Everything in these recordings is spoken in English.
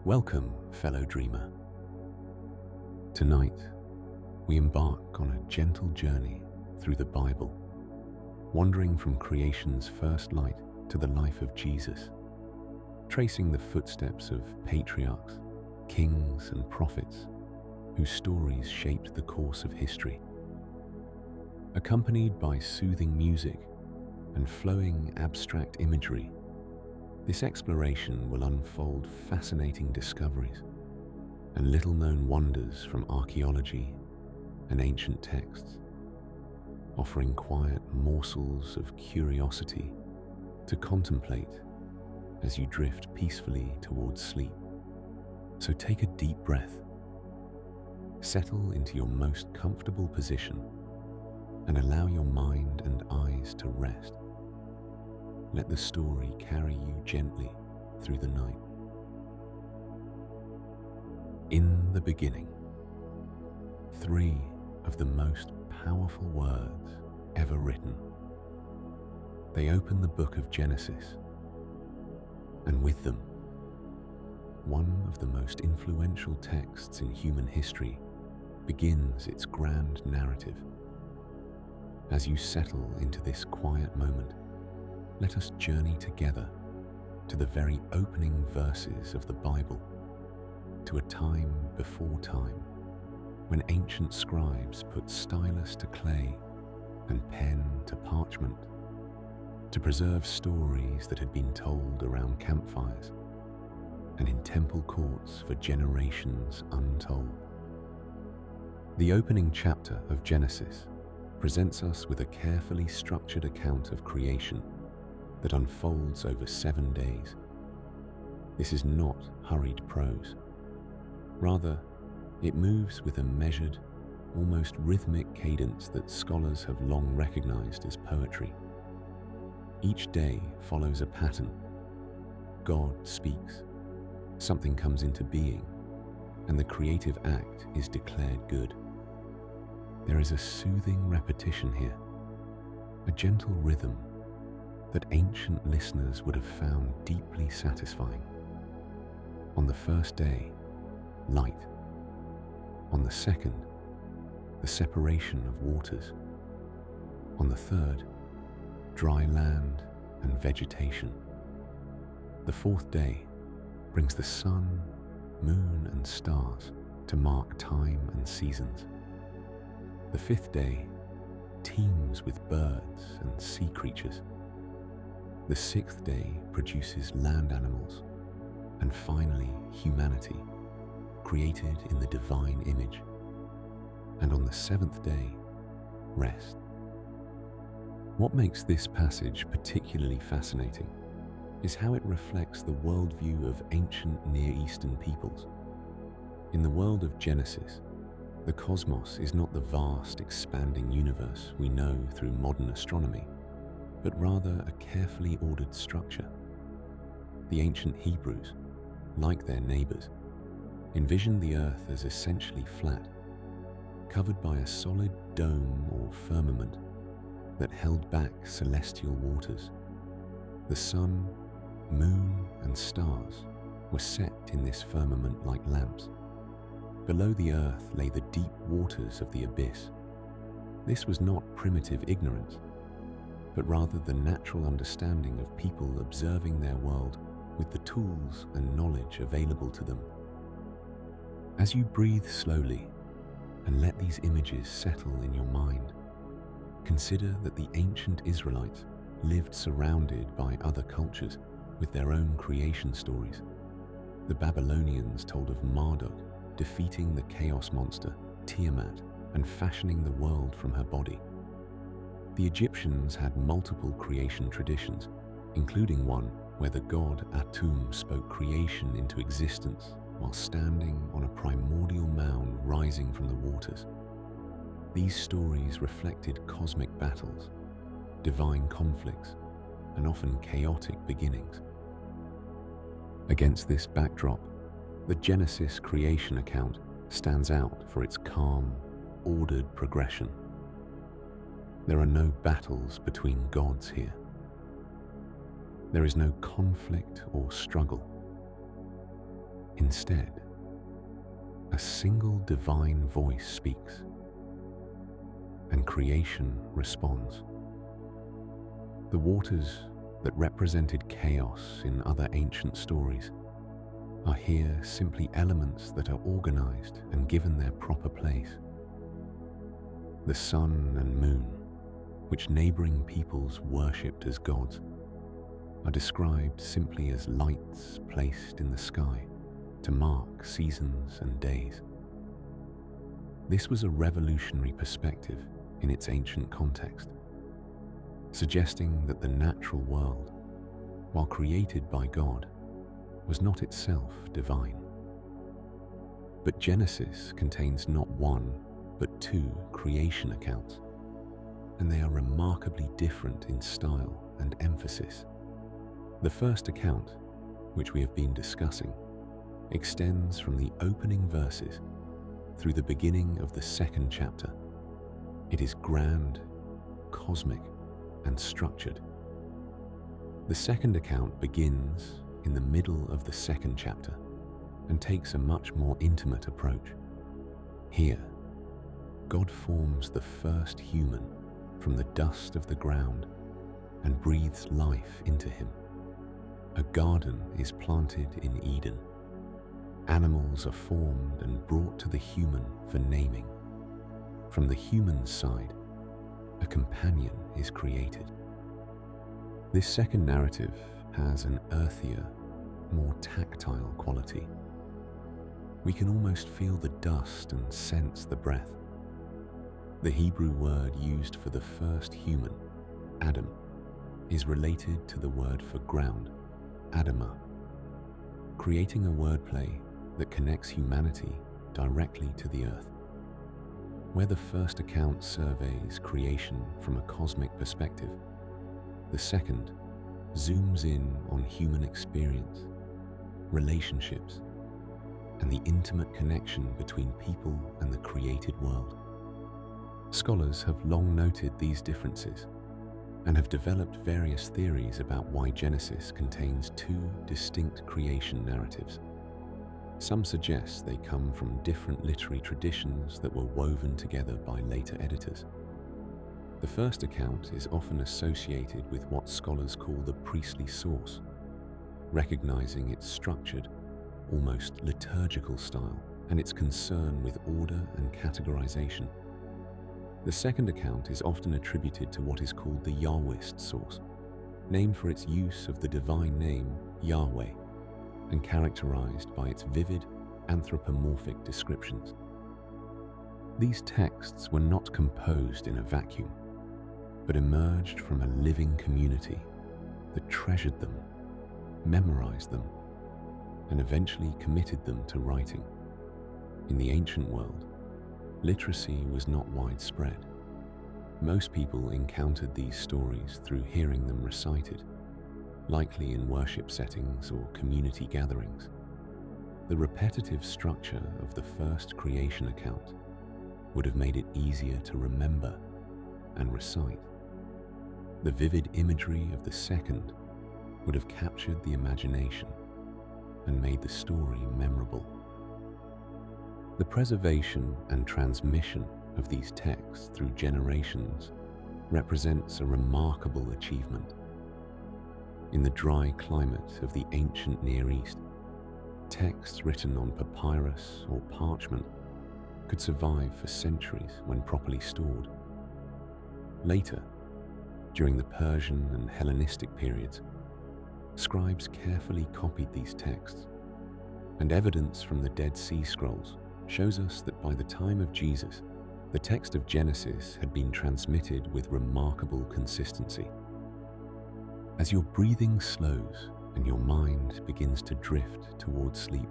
Welcome, fellow dreamer. Tonight, we embark on a gentle journey through the Bible, wandering from creation's first light to the life of Jesus, tracing the footsteps of patriarchs, kings, and prophets whose stories shaped the course of history. Accompanied by soothing music and flowing abstract imagery, this exploration will unfold fascinating discoveries and little-known wonders from archaeology and ancient texts, offering quiet morsels of curiosity to contemplate as you drift peacefully towards sleep. So take a deep breath, settle into your most comfortable position, and allow your mind and eyes to rest. Let the story carry you gently through the night. In the beginning, three of the most powerful words ever written. They open the book of Genesis, and with them, one of the most influential texts in human history begins its grand narrative. As you settle into this quiet moment, let us journey together to the very opening verses of the Bible, to a time before time, when ancient scribes put stylus to clay and pen to parchment, to preserve stories that had been told around campfires and in temple courts for generations untold. The opening chapter of Genesis presents us with a carefully structured account of creation that unfolds over 7 days. This is not hurried prose. Rather, it moves with a measured, almost rhythmic cadence that scholars have long recognized as poetry. Each day follows a pattern. God speaks, something comes into being, and the creative act is declared good. There is a soothing repetition here, a gentle rhythm that ancient listeners would have found deeply satisfying. On the first day, light. On the second, the separation of waters. On the third, dry land and vegetation. The fourth day brings the sun, moon, and stars to mark time and seasons. The fifth day teems with birds and sea creatures. The sixth day produces land animals, and finally humanity, created in the divine image. And on the seventh day, rest. What makes this passage particularly fascinating is how it reflects the worldview of ancient Near Eastern peoples. In the world of Genesis, the cosmos is not the vast, expanding universe we know through modern astronomy, but rather a carefully ordered structure. The ancient Hebrews, like their neighbors, envisioned the earth as essentially flat, covered by a solid dome or firmament that held back celestial waters. The sun, moon, and stars were set in this firmament like lamps. Below the earth lay the deep waters of the abyss. This was not primitive ignorance, but rather the natural understanding of people observing their world with the tools and knowledge available to them. As you breathe slowly and let these images settle in your mind, consider that the ancient Israelites lived surrounded by other cultures with their own creation stories. The Babylonians told of Marduk defeating the chaos monster Tiamat and fashioning the world from her body. The Egyptians had multiple creation traditions, including one where the god Atum spoke creation into existence while standing on a primordial mound rising from the waters. These stories reflected cosmic battles, divine conflicts, and often chaotic beginnings. Against this backdrop, the Genesis creation account stands out for its calm, ordered progression. There are no battles between gods here. There is no conflict or struggle. Instead, a single divine voice speaks, and creation responds. The waters that represented chaos in other ancient stories are here simply elements that are organized and given their proper place. The sun and moon, which neighboring peoples worshipped as gods, are described simply as lights placed in the sky to mark seasons and days. This was a revolutionary perspective in its ancient context, suggesting that the natural world, while created by God, was not itself divine. But Genesis contains not one, but two creation accounts, and they are remarkably different in style and emphasis. The first account, which we have been discussing, extends from the opening verses through the beginning of the second chapter. It is grand, cosmic, and structured. The second account begins in the middle of the second chapter and takes a much more intimate approach. Here, God forms the first human from the dust of the ground and breathes life into him. A garden is planted in Eden. Animals are formed and brought to the human for naming. From the human side, a companion is created. This second narrative has an earthier, more tactile quality. We can almost feel the dust and sense the breath. The Hebrew word used for the first human, Adam, is related to the word for ground, Adamah, creating a wordplay that connects humanity directly to the earth. Where the first account surveys creation from a cosmic perspective, the second zooms in on human experience, relationships, and the intimate connection between people and the created world. Scholars have long noted these differences and have developed various theories about why Genesis contains two distinct creation narratives. Some suggest they come from different literary traditions that were woven together by later editors. The first account is often associated with what scholars call the priestly source, recognizing its structured, almost liturgical style and its concern with order and categorization. The second account is often attributed to what is called the Yahwist source, named for its use of the divine name Yahweh, and characterized by its vivid, anthropomorphic descriptions. These texts were not composed in a vacuum, but emerged from a living community that treasured them, memorized them, and eventually committed them to writing. In the ancient world, literacy was not widespread. Most people encountered these stories through hearing them recited, likely in worship settings or community gatherings. The repetitive structure of the first creation account would have made it easier to remember and recite. The vivid imagery of the second would have captured the imagination and made the story memorable. The preservation and transmission of these texts through generations represents a remarkable achievement. In the dry climate of the ancient Near East, texts written on papyrus or parchment could survive for centuries when properly stored. Later, during the Persian and Hellenistic periods, scribes carefully copied these texts, and evidence from the Dead Sea Scrolls shows us that by the time of Jesus, the text of Genesis had been transmitted with remarkable consistency. As your breathing slows and your mind begins to drift towards sleep,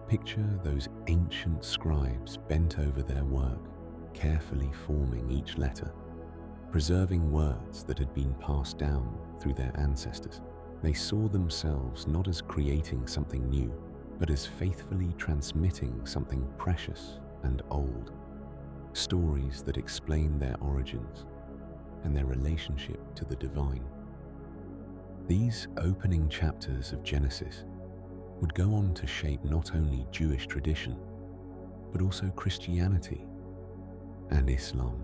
picture those ancient scribes bent over their work, carefully forming each letter, preserving words that had been passed down through their ancestors. They saw themselves not as creating something new, but as faithfully transmitting something precious and old, stories that explain their origins and their relationship to the divine. These opening chapters of Genesis would go on to shape not only Jewish tradition, but also Christianity and Islam.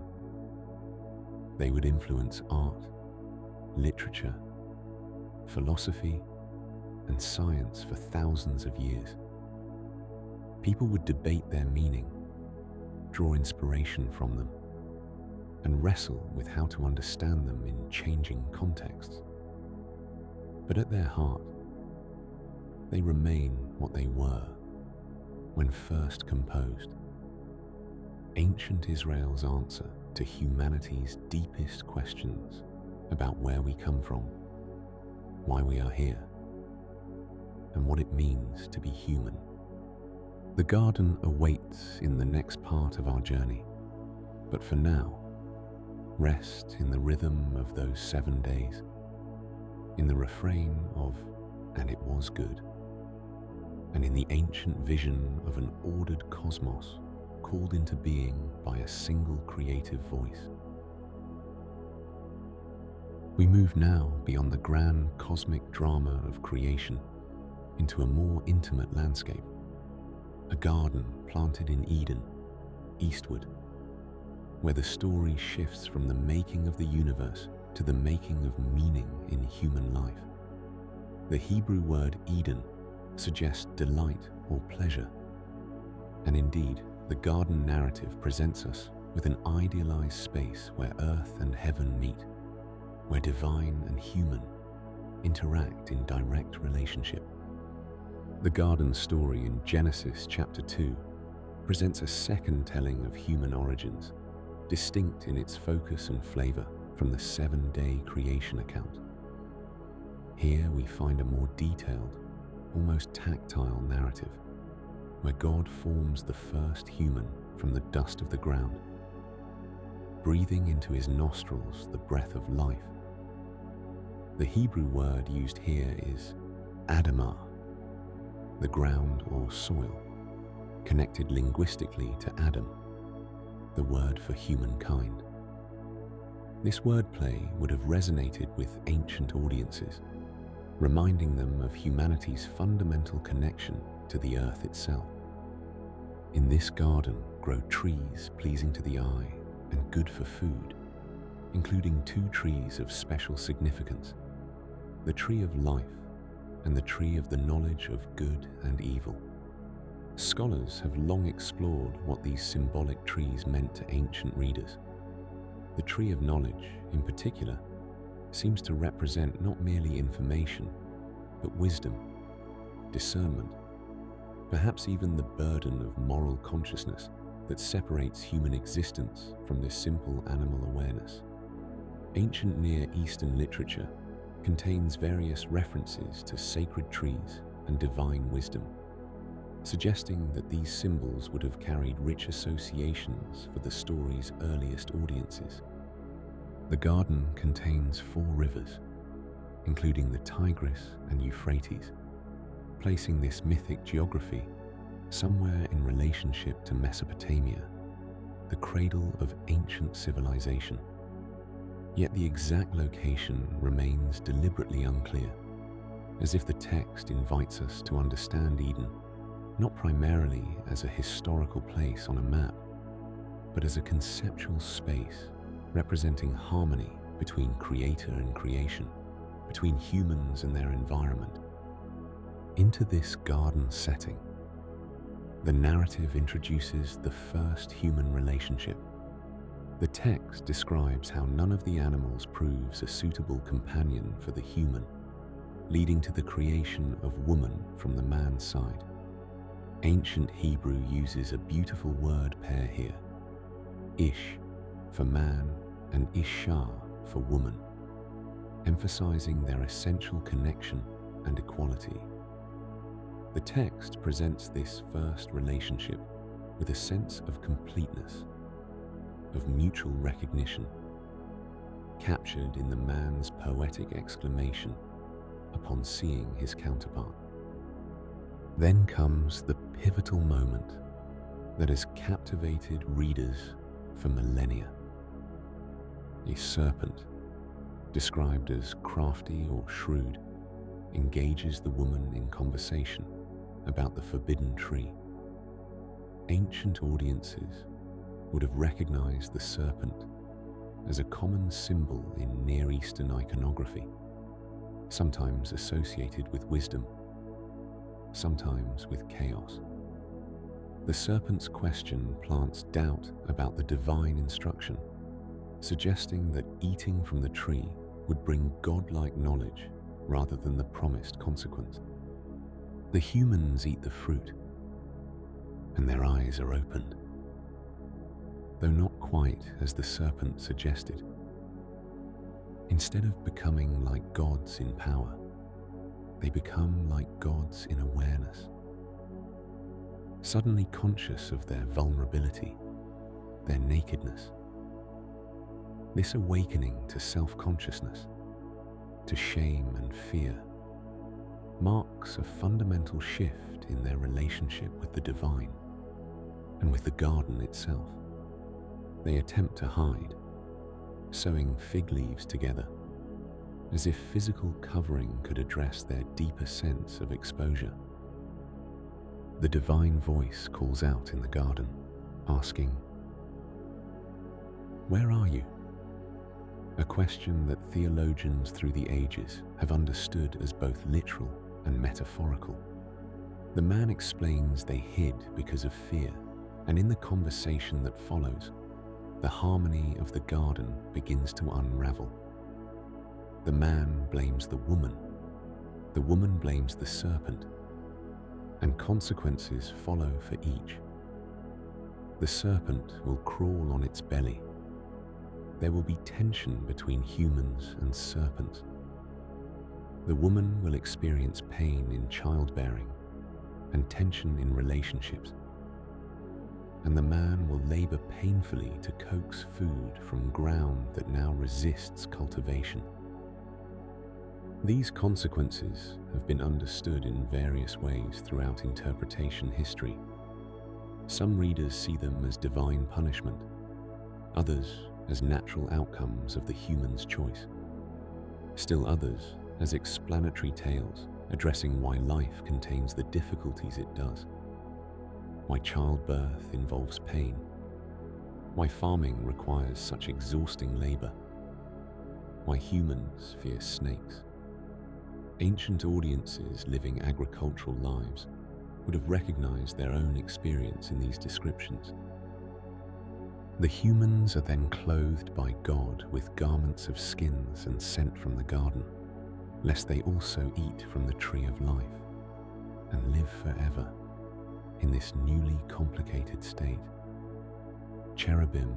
They would influence art, literature, philosophy, and science for thousands of years. People would debate their meaning, draw inspiration from them, and wrestle with how to understand them in changing contexts. But at their heart, they remain what they were when first composed. Ancient Israel's answer to humanity's deepest questions about where we come from, why we are here, and what it means to be human. The garden awaits in the next part of our journey, but for now, rest in the rhythm of those 7 days, in the refrain of "and it was good," and in the ancient vision of an ordered cosmos called into being by a single creative voice. We move now beyond the grand cosmic drama of creation into a more intimate landscape, a garden planted in Eden, eastward, where the story shifts from the making of the universe to the making of meaning in human life. The Hebrew word Eden suggests delight or pleasure, and indeed, the garden narrative presents us with an idealized space where earth and heaven meet, where divine and human interact in direct relationship. The garden story in Genesis chapter 2 presents a second telling of human origins, distinct in its focus and flavor from the 7-day creation account. Here we find a more detailed, almost tactile narrative, where God forms the first human from the dust of the ground, breathing into his nostrils the breath of life. The Hebrew word used here is Adamah, the ground or soil, connected linguistically to Adam, the word for humankind. This wordplay would have resonated with ancient audiences, reminding them of humanity's fundamental connection to the earth itself. In this garden grow trees pleasing to the eye and good for food, including 2 trees of special significance, the tree of life and the tree of the knowledge of good and evil. Scholars have long explored what these symbolic trees meant to ancient readers. The tree of knowledge, in particular, seems to represent not merely information, but wisdom, discernment, perhaps even the burden of moral consciousness that separates human existence from this simple animal awareness. Ancient Near Eastern literature contains various references to sacred trees and divine wisdom, suggesting that these symbols would have carried rich associations for the story's earliest audiences. The garden contains 4 rivers, including the Tigris and Euphrates, placing this mythic geography somewhere in relationship to Mesopotamia, the cradle of ancient civilization. Yet the exact location remains deliberately unclear, as if the text invites us to understand Eden not primarily as a historical place on a map, but as a conceptual space representing harmony between creator and creation, between humans and their environment. Into this garden setting, the narrative introduces the first human relationship. The text describes how none of the animals proves a suitable companion for the human, leading to the creation of woman from the man's side. Ancient Hebrew uses a beautiful word pair here, Ish for man and Isha for woman, emphasizing their essential connection and equality. The text presents this first relationship with a sense of completeness, of mutual recognition, captured in the man's poetic exclamation upon seeing his counterpart. Then comes the pivotal moment that has captivated readers for millennia. A serpent, described as crafty or shrewd, engages the woman in conversation, about the forbidden tree. Ancient audiences would have recognized the serpent as a common symbol in Near Eastern iconography, sometimes associated with wisdom, sometimes with chaos. The serpent's question plants doubt about the divine instruction, suggesting that eating from the tree would bring godlike knowledge rather than the promised consequence. The humans eat the fruit, and their eyes are opened, though not quite as the serpent suggested. Instead of becoming like gods in power, they become like gods in awareness, suddenly conscious of their vulnerability, their nakedness. This awakening to self-consciousness, to shame and fear, marks a fundamental shift in their relationship with the divine and with the garden itself. They attempt to hide, sewing fig leaves together, as if physical covering could address their deeper sense of exposure. The divine voice calls out in the garden, asking, "Where are you?" A question that theologians through the ages have understood as both literal and metaphorical. The man explains they hid because of fear, and in the conversation that follows, the harmony of the garden begins to unravel. The man blames the woman blames the serpent, and consequences follow for each. The serpent will crawl on its belly. There will be tension between humans and serpents. The woman will experience pain in childbearing and tension in relationships, and the man will labor painfully to coax food from ground that now resists cultivation. These consequences have been understood in various ways throughout interpretation history. Some readers see them as divine punishment, others as natural outcomes of the human's choice, still others as explanatory tales addressing why life contains the difficulties it does, why childbirth involves pain, why farming requires such exhausting labor, why humans fear snakes. Ancient audiences living agricultural lives would have recognized their own experience in these descriptions. The humans are then clothed by God with garments of skins and sent from the garden, lest they also eat from the tree of life and live forever in this newly complicated state. Cherubim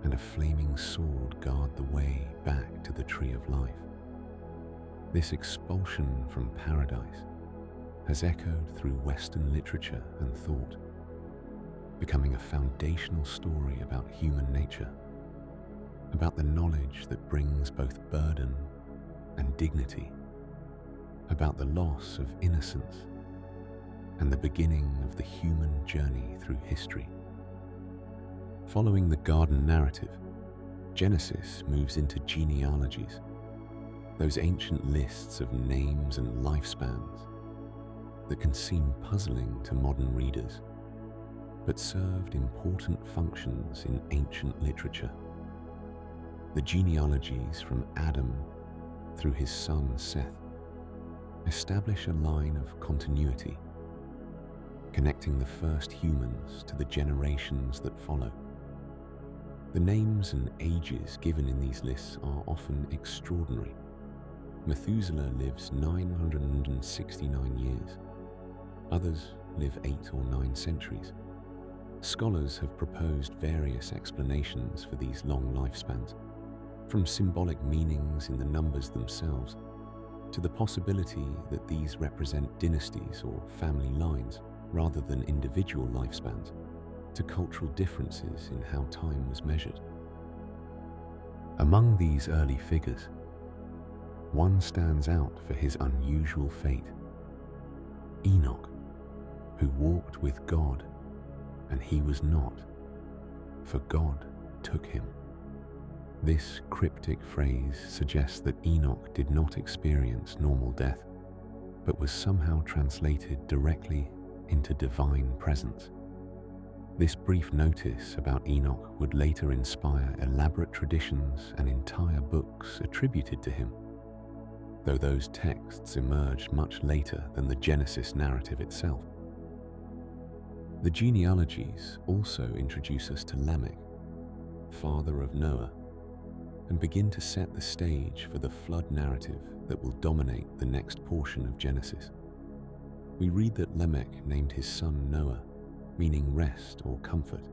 and a flaming sword guard the way back to the tree of life. This expulsion from paradise has echoed through Western literature and thought, becoming a foundational story about human nature, about the knowledge that brings both burden and dignity, about the loss of innocence and the beginning of the human journey through history. Following the garden narrative, Genesis moves into genealogies, those ancient lists of names and lifespans that can seem puzzling to modern readers, but served important functions in ancient literature. The genealogies from Adam through his son Seth establish a line of continuity, connecting the first humans to the generations that follow. The names and ages given in these lists are often extraordinary. Methuselah lives 969 years. Others live 8 or 9 centuries. Scholars have proposed various explanations for these long lifespans, from symbolic meanings in the numbers themselves to the possibility that these represent dynasties or family lines rather than individual lifespans, to cultural differences in how time was measured. Among these early figures, one stands out for his unusual fate: Enoch, who walked with God, and he was not, for God took him. This cryptic phrase suggests that Enoch did not experience normal death. but was somehow translated directly into divine presence. This brief notice about Enoch would later inspire elaborate traditions and entire books attributed to him, though those texts emerged much later than the Genesis narrative itself. The genealogies also introduce us to Lamech, father of Noah, and begin to set the stage for the flood narrative that will dominate the next portion of Genesis. We read that Lamech named his son Noah, meaning rest or comfort,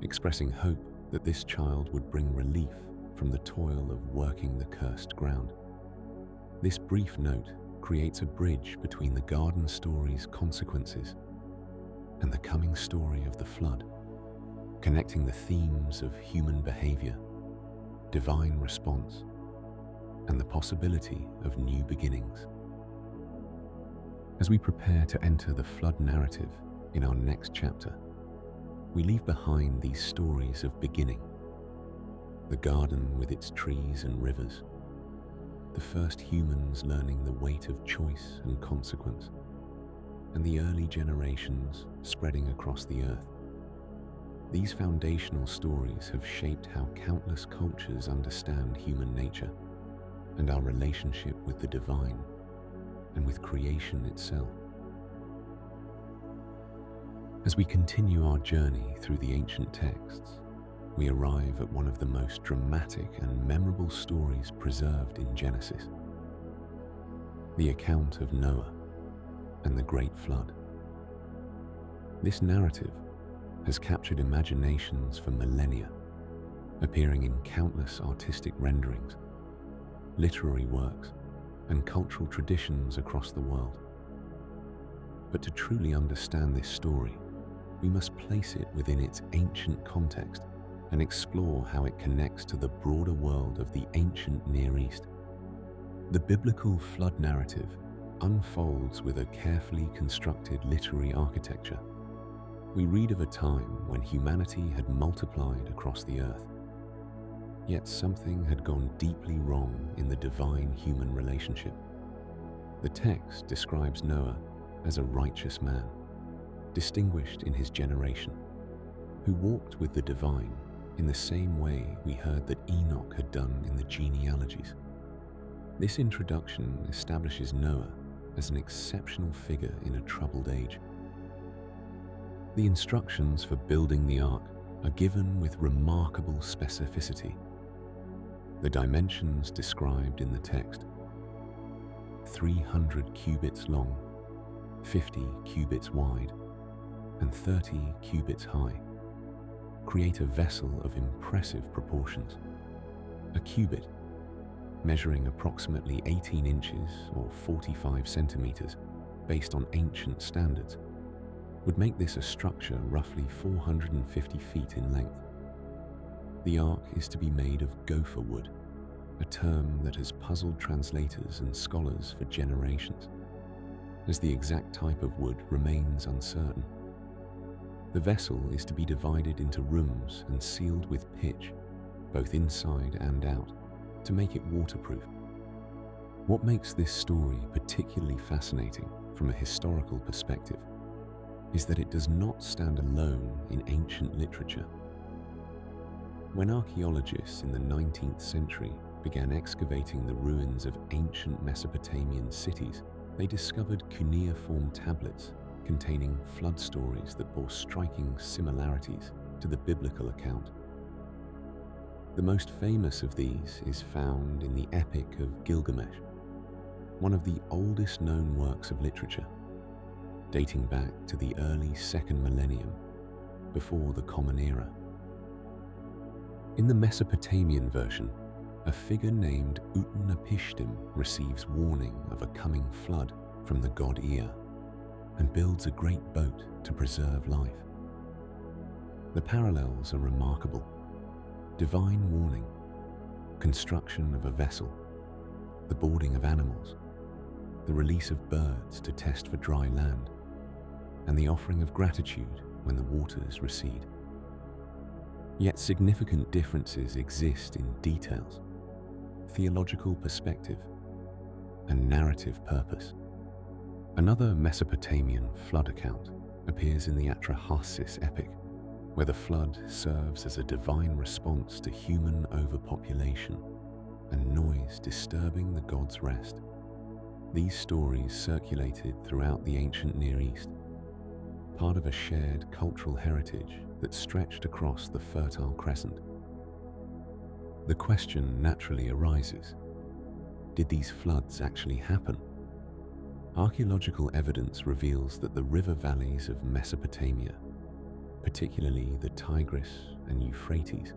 expressing hope that this child would bring relief from the toil of working the cursed ground. This brief note creates a bridge between the garden story's consequences and the coming story of the flood, connecting the themes of human behavior, divine response, and the possibility of new beginnings. As we prepare to enter the flood narrative in our next chapter, we leave behind these stories of beginning: the garden with its trees and rivers, the first humans learning the weight of choice and consequence, and the early generations spreading across the earth. These foundational stories have shaped how countless cultures understand human nature and our relationship with the divine and with creation itself. As we continue our journey through the ancient texts, we arrive at one of the most dramatic and memorable stories preserved in Genesis: the account of Noah and the Great Flood. This narrative has captured imaginations for millennia, appearing in countless artistic renderings, literary works, and cultural traditions across the world. But to truly understand this story, we must place it within its ancient context and explore how it connects to the broader world of the ancient Near East. The biblical flood narrative unfolds with a carefully constructed literary architecture. We read of a time when humanity had multiplied across the earth, yet something had gone deeply wrong in the divine-human relationship. The text describes Noah as a righteous man, distinguished in his generation, who walked with the divine in the same way we heard that Enoch had done in the genealogies. This introduction establishes Noah as an exceptional figure in a troubled age. The instructions for building the ark are given with remarkable specificity. The dimensions described in the text: 300 cubits long, 50 cubits wide, and 30 cubits high, create a vessel of impressive proportions. A cubit, measuring approximately 18 inches or 45 centimeters based on ancient standards, would make this a structure roughly 450 feet in length. The ark is to be made of gopher wood, a term that has puzzled translators and scholars for generations, as the exact type of wood remains uncertain. The vessel is to be divided into rooms and sealed with pitch, both inside and out, to make it waterproof. What makes this story particularly fascinating from a historical perspective is that it does not stand alone in ancient literature. When archaeologists in the 19th century began excavating the ruins of ancient Mesopotamian cities, they discovered cuneiform tablets containing flood stories that bore striking similarities to the biblical account. The most famous of these is found in the Epic of Gilgamesh, one of the oldest known works of literature, dating back to the early 2nd millennium before the Common Era. In the Mesopotamian version, a figure named Utnapishtim receives warning of a coming flood from the god Ea and builds a great boat to preserve life. The parallels are remarkable: divine warning, construction of a vessel, the boarding of animals, the release of birds to test for dry land, and the offering of gratitude when the waters recede. Yet significant differences exist in details, theological perspective, and narrative purpose. Another Mesopotamian flood account appears in the Patriarchs epic, where the flood serves as a divine response to human overpopulation and noise disturbing the gods' rest. These stories circulated throughout the ancient Near East, part of a shared cultural heritage that stretched across the Fertile Crescent. The question naturally arises, did these floods actually happen? Archaeological evidence reveals that the river valleys of Mesopotamia, particularly the Tigris and Euphrates,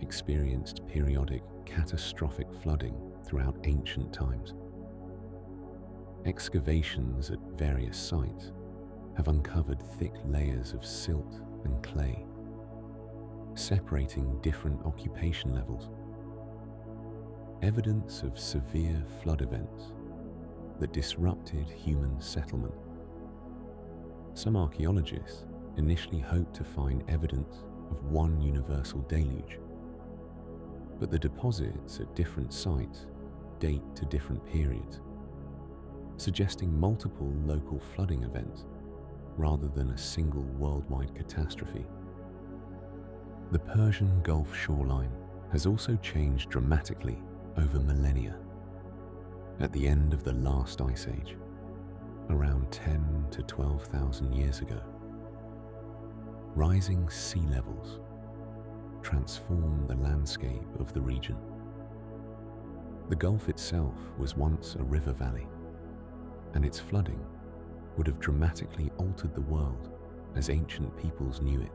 experienced periodic catastrophic flooding throughout ancient times. Excavations at various sites have uncovered thick layers of silt and clay, separating different occupation levels. Evidence of severe flood events that disrupted human settlement. Some archaeologists initially hoped to find evidence of one universal deluge, but the deposits at different sites date to different periods, suggesting multiple local flooding events rather than a single worldwide catastrophe. The Persian Gulf shoreline has also changed dramatically over millennia. At the end of the last ice age, around 10 to 12,000 years ago, rising sea levels transformed the landscape of the region. The Gulf itself was once a river valley, and its flooding would have dramatically altered the world as ancient peoples knew it.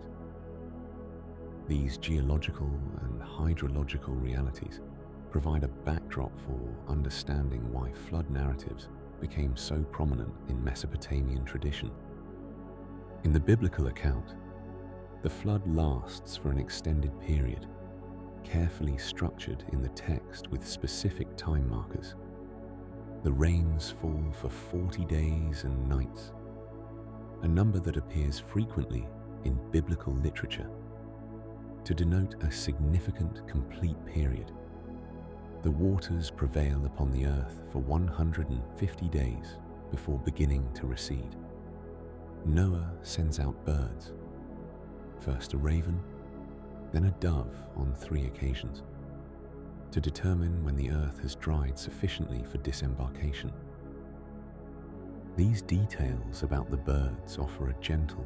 These geological and hydrological realities provide a backdrop for understanding why flood narratives became so prominent in Mesopotamian tradition. In the biblical account, the flood lasts for an extended period, carefully structured in the text with specific time markers. The rains fall for 40 days and nights, a number that appears frequently in biblical literature to denote a significant complete period. The waters prevail upon the earth for 150 days before beginning to recede. Noah sends out birds, first a raven, then a dove on 3 occasions, to determine when the earth has dried sufficiently for disembarkation. These details about the birds offer a gentle,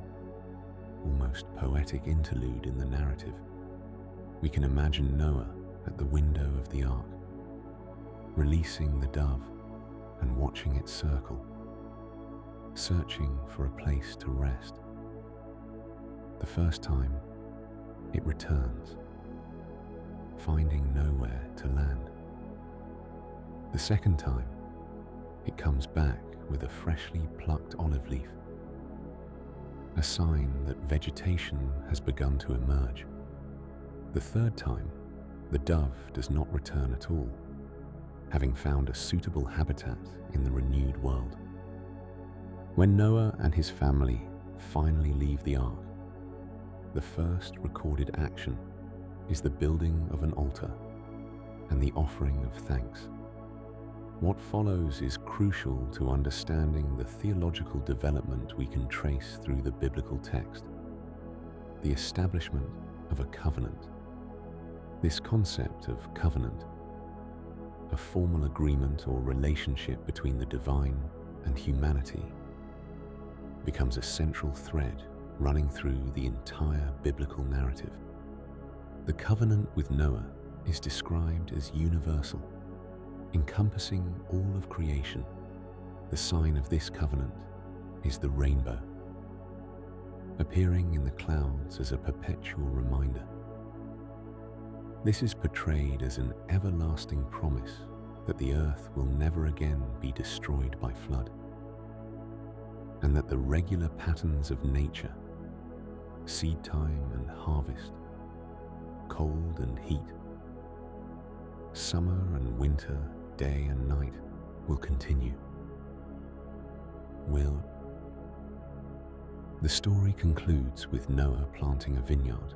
almost poetic interlude in the narrative. We can imagine Noah at the window of the ark, releasing the dove and watching it circle, searching for a place to rest. The first time, it returns, finding nowhere to land. The second time, it comes back with a freshly plucked olive leaf, a sign that vegetation has begun to emerge. The third time, the dove does not return at all, having found a suitable habitat in the renewed world. When Noah and his family finally leave the ark, the first recorded action is the building of an altar and the offering of thanks. What follows is crucial to understanding the theological development we can trace through the biblical text: the establishment of a covenant. This concept of covenant, a formal agreement or relationship between the divine and humanity, becomes a central thread running through the entire biblical narrative. The covenant with Noah is described as universal, encompassing all of creation. The sign of this covenant is the rainbow, appearing in the clouds as a perpetual reminder. This is portrayed as an everlasting promise that the earth will never again be destroyed by flood, and that the regular patterns of nature, seed time and harvest, cold and heat, summer and winter, day and night, will continue. The story concludes with Noah planting a vineyard,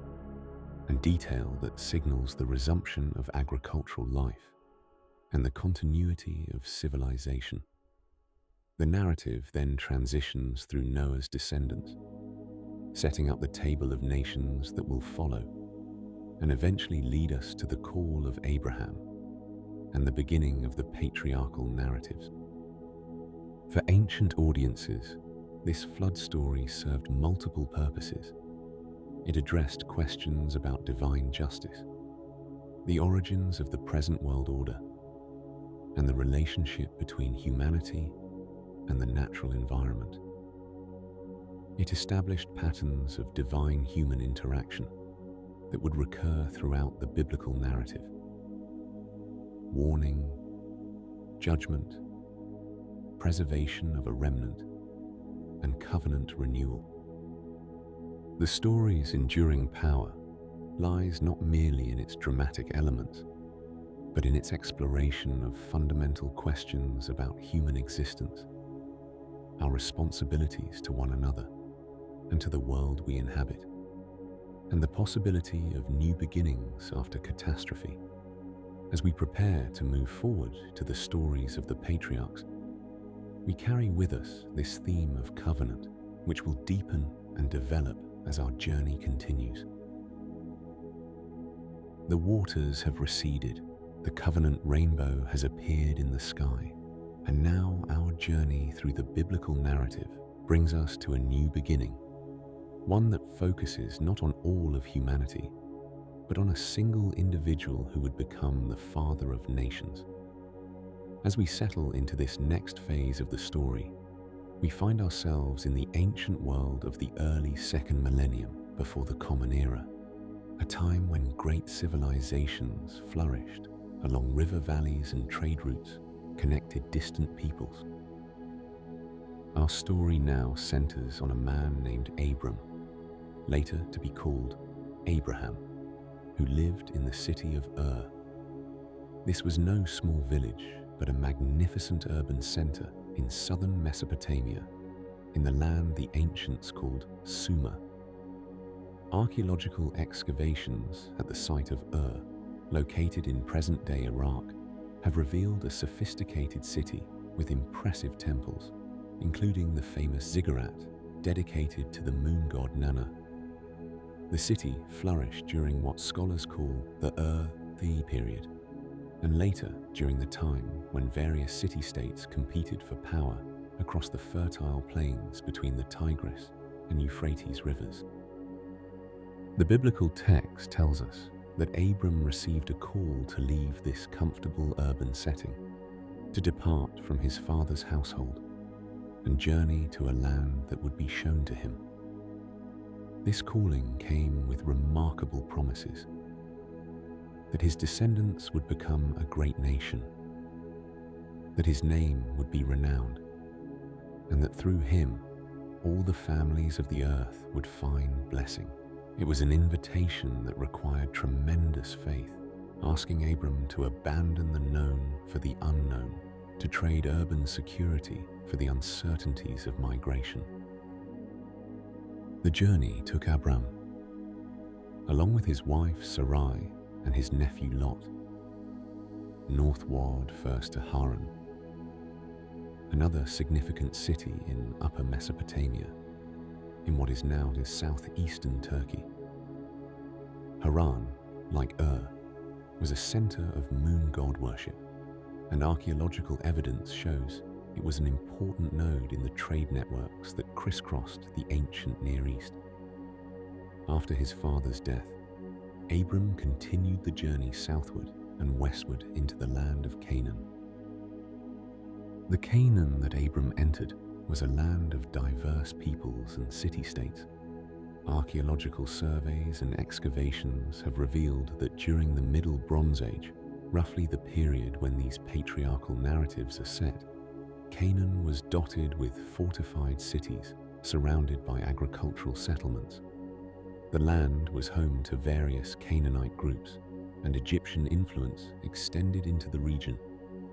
a detail that signals the resumption of agricultural life and the continuity of civilization. The narrative then transitions through Noah's descendants, setting up the table of nations that will follow and eventually lead us to the call of Abraham and the beginning of the patriarchal narratives. For ancient audiences, this flood story served multiple purposes. It addressed questions about divine justice, the origins of the present world order, and the relationship between humanity and the natural environment. It established patterns of divine-human interaction that would recur throughout the biblical narrative. Warning, judgment, preservation of a remnant, and covenant renewal. The story's enduring power lies not merely in its dramatic elements, but in its exploration of fundamental questions about human existence, our responsibilities to one another and to the world we inhabit, and the possibility of new beginnings after catastrophe. As we prepare to move forward to the stories of the patriarchs, we carry with us this theme of covenant, which will deepen and develop as our journey continues. The waters have receded, the covenant rainbow has appeared in the sky, and now our journey through the biblical narrative brings us to a new beginning, one that focuses not on all of humanity, but on a single individual who would become the father of nations. As we settle into this next phase of the story, we find ourselves in the ancient world of the early second millennium before the Common Era, a time when great civilizations flourished along river valleys and trade routes connected distant peoples. Our story now centers on a man named Abram, later to be called Abraham, who lived in the city of Ur. This was no small village, but a magnificent urban center in southern Mesopotamia, in the land the ancients called Sumer. Archaeological excavations at the site of Ur, located in present-day Iraq, have revealed a sophisticated city with impressive temples, including the famous ziggurat dedicated to the moon god Nana. The city flourished during what scholars call the Ur-The period, and later during the time when various city-states competed for power across the fertile plains between the Tigris and Euphrates rivers. The biblical text tells us that Abram received a call to leave this comfortable urban setting, to depart from his father's household and journey to a land that would be shown to him. This calling came with remarkable promises, that his descendants would become a great nation, that his name would be renowned, and that through him all the families of the earth would find blessing. It was an invitation that required tremendous faith, asking Abram to abandon the known for the unknown, to trade urban security for the uncertainties of migration. The journey took Abram, along with his wife Sarai and his nephew Lot, northward first to Haran, another significant city in Upper Mesopotamia, in what is now the southeastern Turkey. Haran, like Ur, was a center of moon god worship, and archaeological evidence shows it was an important node in the trade networks that crisscrossed the ancient Near East. After his father's death, Abram continued the journey southward and westward into the land of Canaan. The Canaan that Abram entered was a land of diverse peoples and city-states. Archaeological surveys and excavations have revealed that during the Middle Bronze Age, roughly the period when these patriarchal narratives are set, Canaan was dotted with fortified cities surrounded by agricultural settlements. The land was home to various Canaanite groups, and Egyptian influence extended into the region,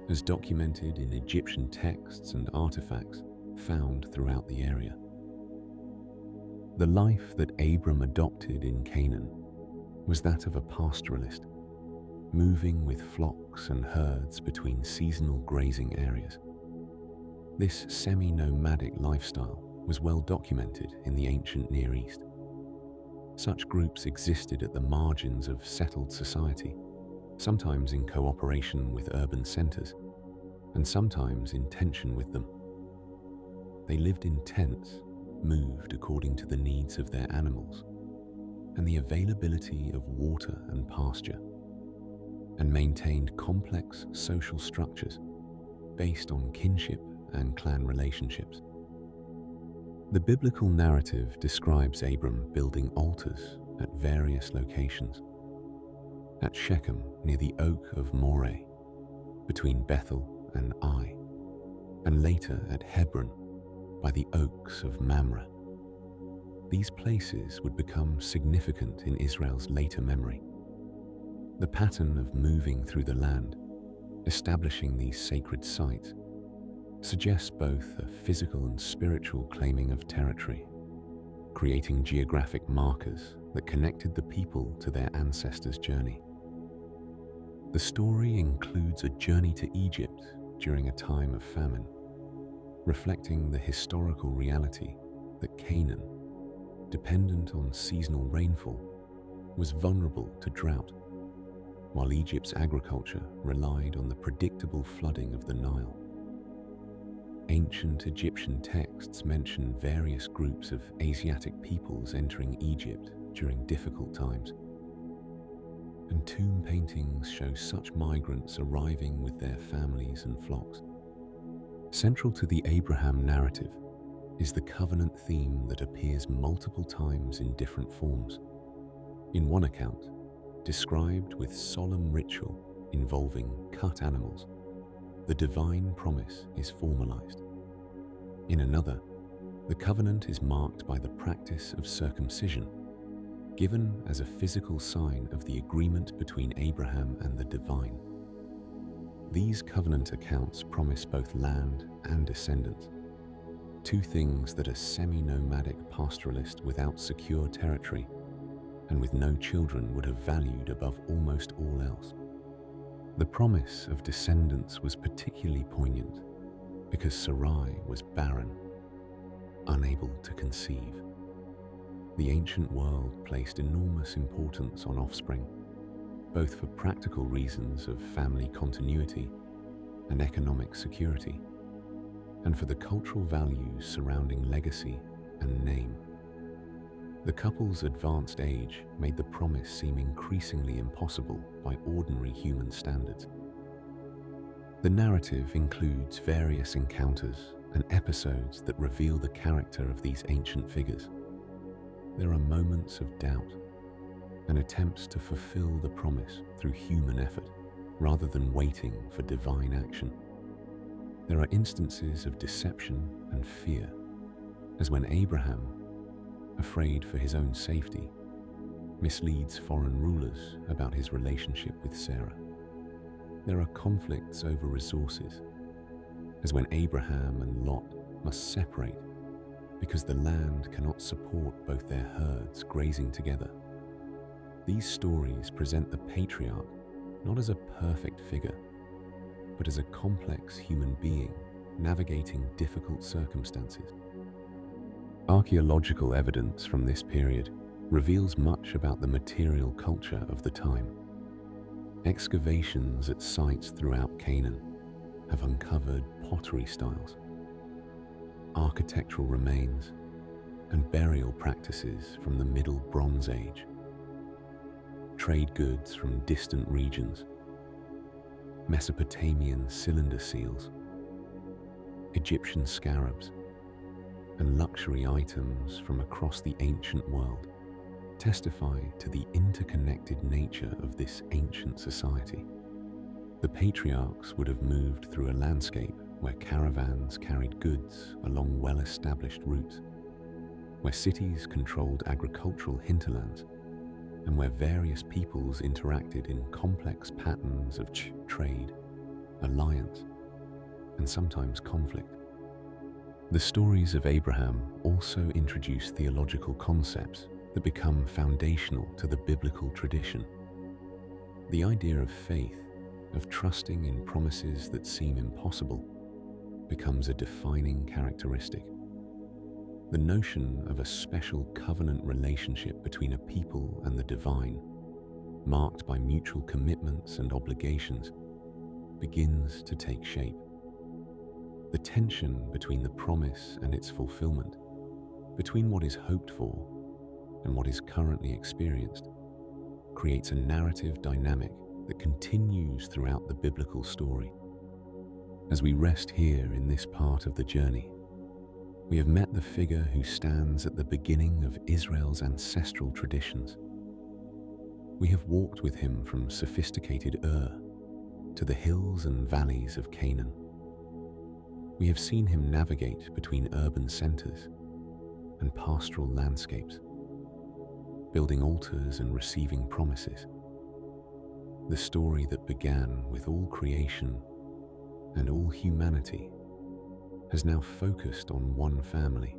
as documented in Egyptian texts and artifacts found throughout the area. The life that Abram adopted in Canaan was that of a pastoralist, moving with flocks and herds between seasonal grazing areas. This semi-nomadic lifestyle was well documented in the ancient Near East. Such groups existed at the margins of settled society, sometimes in cooperation with urban centers, and sometimes in tension with them. They lived in tents, moved according to the needs of their animals, and the availability of water and pasture, and maintained complex social structures based on kinship and clan relationships. The biblical narrative describes Abram building altars at various locations. At Shechem, near the Oak of Moreh, between Bethel and Ai, and later at Hebron, by the Oaks of Mamre. These places would become significant in Israel's later memory. The pattern of moving through the land, establishing these sacred sites, suggests both a physical and spiritual claiming of territory, creating geographic markers that connected the people to their ancestors' journey. The story includes a journey to Egypt during a time of famine, reflecting the historical reality that Canaan, dependent on seasonal rainfall, was vulnerable to drought, while Egypt's agriculture relied on the predictable flooding of the Nile. Ancient Egyptian texts mention various groups of Asiatic peoples entering Egypt during difficult times, and tomb paintings show such migrants arriving with their families and flocks. Central to the Abraham narrative is the covenant theme that appears multiple times in different forms. In one account, described with solemn ritual involving cut animals, the divine promise is formalized. In another, the covenant is marked by the practice of circumcision, given as a physical sign of the agreement between Abraham and the divine. These covenant accounts promise both land and descendants, two things that a semi-nomadic pastoralist without secure territory and with no children would have valued above almost all else. The promise of descendants was particularly poignant because Sarai was barren, unable to conceive. The ancient world placed enormous importance on offspring, both for practical reasons of family continuity and economic security, and for the cultural values surrounding legacy and name. The couple's advanced age made the promise seem increasingly impossible by ordinary human standards. The narrative includes various encounters and episodes that reveal the character of these ancient figures. There are moments of doubt and attempts to fulfill the promise through human effort rather than waiting for divine action. There are instances of deception and fear, as when Abraham, afraid for his own safety, misleads foreign rulers about his relationship with Sarah. There are conflicts over resources, as when Abraham and Lot must separate because the land cannot support both their herds grazing together. These stories present the patriarch not as a perfect figure, but as a complex human being navigating difficult circumstances. Archaeological evidence from this period reveals much about the material culture of the time. Excavations at sites throughout Canaan have uncovered pottery styles, architectural remains, and burial practices from the Middle Bronze Age. Trade goods from distant regions, Mesopotamian cylinder seals, Egyptian scarabs, and luxury items from across the ancient world testify to the interconnected nature of this ancient society. The patriarchs would have moved through a landscape where caravans carried goods along well-established routes, where cities controlled agricultural hinterlands, and where various peoples interacted in complex patterns of trade, alliance, and sometimes conflict. The stories of Abraham also introduce theological concepts that become foundational to the biblical tradition. The idea of faith, of trusting in promises that seem impossible, becomes a defining characteristic. The notion of a special covenant relationship between a people and the divine, marked by mutual commitments and obligations, begins to take shape. The tension between the promise and its fulfillment, between what is hoped for and what is currently experienced, creates a narrative dynamic that continues throughout the biblical story. As we rest here in this part of the journey, we have met the figure who stands at the beginning of Israel's ancestral traditions. We have walked with him from sophisticated Ur to the hills and valleys of Canaan. We have seen him navigate between urban centers and pastoral landscapes, building altars and receiving promises. The story that began with all creation and all humanity has now focused on one family.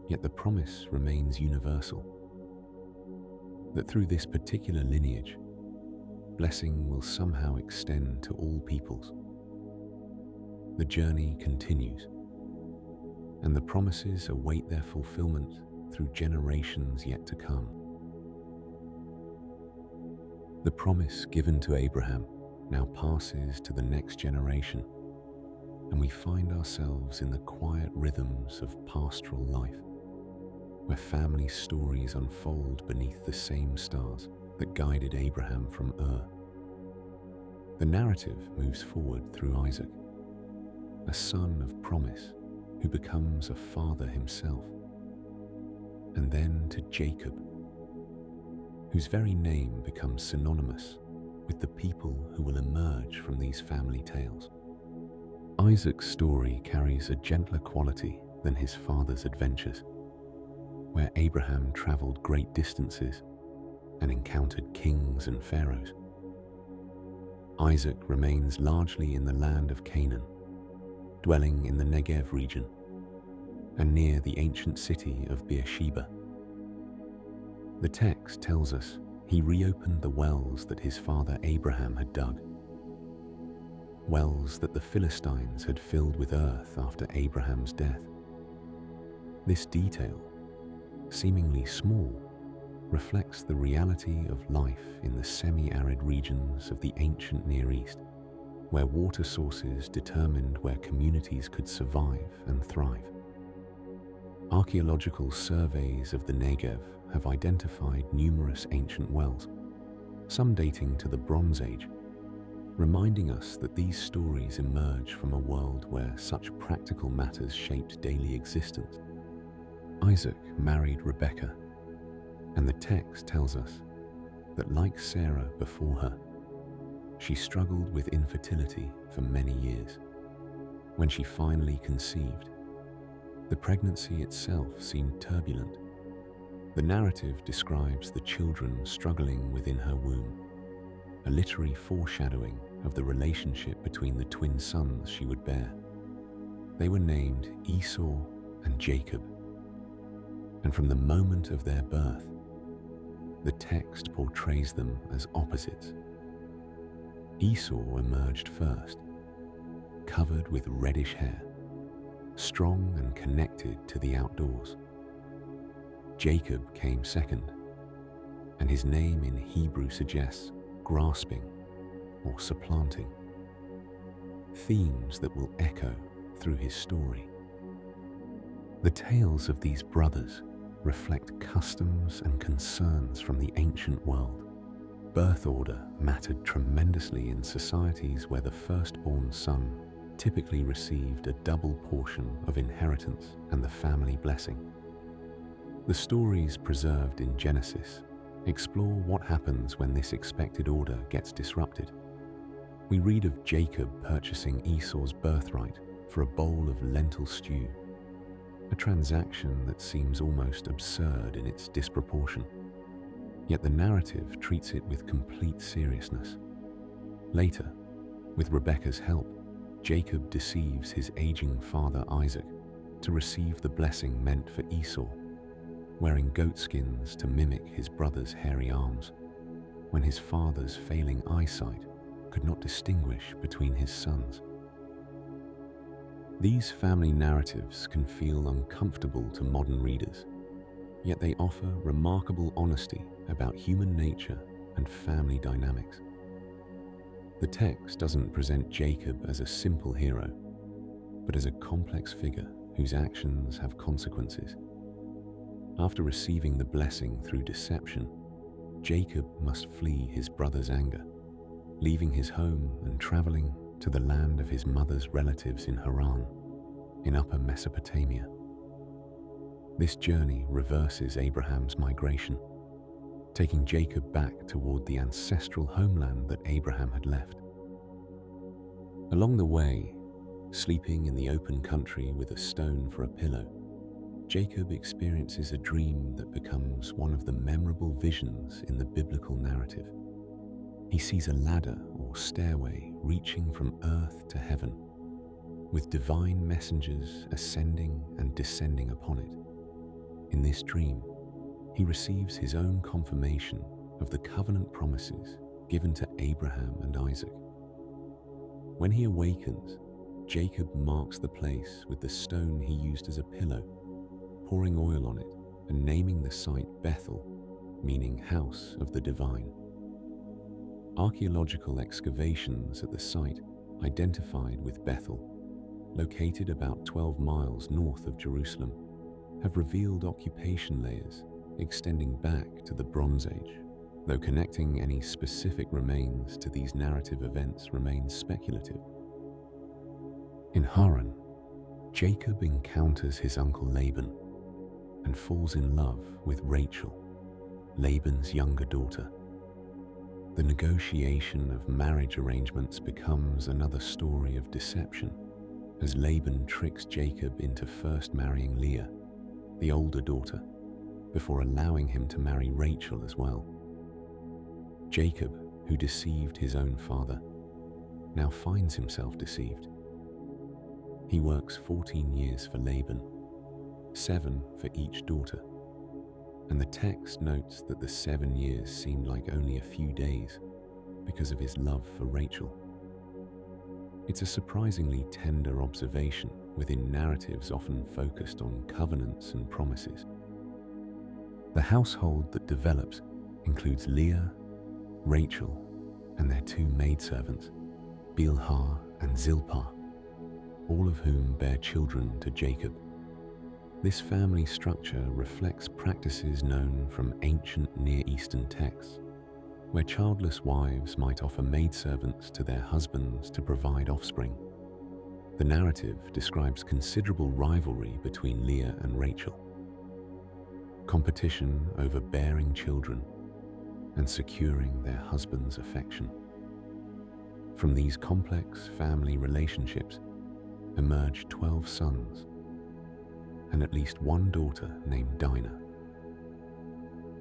Yet the promise remains universal, that through this particular lineage, blessing will somehow extend to all peoples. The journey continues, and the promises await their fulfillment through generations yet to come. The promise given to Abraham now passes to the next generation, and we find ourselves in the quiet rhythms of pastoral life, where family stories unfold beneath the same stars that guided Abraham from Ur. The narrative moves forward through Isaac, a son of promise who becomes a father himself, and then to Jacob, whose very name becomes synonymous with the people who will emerge from these family tales. Isaac's story carries a gentler quality than his father's adventures, where Abraham traveled great distances and encountered kings and pharaohs. Isaac remains largely in the land of Canaan, dwelling in the Negev region and near the ancient city of Beersheba. The text tells us he reopened the wells that his father Abraham had dug, wells that the Philistines had filled with earth after Abraham's death. This detail, seemingly small, reflects the reality of life in the semi-arid regions of the ancient Near East, where water sources determined where communities could survive and thrive. Archaeological surveys of the Negev have identified numerous ancient wells, some dating to the Bronze Age, reminding us that these stories emerge from a world where such practical matters shaped daily existence. Isaac married Rebekah, and the text tells us that, like Sarah before her, she struggled with infertility for many years. When she finally conceived, the pregnancy itself seemed turbulent. The narrative describes the children struggling within her womb, a literary foreshadowing of the relationship between the twin sons she would bear. They were named Esau and Jacob, and from the moment of their birth, the text portrays them as opposites. Esau emerged first, covered with reddish hair, strong and connected to the outdoors. Jacob came second, and his name in Hebrew suggests grasping or supplanting, themes that will echo through his story. The tales of these brothers reflect customs and concerns from the ancient world. Birth order mattered tremendously in societies where the firstborn son typically received a double portion of inheritance and the family blessing. The stories preserved in Genesis explore what happens when this expected order gets disrupted. We read of Jacob purchasing Esau's birthright for a bowl of lentil stew, a transaction that seems almost absurd in its disproportion. Yet the narrative treats it with complete seriousness. Later, with Rebekah's help, Jacob deceives his aging father Isaac to receive the blessing meant for Esau, wearing goatskins to mimic his brother's hairy arms, when his father's failing eyesight could not distinguish between his sons. These family narratives can feel uncomfortable to modern readers, yet they offer remarkable honesty about human nature and family dynamics. The text doesn't present Jacob as a simple hero, but as a complex figure whose actions have consequences. After receiving the blessing through deception, Jacob must flee his brother's anger, leaving his home and traveling to the land of his mother's relatives in Haran, in Upper Mesopotamia. This journey reverses Abraham's migration, taking Jacob back toward the ancestral homeland that Abraham had left. Along the way, sleeping in the open country with a stone for a pillow, Jacob experiences a dream that becomes one of the memorable visions in the biblical narrative. He sees a ladder or stairway reaching from earth to heaven, with divine messengers ascending and descending upon it. In this dream, he receives his own confirmation of the covenant promises given to Abraham and Isaac. When he awakens, Jacob marks the place with the stone he used as a pillow, pouring oil on it and naming the site Bethel, meaning house of the divine. Archaeological excavations at the site identified with Bethel, located about 12 miles north of Jerusalem, have revealed occupation layers extending back to the Bronze Age, though connecting any specific remains to these narrative events remains speculative. In Haran, Jacob encounters his uncle Laban and falls in love with Rachel, Laban's younger daughter. The negotiation of marriage arrangements becomes another story of deception, as Laban tricks Jacob into first marrying Leah, the older daughter, before allowing him to marry Rachel as well. Jacob, who deceived his own father, now finds himself deceived. He works 14 years for Laban, 7 for each daughter, and the text notes that the 7 years seemed like only a few days because of his love for Rachel. It's a surprisingly tender observation within narratives often focused on covenants and promises. The household that develops includes Leah, Rachel, and their 2 maidservants, Bilhah and Zilpah, all of whom bear children to Jacob. This family structure reflects practices known from ancient Near Eastern texts, where childless wives might offer maidservants to their husbands to provide offspring. The narrative describes considerable rivalry between Leah and Rachel, competition over bearing children and securing their husband's affection. From these complex family relationships emerge 12 sons and at least 1 daughter named Dinah.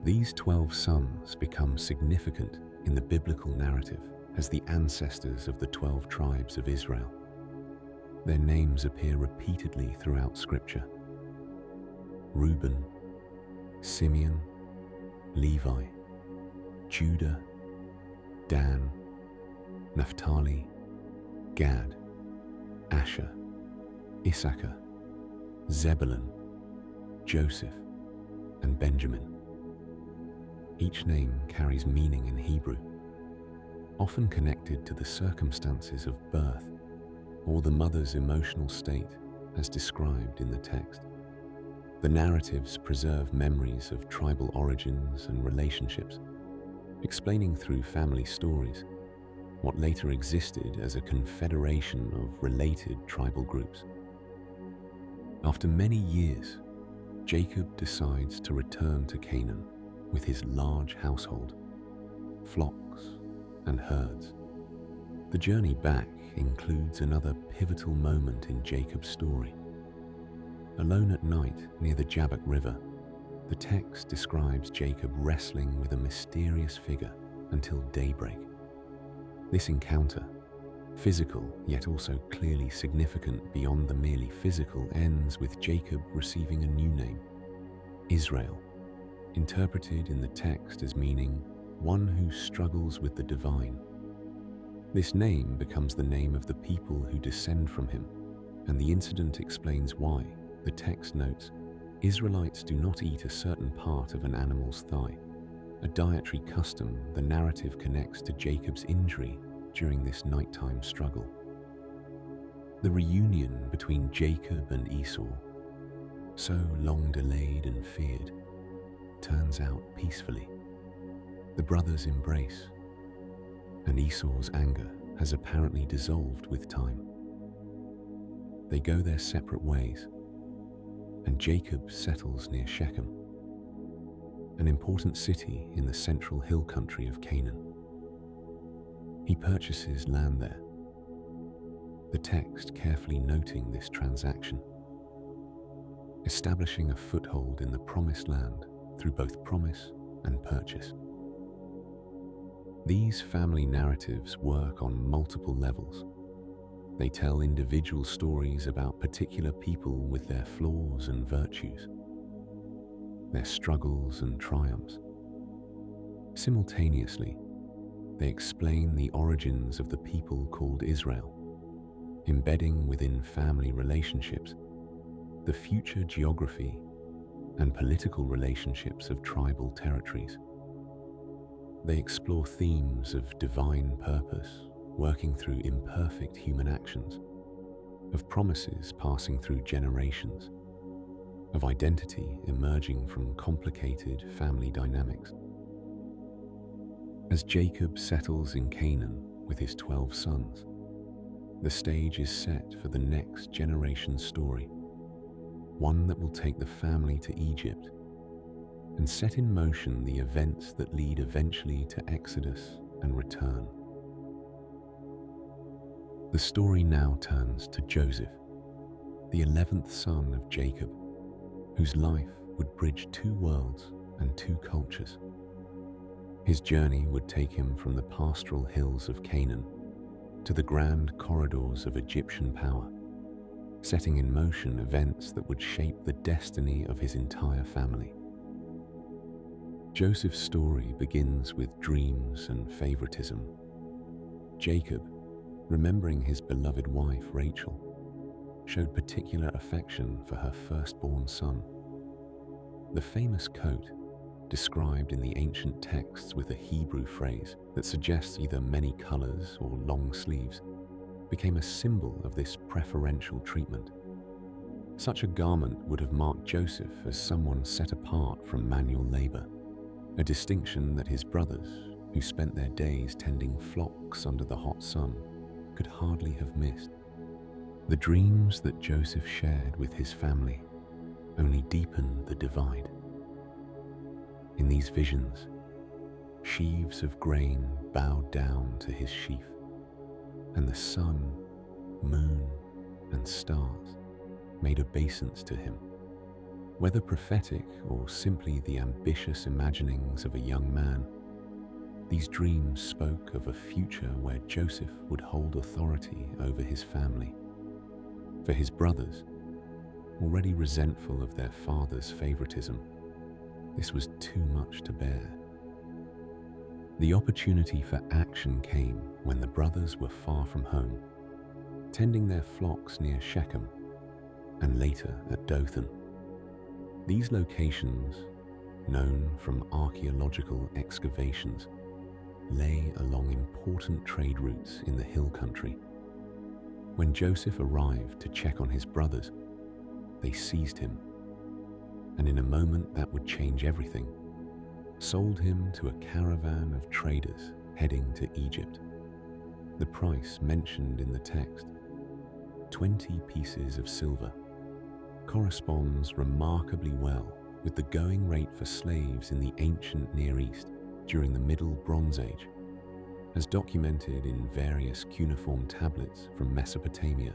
These 12 sons become significant in the biblical narrative as the ancestors of the 12 tribes of Israel. Their names appear repeatedly throughout Scripture: Reuben, Simeon, Levi, Judah, Dan, Naphtali, Gad, Asher, Issachar, Zebulun, Joseph, and Benjamin. Each name carries meaning in Hebrew, often connected to the circumstances of birth or the mother's emotional state as described in the text. The narratives preserve memories of tribal origins and relationships, explaining through family stories what later existed as a confederation of related tribal groups. After many years, Jacob decides to return to Canaan with his large household, flocks, and herds. The journey back includes another pivotal moment in Jacob's story. Alone at night near the Jabbok River, the text describes Jacob wrestling with a mysterious figure until daybreak. This encounter, physical yet also clearly significant beyond the merely physical, ends with Jacob receiving a new name, Israel, interpreted in the text as meaning one who struggles with the divine. This name becomes the name of the people who descend from him, and the incident explains why. The text notes, Israelites do not eat a certain part of an animal's thigh, a dietary custom the narrative connects to Jacob's injury during this nighttime struggle. The reunion between Jacob and Esau, so long delayed and feared, turns out peacefully. The brothers embrace, and Esau's anger has apparently dissolved with time. They go their separate ways, and Jacob settles near Shechem, an important city in the central hill country of Canaan. He purchases land there, the text carefully noting this transaction, establishing a foothold in the promised land through both promise and purchase. These family narratives work on multiple levels. They tell individual stories about particular people with their flaws and virtues, their struggles and triumphs. Simultaneously, they explain the origins of the people called Israel, embedding within family relationships the future geography and political relationships of tribal territories. They explore themes of divine purpose working through imperfect human actions, of promises passing through generations, of identity emerging from complicated family dynamics. As Jacob settles in Canaan with his 12 sons, the stage is set for the next generation's story, one that will take the family to Egypt and set in motion the events that lead eventually to Exodus and return. The story now turns to Joseph, the 11th son of Jacob, whose life would bridge two worlds and two cultures. His journey would take him from the pastoral hills of Canaan to the grand corridors of Egyptian power, setting in motion events that would shape the destiny of his entire family. Joseph's story begins with dreams and favoritism. Jacob, remembering his beloved wife Rachel, showed particular affection for her firstborn son. The famous coat, described in the ancient texts with a Hebrew phrase that suggests either many colors or long sleeves, became a symbol of this preferential treatment. Such a garment would have marked Joseph as someone set apart from manual labor, a distinction that his brothers, who spent their days tending flocks under the hot sun, could hardly have missed. The dreams that Joseph shared with his family only deepened the divide. In these visions, sheaves of grain bowed down to his sheaf, and the sun, moon, and stars made obeisance to him. Whether prophetic or simply the ambitious imaginings of a young man, these dreams spoke of a future where Joseph would hold authority over his family. For his brothers, already resentful of their father's favoritism, this was too much to bear. The opportunity for action came when the brothers were far from home, tending their flocks near Shechem and later at Dothan. These locations, known from archaeological excavations, lay along important trade routes in the hill country. When Joseph arrived to check on his brothers, they seized him, and in a moment that would change everything, sold him to a caravan of traders heading to Egypt. The price mentioned in the text, 20 pieces of silver, corresponds remarkably well with the going rate for slaves in the ancient Near East during the Middle Bronze Age, as documented in various cuneiform tablets from Mesopotamia.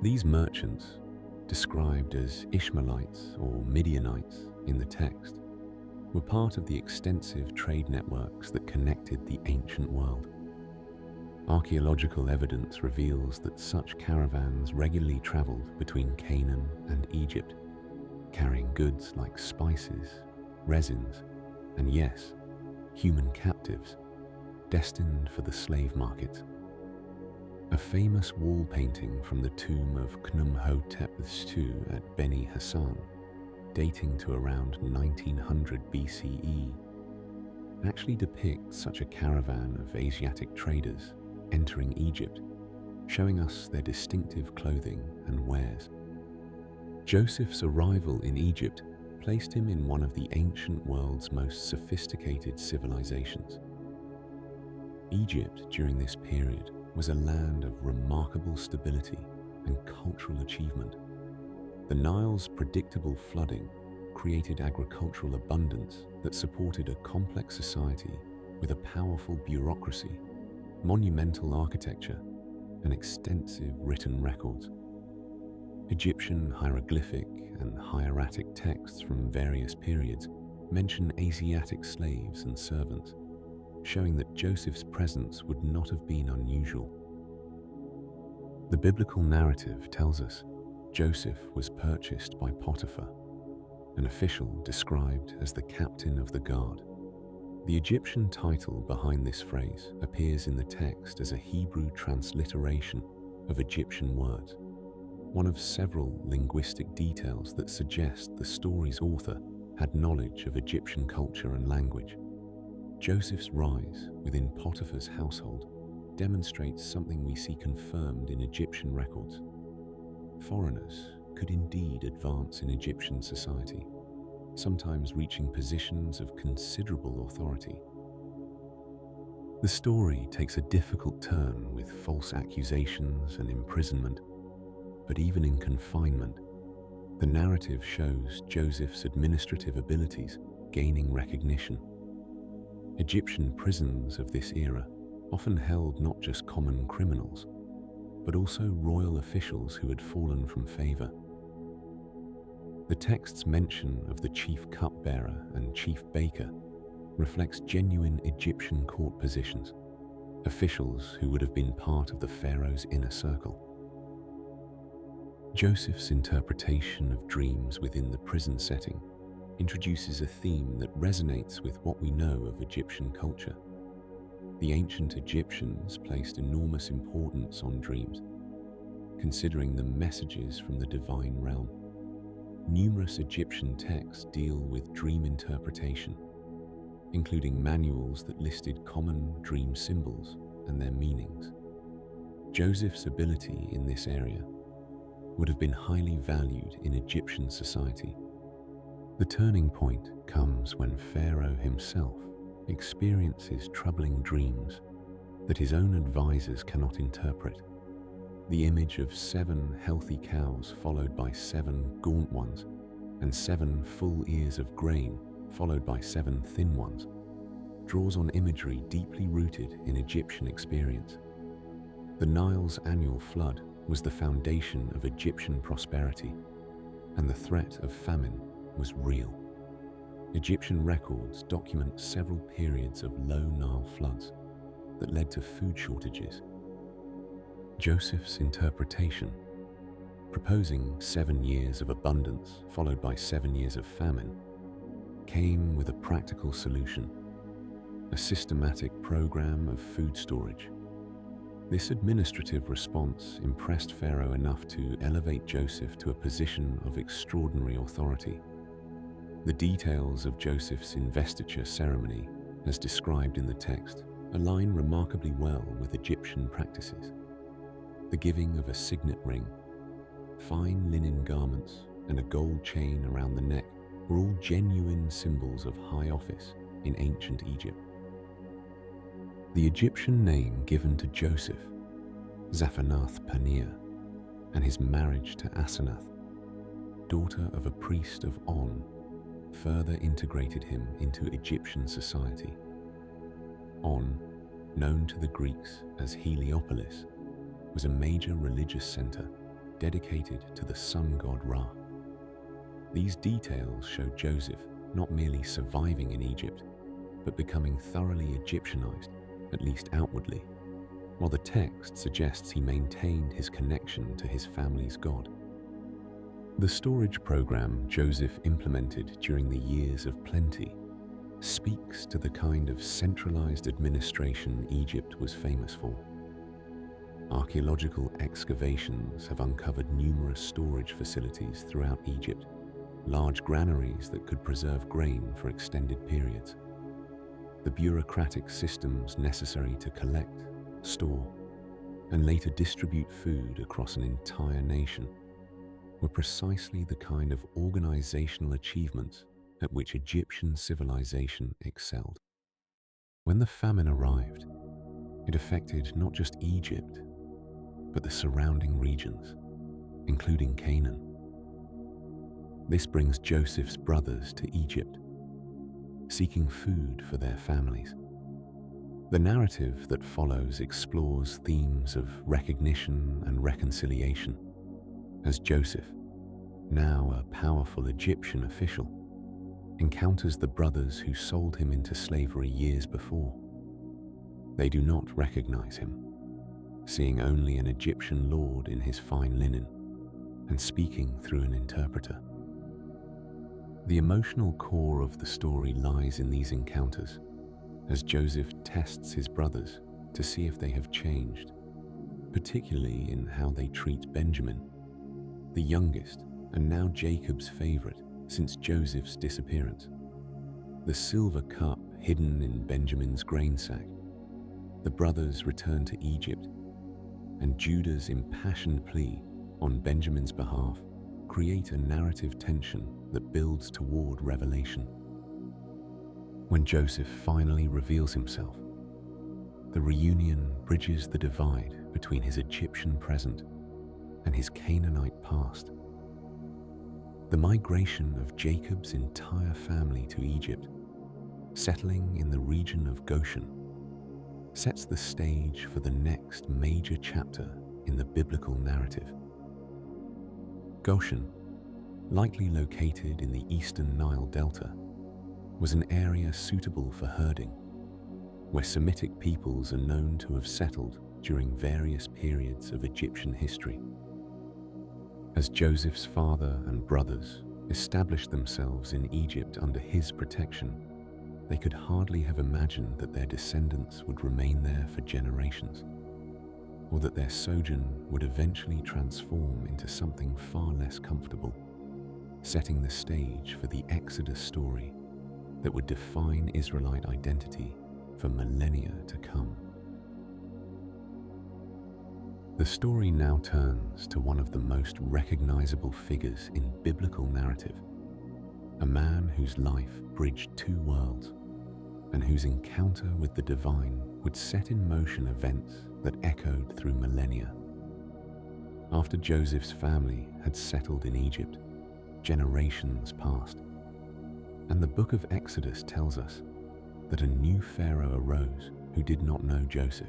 These merchants, described as Ishmaelites or Midianites in the text, were part of the extensive trade networks that connected the ancient world. Archaeological evidence reveals that such caravans regularly traveled between Canaan and Egypt, carrying goods like spices, resins, and yes, human captives, destined for the slave markets. A famous wall painting from the tomb of Khnumhotep II at Beni Hassan, dating to around 1900 BCE, actually depicts such a caravan of Asiatic traders entering Egypt, showing us their distinctive clothing and wares. Joseph's arrival in Egypt placed him in one of the ancient world's most sophisticated civilizations. Egypt during this period was a land of remarkable stability and cultural achievement. The Nile's predictable flooding created agricultural abundance that supported a complex society with a powerful bureaucracy, monumental architecture, and extensive written records. Egyptian hieroglyphic and hieratic texts from various periods mention Asiatic slaves and servants, showing that Joseph's presence would not have been unusual. The biblical narrative tells us Joseph was purchased by Potiphar, an official described as the captain of the guard. The Egyptian title behind this phrase appears in the text as a Hebrew transliteration of Egyptian words, one of several linguistic details that suggest the story's author had knowledge of Egyptian culture and language. Joseph's rise within Potiphar's household demonstrates something we see confirmed in Egyptian records. Foreigners could indeed advance in Egyptian society, sometimes reaching positions of considerable authority. The story takes a difficult turn with false accusations and imprisonment, but even in confinement, the narrative shows Joseph's administrative abilities gaining recognition. Egyptian prisons of this era often held not just common criminals, but also royal officials who had fallen from favor. The text's mention of the chief cupbearer and chief baker reflects genuine Egyptian court positions, officials who would have been part of the pharaoh's inner circle. Joseph's interpretation of dreams within the prison setting introduces a theme that resonates with what we know of Egyptian culture. The ancient Egyptians placed enormous importance on dreams, considering them messages from the divine realm. Numerous Egyptian texts deal with dream interpretation, including manuals that listed common dream symbols and their meanings. Joseph's ability in this area would have been highly valued in Egyptian society. The turning point comes when Pharaoh himself experiences troubling dreams that his own advisors cannot interpret. The image of 7 healthy cows followed by 7 gaunt ones, and 7 full ears of grain followed by 7 thin ones, draws on imagery deeply rooted in Egyptian experience. The Nile's annual flood was the foundation of Egyptian prosperity, and the threat of famine was real. Egyptian records document several periods of low Nile floods that led to food shortages. Joseph's interpretation, proposing 7 years of abundance followed by 7 years of famine, came with a practical solution: a systematic program of food storage. This administrative response impressed Pharaoh enough to elevate Joseph to a position of extraordinary authority. The details of Joseph's investiture ceremony, as described in the text, align remarkably well with Egyptian practices. The giving of a signet ring, fine linen garments, and a gold chain around the neck were all genuine symbols of high office in ancient Egypt. The Egyptian name given to Joseph, Zaphenath-Paneah, and his marriage to Asenath, daughter of a priest of On, further integrated him into Egyptian society. On, known to the Greeks as Heliopolis, was a major religious center dedicated to the sun god Ra. These details show Joseph not merely surviving in Egypt, but becoming thoroughly Egyptianized, at least outwardly, while the text suggests he maintained his connection to his family's god. The storage program Joseph implemented during the years of plenty speaks to the kind of centralized administration Egypt was famous for. Archaeological excavations have uncovered numerous storage facilities throughout Egypt, large granaries that could preserve grain for extended periods. The bureaucratic systems necessary to collect, store, and later distribute food across an entire nation were precisely the kind of organizational achievements at which Egyptian civilization excelled. When the famine arrived, it affected not just Egypt, but the surrounding regions, including Canaan. This brings Joseph's brothers to Egypt, seeking food for their families. The narrative that follows explores themes of recognition and reconciliation, as Joseph, now a powerful Egyptian official, encounters the brothers who sold him into slavery years before. They do not recognize him, seeing only an Egyptian lord in his fine linen and speaking through an interpreter. The emotional core of the story lies in these encounters, as Joseph tests his brothers to see if they have changed, particularly in how they treat Benjamin, the youngest and now Jacob's favorite since Joseph's disappearance. The silver cup hidden in Benjamin's grain sack, the brothers return to Egypt, and Judah's impassioned plea on Benjamin's behalf create a narrative tension that builds toward revelation. When Joseph finally reveals himself, the reunion bridges the divide between his Egyptian present and his Canaanite past. The migration of Jacob's entire family to Egypt, settling in the region of Goshen, sets the stage for the next major chapter in the biblical narrative. Goshen, likely located in the eastern Nile Delta, was an area suitable for herding, where Semitic peoples are known to have settled during various periods of Egyptian history. As Joseph's father and brothers established themselves in Egypt under his protection, they could hardly have imagined that their descendants would remain there for generations, or that their sojourn would eventually transform into something far less comfortable, setting the stage for the Exodus story that would define Israelite identity for millennia to come. The story now turns to one of the most recognizable figures in biblical narrative, a man whose life bridged two worlds and whose encounter with the divine would set in motion events that echoed through millennia. After Joseph's family had settled in Egypt, generations passed, and the book of Exodus tells us that a new Pharaoh arose who did not know Joseph.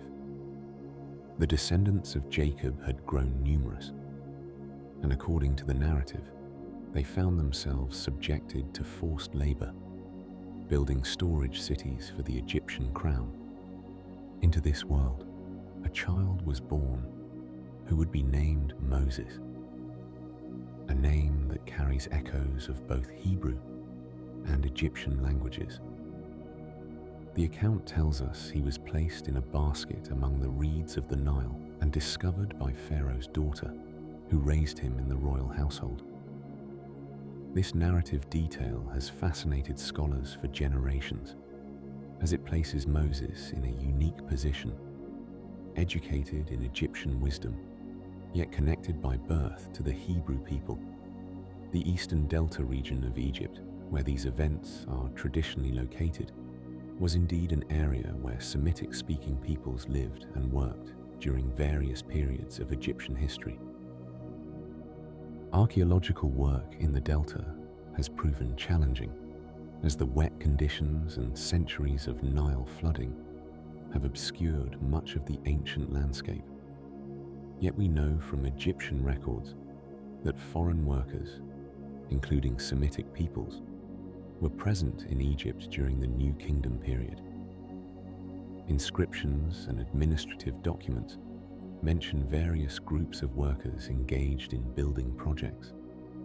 The descendants of Jacob had grown numerous, and according to the narrative, they found themselves subjected to forced labor, building storage cities for the Egyptian crown. Into this world, a child was born who would be named Moses, a name that carries echoes of both Hebrew and Egyptian languages. The account tells us he was placed in a basket among the reeds of the Nile and discovered by Pharaoh's daughter, who raised him in the royal household. This narrative detail has fascinated scholars for generations, as it places Moses in a unique position, educated in Egyptian wisdom, yet connected by birth to the Hebrew people. The eastern delta region of Egypt, where these events are traditionally located, was indeed an area where Semitic-speaking peoples lived and worked during various periods of Egyptian history. Archaeological work in the delta has proven challenging, as the wet conditions and centuries of Nile flooding have obscured much of the ancient landscape. Yet we know from Egyptian records that foreign workers, including Semitic peoples, were present in Egypt during the New Kingdom period. Inscriptions and administrative documents mention various groups of workers engaged in building projects,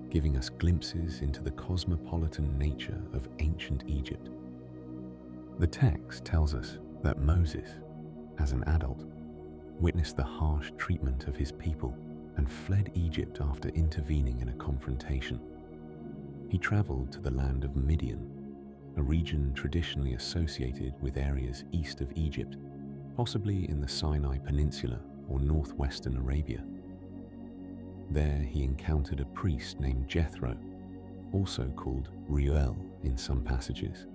giving us glimpses into the cosmopolitan nature of ancient Egypt. The text tells us that Moses, as an adult, witnessed the harsh treatment of his people, and fled Egypt after intervening in a confrontation. He traveled to the land of Midian, a region traditionally associated with areas east of Egypt, possibly in the Sinai Peninsula or northwestern Arabia. There he encountered a priest named Jethro, also called Reuel in some passages,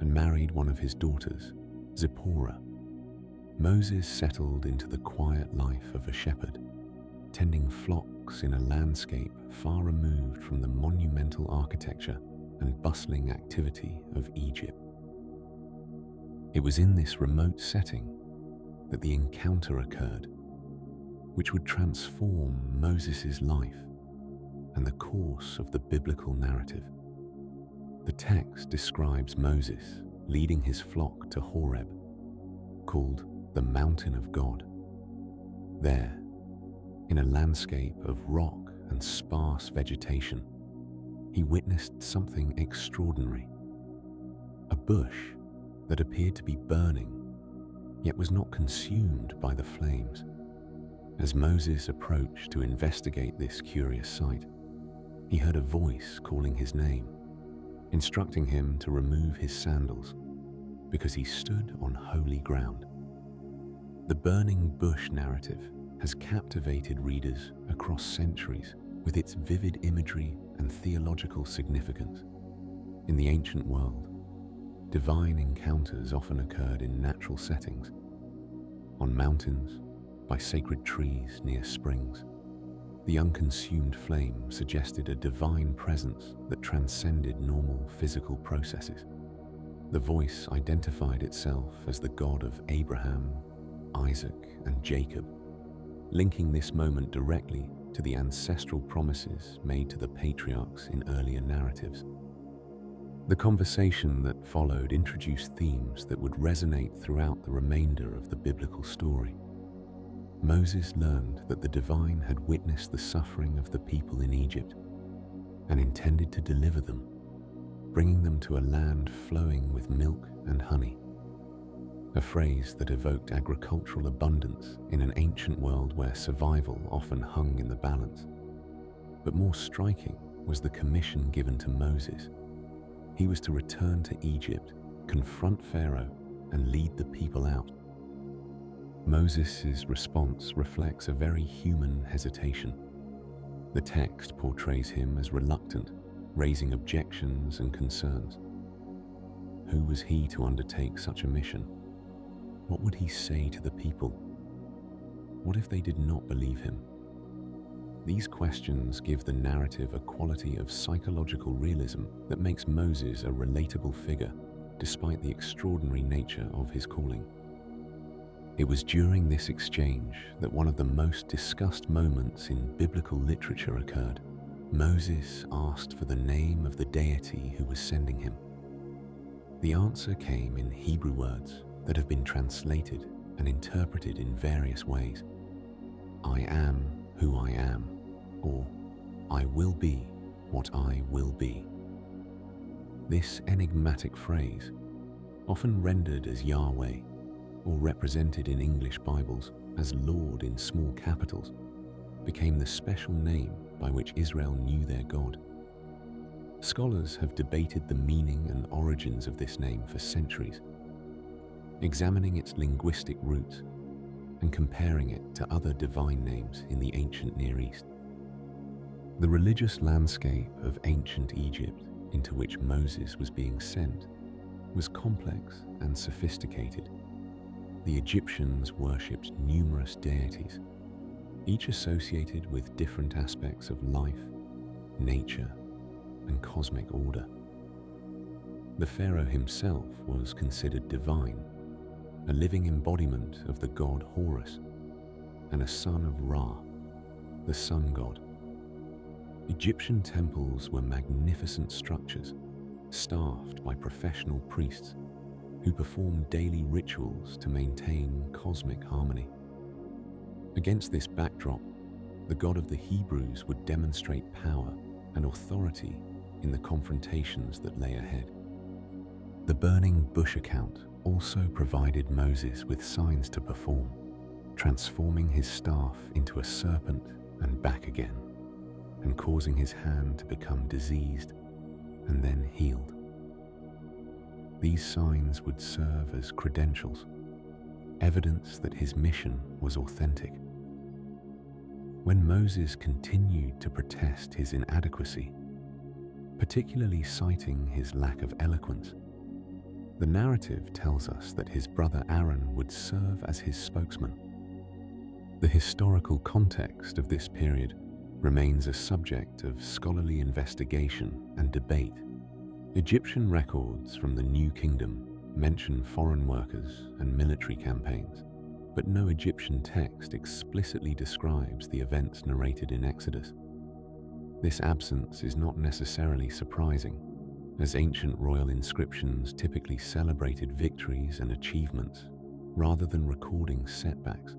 and married one of his daughters, Zipporah. Moses settled into the quiet life of a shepherd, tending flocks in a landscape far removed from the monumental architecture and bustling activity of Egypt. It was in this remote setting that the encounter occurred, which would transform Moses' life and the course of the biblical narrative. The text describes Moses leading his flock to Horeb, called the Mountain of God. There, in a landscape of rock and sparse vegetation, he witnessed something extraordinary. A bush that appeared to be burning, yet was not consumed by the flames. As Moses approached to investigate this curious sight, he heard a voice calling his name, instructing him to remove his sandals because he stood on holy ground. The burning bush narrative has captivated readers across centuries with its vivid imagery and theological significance. In the ancient world, divine encounters often occurred in natural settings, on mountains, by sacred trees near springs. The unconsumed flame suggested a divine presence that transcended normal physical processes. The voice identified itself as the God of Abraham, Isaac, and Jacob, linking this moment directly to the ancestral promises made to the patriarchs in earlier narratives. The conversation that followed introduced themes that would resonate throughout the remainder of the biblical story. Moses learned that the divine had witnessed the suffering of the people in Egypt and intended to deliver them, bringing them to a land flowing with milk and honey, a phrase that evoked agricultural abundance in an ancient world where survival often hung in the balance. But more striking was the commission given to Moses. He was to return to Egypt, confront Pharaoh, and lead the people out. Moses' response reflects a very human hesitation. The text portrays him as reluctant, raising objections and concerns. Who was he to undertake such a mission? What would he say to the people? What if they did not believe him? These questions give the narrative a quality of psychological realism that makes Moses a relatable figure, despite the extraordinary nature of his calling. It was during this exchange that one of the most discussed moments in biblical literature occurred. Moses asked for the name of the deity who was sending him. The answer came in Hebrew words that have been translated and interpreted in various ways. I am who I am, or I will be what I will be. This enigmatic phrase, often rendered as Yahweh, or represented in English Bibles as Lord in small capitals, became the special name by which Israel knew their God. Scholars have debated the meaning and origins of this name for centuries, examining its linguistic roots and comparing it to other divine names in the ancient Near East. The religious landscape of ancient Egypt into which Moses was being sent was complex and sophisticated. The Egyptians worshipped numerous deities, each associated with different aspects of life, nature, and cosmic order. The pharaoh himself was considered divine, a living embodiment of the god Horus, and a son of Ra, the sun god. Egyptian temples were magnificent structures, staffed by professional priests who performed daily rituals to maintain cosmic harmony. Against this backdrop, the God of the Hebrews would demonstrate power and authority in the confrontations that lay ahead. The burning bush account also provided Moses with signs to perform, transforming his staff into a serpent and back again, and causing his hand to become diseased and then healed. These signs would serve as credentials, evidence that his mission was authentic. When Moses continued to protest his inadequacy, particularly citing his lack of eloquence, the narrative tells us that his brother Aaron would serve as his spokesman. The historical context of this period remains a subject of scholarly investigation and debate. Egyptian records from the New Kingdom mention foreign workers and military campaigns, but no Egyptian text explicitly describes the events narrated in Exodus. This absence is not necessarily surprising, as ancient royal inscriptions typically celebrated victories and achievements rather than recording setbacks.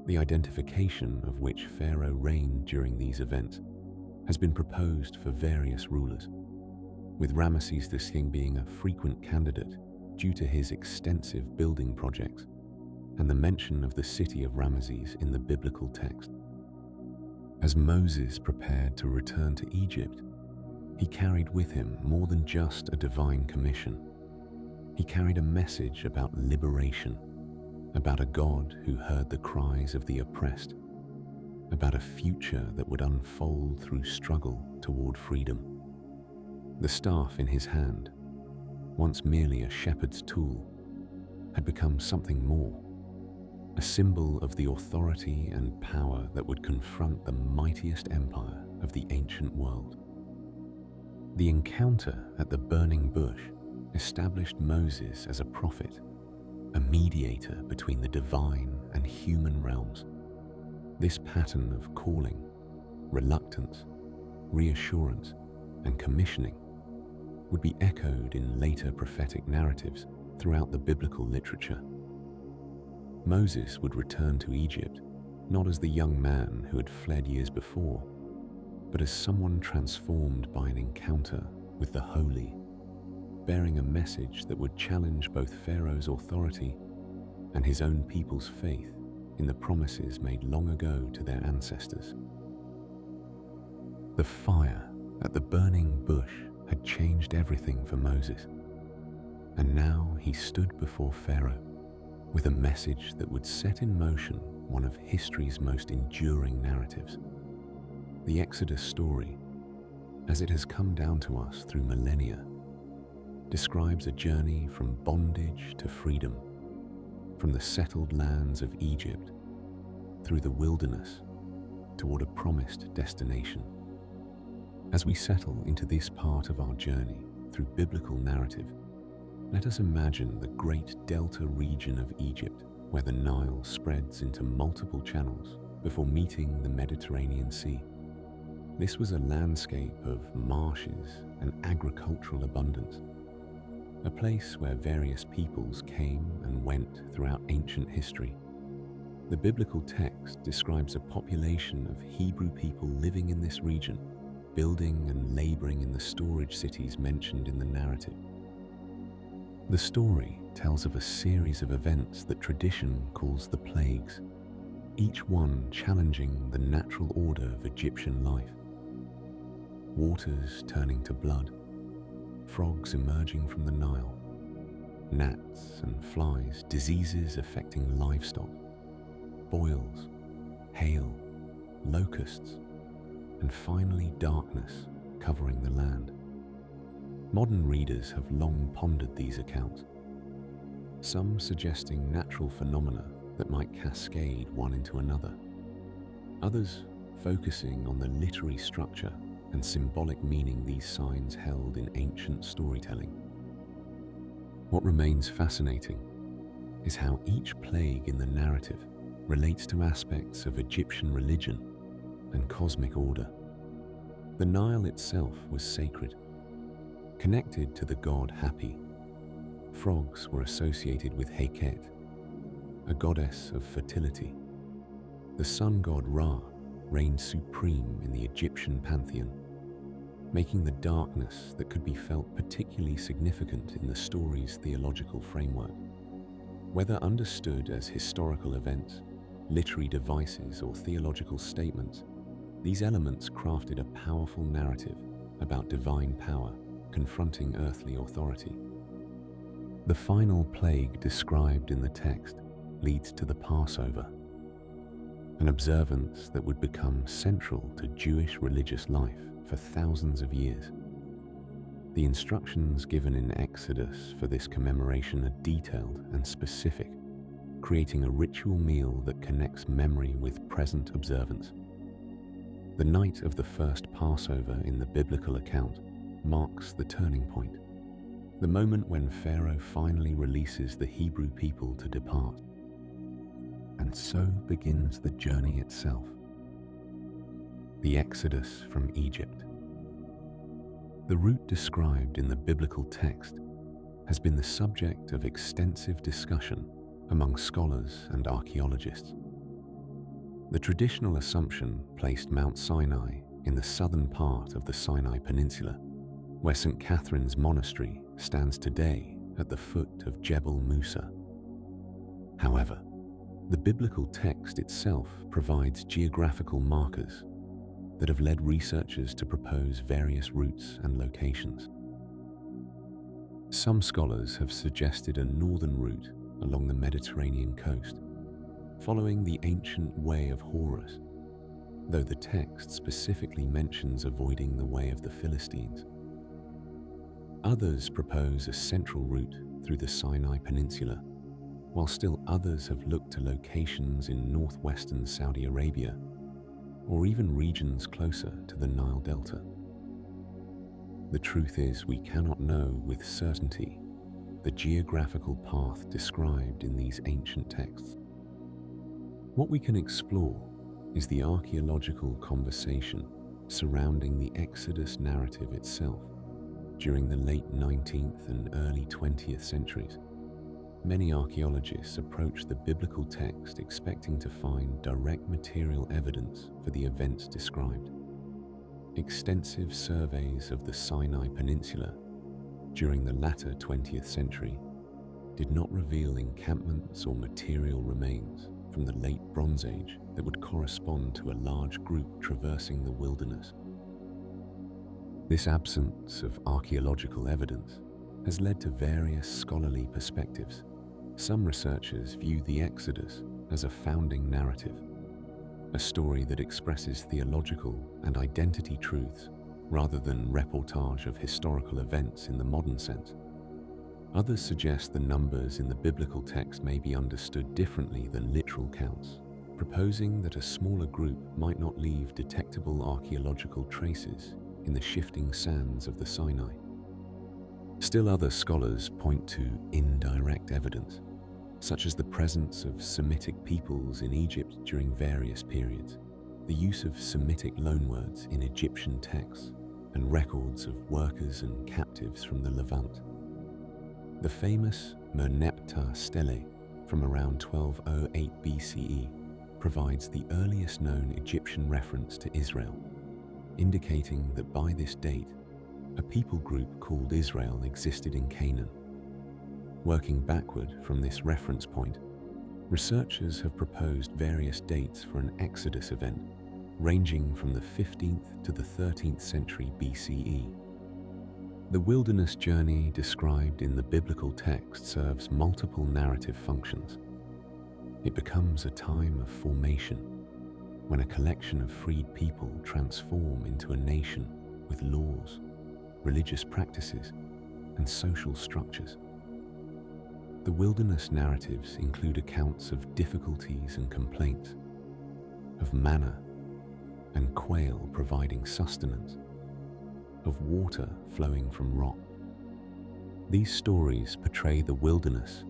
The identification of which pharaoh reigned during these events has been proposed for various rulers, with Ramesses II being a frequent candidate due to his extensive building projects and the mention of the city of Ramesses in the biblical text. As Moses prepared to return to Egypt, he carried with him more than just a divine commission. He carried a message about liberation, about a God who heard the cries of the oppressed, about a future that would unfold through struggle toward freedom. The staff in his hand, once merely a shepherd's tool, had become something more, a symbol of the authority and power that would confront the mightiest empire of the ancient world. The encounter at the burning bush established Moses as a prophet, a mediator between the divine and human realms. This pattern of calling, reluctance, reassurance, and commissioning would be echoed in later prophetic narratives throughout the biblical literature. Moses would return to Egypt not as the young man who had fled years before, but as someone transformed by an encounter with the holy, bearing a message that would challenge both Pharaoh's authority and his own people's faith in the promises made long ago to their ancestors. The fire at the burning bush had changed everything for Moses, and now he stood before Pharaoh with a message that would set in motion one of history's most enduring narratives. The Exodus story, as it has come down to us through millennia, describes a journey from bondage to freedom, from the settled lands of Egypt through the wilderness toward a promised destination. As we settle into this part of our journey through biblical narrative, let us imagine the great delta region of Egypt, where the Nile spreads into multiple channels before meeting the Mediterranean Sea. This was a landscape of marshes and agricultural abundance, a place where various peoples came and went throughout ancient history. The biblical text describes a population of Hebrew people living in this region, building and laboring in the storage cities mentioned in the narrative. The story tells of a series of events that tradition calls the plagues, each one challenging the natural order of Egyptian life. Waters turning to blood, frogs emerging from the Nile, gnats and flies, diseases affecting livestock, boils, hail, locusts, and finally darkness covering the land. Modern readers have long pondered these accounts, some suggesting natural phenomena that might cascade one into another, others focusing on the literary structure and symbolic meaning these signs held in ancient storytelling. What remains fascinating is how each plague in the narrative relates to aspects of Egyptian religion and cosmic order. The Nile itself was sacred, connected to the god Hapi. Frogs were associated with Heket, a goddess of fertility. The sun god Ra reigned supreme in the Egyptian pantheon, making the darkness that could be felt particularly significant in the story's theological framework. Whether understood as historical events literary devices, or theological statements, these elements crafted a powerful narrative about divine power confronting earthly authority. The final plague described in the text leads to the Passover, an observance that would become central to Jewish religious life for thousands of years. The instructions given in Exodus for this commemoration are detailed and specific, creating a ritual meal that connects memory with present observance. The night of the first Passover in the biblical account marks the turning point, the moment when Pharaoh finally releases the Hebrew people to depart. And so begins the journey itself, the Exodus from Egypt. The route described in the biblical text has been the subject of extensive discussion among scholars and archaeologists. The traditional assumption placed Mount Sinai in the southern part of the Sinai Peninsula, where St. Catherine's Monastery stands today at the foot of Jebel Musa. However, the biblical text itself provides geographical markers that have led researchers to propose various routes and locations. Some scholars have suggested a northern route along the Mediterranean coast, following the ancient Way of Horus, though the text specifically mentions avoiding the Way of the Philistines. Others propose a central route through the Sinai Peninsula, while still others have looked to locations in northwestern Saudi Arabia, or even regions closer to the Nile Delta. The truth is, we cannot know with certainty the geographical path described in these ancient texts. What we can explore is the archaeological conversation surrounding the Exodus narrative itself during the late 19th and early 20th centuries. Many archaeologists approach the biblical text expecting to find direct material evidence for the events described. Extensive surveys of the Sinai Peninsula during the latter 20th century did not reveal encampments or material remains from the late Bronze Age that would correspond to a large group traversing the wilderness. This absence of archaeological evidence has led to various scholarly perspectives. Some researchers view the Exodus as a founding narrative, a story that expresses theological and identity truths rather than reportage of historical events in the modern sense. Others suggest the numbers in the biblical text may be understood differently than literal counts, proposing that a smaller group might not leave detectable archaeological traces in the shifting sands of the Sinai. Still other scholars point to indirect evidence, such as the presence of Semitic peoples in Egypt during various periods, the use of Semitic loanwords in Egyptian texts, and records of workers and captives from the Levant. The famous Merneptah stele from around 1208 BCE provides the earliest known Egyptian reference to Israel, indicating that by this date, a people group called Israel existed in Canaan. Working backward from this reference point, researchers have proposed various dates for an Exodus event, ranging from the 15th to the 13th century BCE. The wilderness journey described in the biblical text serves multiple narrative functions. It becomes a time of formation, when a collection of freed people transform into a nation with laws, religious practices, and social structures. The wilderness narratives include accounts of difficulties and complaints, of manna and quail providing sustenance, of water flowing from rock. These stories portray the wilderness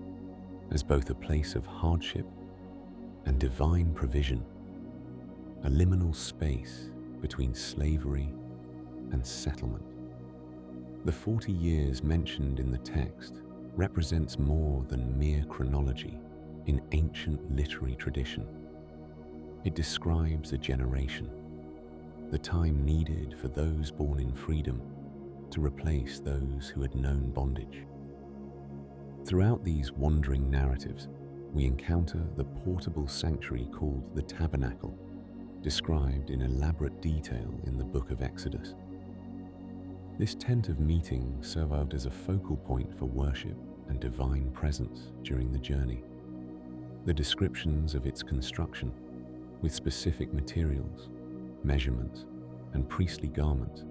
as both a place of hardship and divine provision, a liminal space between slavery and settlement. The 40 years mentioned in the text represents more than mere chronology in ancient literary tradition. It describes a generation, the time needed for those born in freedom to replace those who had known bondage. Throughout these wandering narratives, we encounter the portable sanctuary called the Tabernacle, described in elaborate detail in the book of Exodus. This tent of meeting served as a focal point for worship and divine presence during the journey. The descriptions of its construction, with specific materials, measurements, and priestly garments,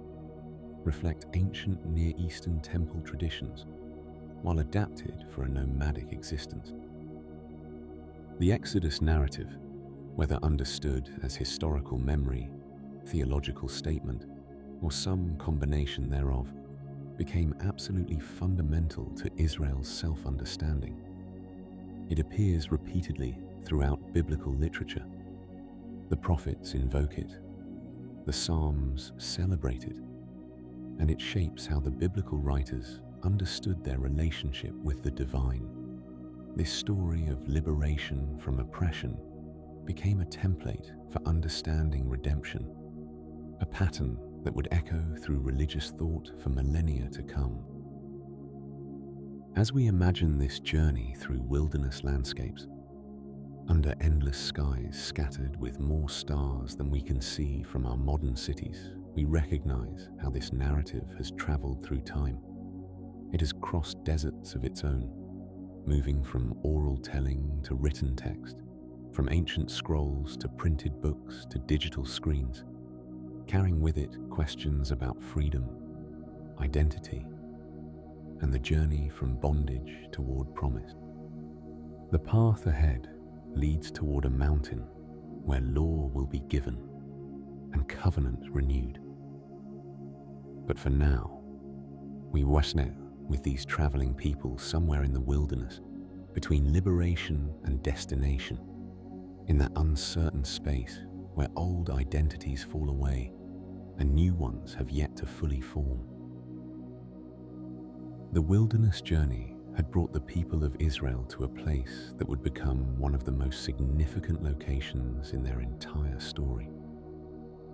reflect ancient Near Eastern temple traditions, while adapted for a nomadic existence. The Exodus narrative, whether understood as historical memory, theological statement, or some combination thereof, became absolutely fundamental to Israel's self-understanding. It appears repeatedly throughout biblical literature. The prophets invoke it, the Psalms celebrate it, and it shapes how the biblical writers understood their relationship with the divine. This story of liberation from oppression became a template for understanding redemption, a pattern that would echo through religious thought for millennia to come. As we imagine this journey through wilderness landscapes, under endless skies scattered with more stars than we can see from our modern cities, we recognize how this narrative has traveled through time. It has crossed deserts of its own, moving from oral telling to written text, from ancient scrolls to printed books to digital screens, carrying with it questions about freedom, identity, and the journey from bondage toward promise. The path ahead leads toward a mountain where law will be given and covenant renewed. But for now, we wrestle with these traveling people somewhere in the wilderness, between liberation and destination, in that uncertain space where old identities fall away and new ones have yet to fully form. The wilderness journey had brought the people of Israel to a place that would become one of the most significant locations in their entire story.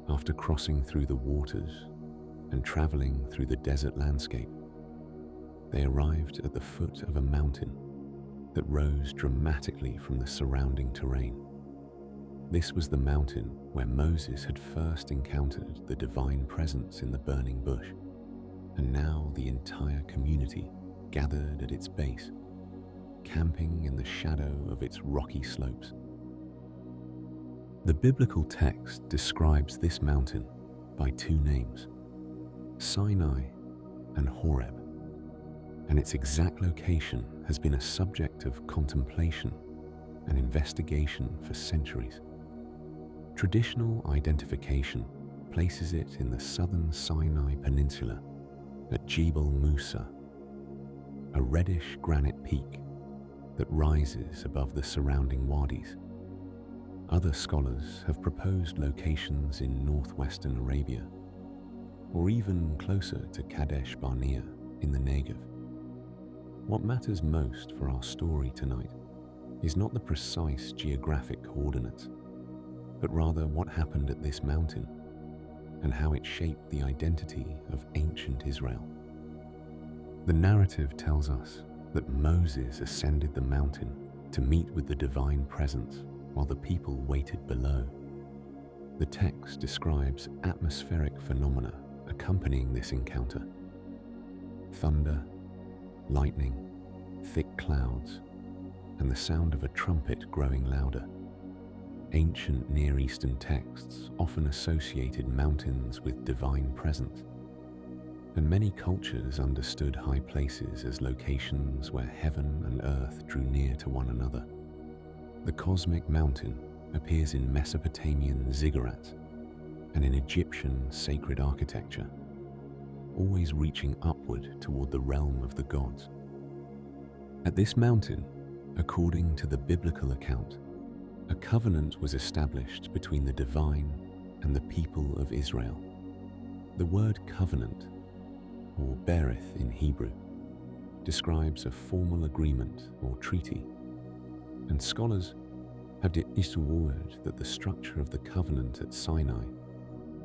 After crossing through the waters and traveling through the desert landscape, they arrived at the foot of a mountain that rose dramatically from the surrounding terrain. This was the mountain where Moses had first encountered the divine presence in the burning bush, and now the entire community gathered at its base, camping in the shadow of its rocky slopes. The biblical text describes this mountain by two names, Sinai and Horeb, and its exact location has been a subject of contemplation and investigation for centuries. Traditional identification places it in the southern Sinai Peninsula at Jebel Musa, a reddish granite peak that rises above the surrounding wadis. Other scholars have proposed locations in northwestern Arabia, or even closer to Kadesh Barnea in the Negev. What matters most for our story tonight is not the precise geographic coordinates, but rather what happened at this mountain and how it shaped the identity of ancient Israel. The narrative tells us that Moses ascended the mountain to meet with the divine presence while the people waited below. The text describes atmospheric phenomena accompanying this encounter: thunder, lightning, thick clouds, and the sound of a trumpet growing louder. Ancient Near Eastern texts often associated mountains with divine presence, and many cultures understood high places as locations where heaven and earth drew near to one another. The cosmic mountain appears in Mesopotamian ziggurats and in Egyptian sacred architecture, always reaching upward toward the realm of the gods. At this mountain, according to the biblical account, a covenant was established between the divine and the people of Israel. The word covenant, or berith in Hebrew, describes a formal agreement or treaty, and scholars have discovered that the structure of the covenant at Sinai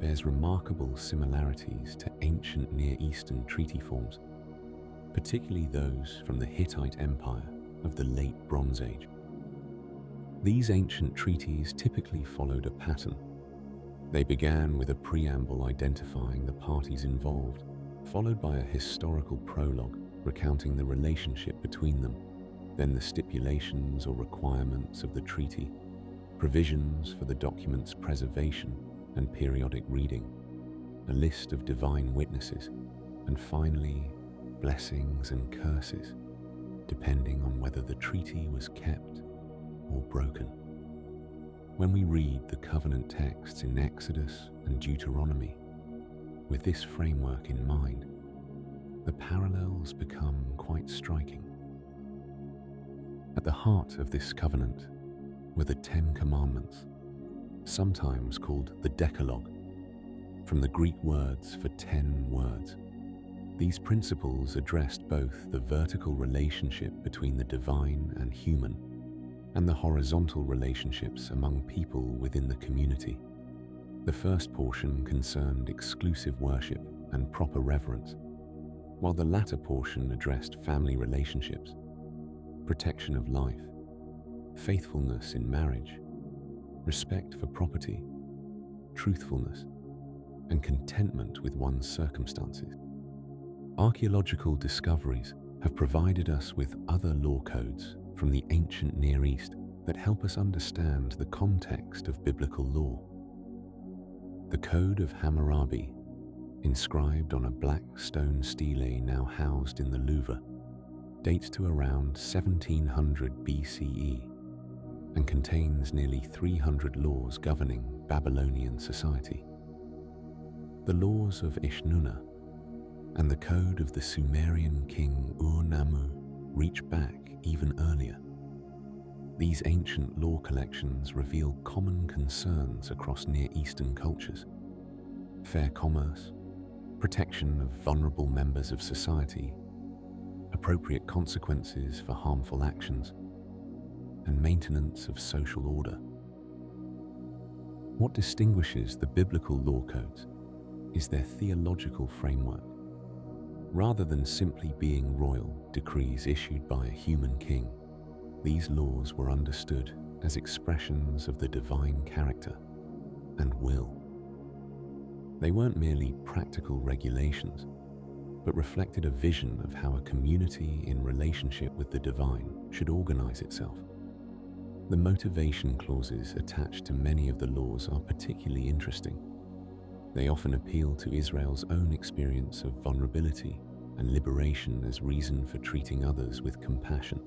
bears remarkable similarities to ancient Near Eastern treaty forms, particularly those from the Hittite Empire of the Late Bronze Age. These ancient treaties typically followed a pattern. They began with a preamble identifying the parties involved, followed by a historical prologue recounting the relationship between them, then the stipulations or requirements of the treaty, provisions for the document's preservation and periodic reading, a list of divine witnesses, and finally, blessings and curses, depending on whether the treaty was kept or broken. When we read the covenant texts in Exodus and Deuteronomy, with this framework in mind, the parallels become quite striking. At the heart of this covenant were the 10 Commandments, sometimes called the Decalogue, from the Greek words for 10 words. These principles addressed both the vertical relationship between the divine and human, and the horizontal relationships among people within the community. The first portion concerned exclusive worship and proper reverence, while the latter portion addressed family relationships, protection of life, faithfulness in marriage, respect for property, truthfulness, and contentment with one's circumstances. Archaeological discoveries have provided us with other law codes from the ancient Near East that help us understand the context of biblical law. The Code of Hammurabi, inscribed on a black stone stele now housed in the Louvre, dates to around 1700 BCE and contains nearly 300 laws governing Babylonian society. The laws of Ishnuna and the code of the Sumerian king Ur-Nammu reach back even earlier. These ancient law collections reveal common concerns across Near Eastern cultures: fair commerce, protection of vulnerable members of society, appropriate consequences for harmful actions, and maintenance of social order. What distinguishes the biblical law codes is their theological framework. Rather than simply being royal decrees issued by a human king, these laws were understood as expressions of the divine character and will. They weren't merely practical regulations, but reflected a vision of how a community in relationship with the divine should organize itself. The motivation clauses attached to many of the laws are particularly interesting. They often appeal to Israel's own experience of vulnerability and liberation as reason for treating others with compassion.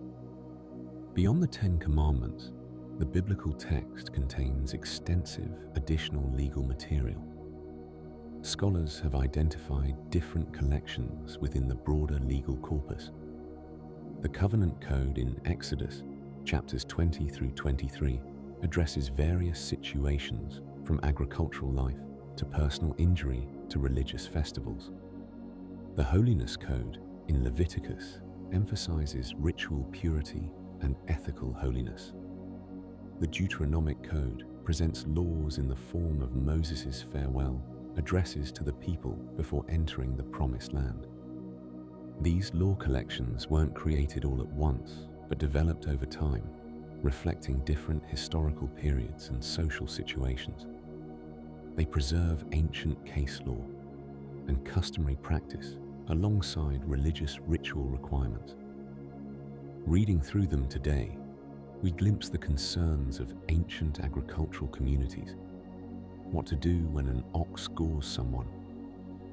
Beyond the 10 Commandments, the biblical text contains extensive additional legal material. Scholars have identified different collections within the broader legal corpus. The Covenant Code in Exodus, chapters 20 through 23, addresses various situations from agricultural life to personal injury to religious festivals. The Holiness Code in Leviticus emphasizes ritual purity and ethical holiness. The Deuteronomic Code presents laws in the form of Moses' farewell addresses to the people before entering the Promised Land. These law collections weren't created all at once, but developed over time, reflecting different historical periods and social situations. They preserve ancient case law and customary practice alongside religious ritual requirements. Reading through them today, we glimpse the concerns of ancient agricultural communities: what to do when an ox gores someone,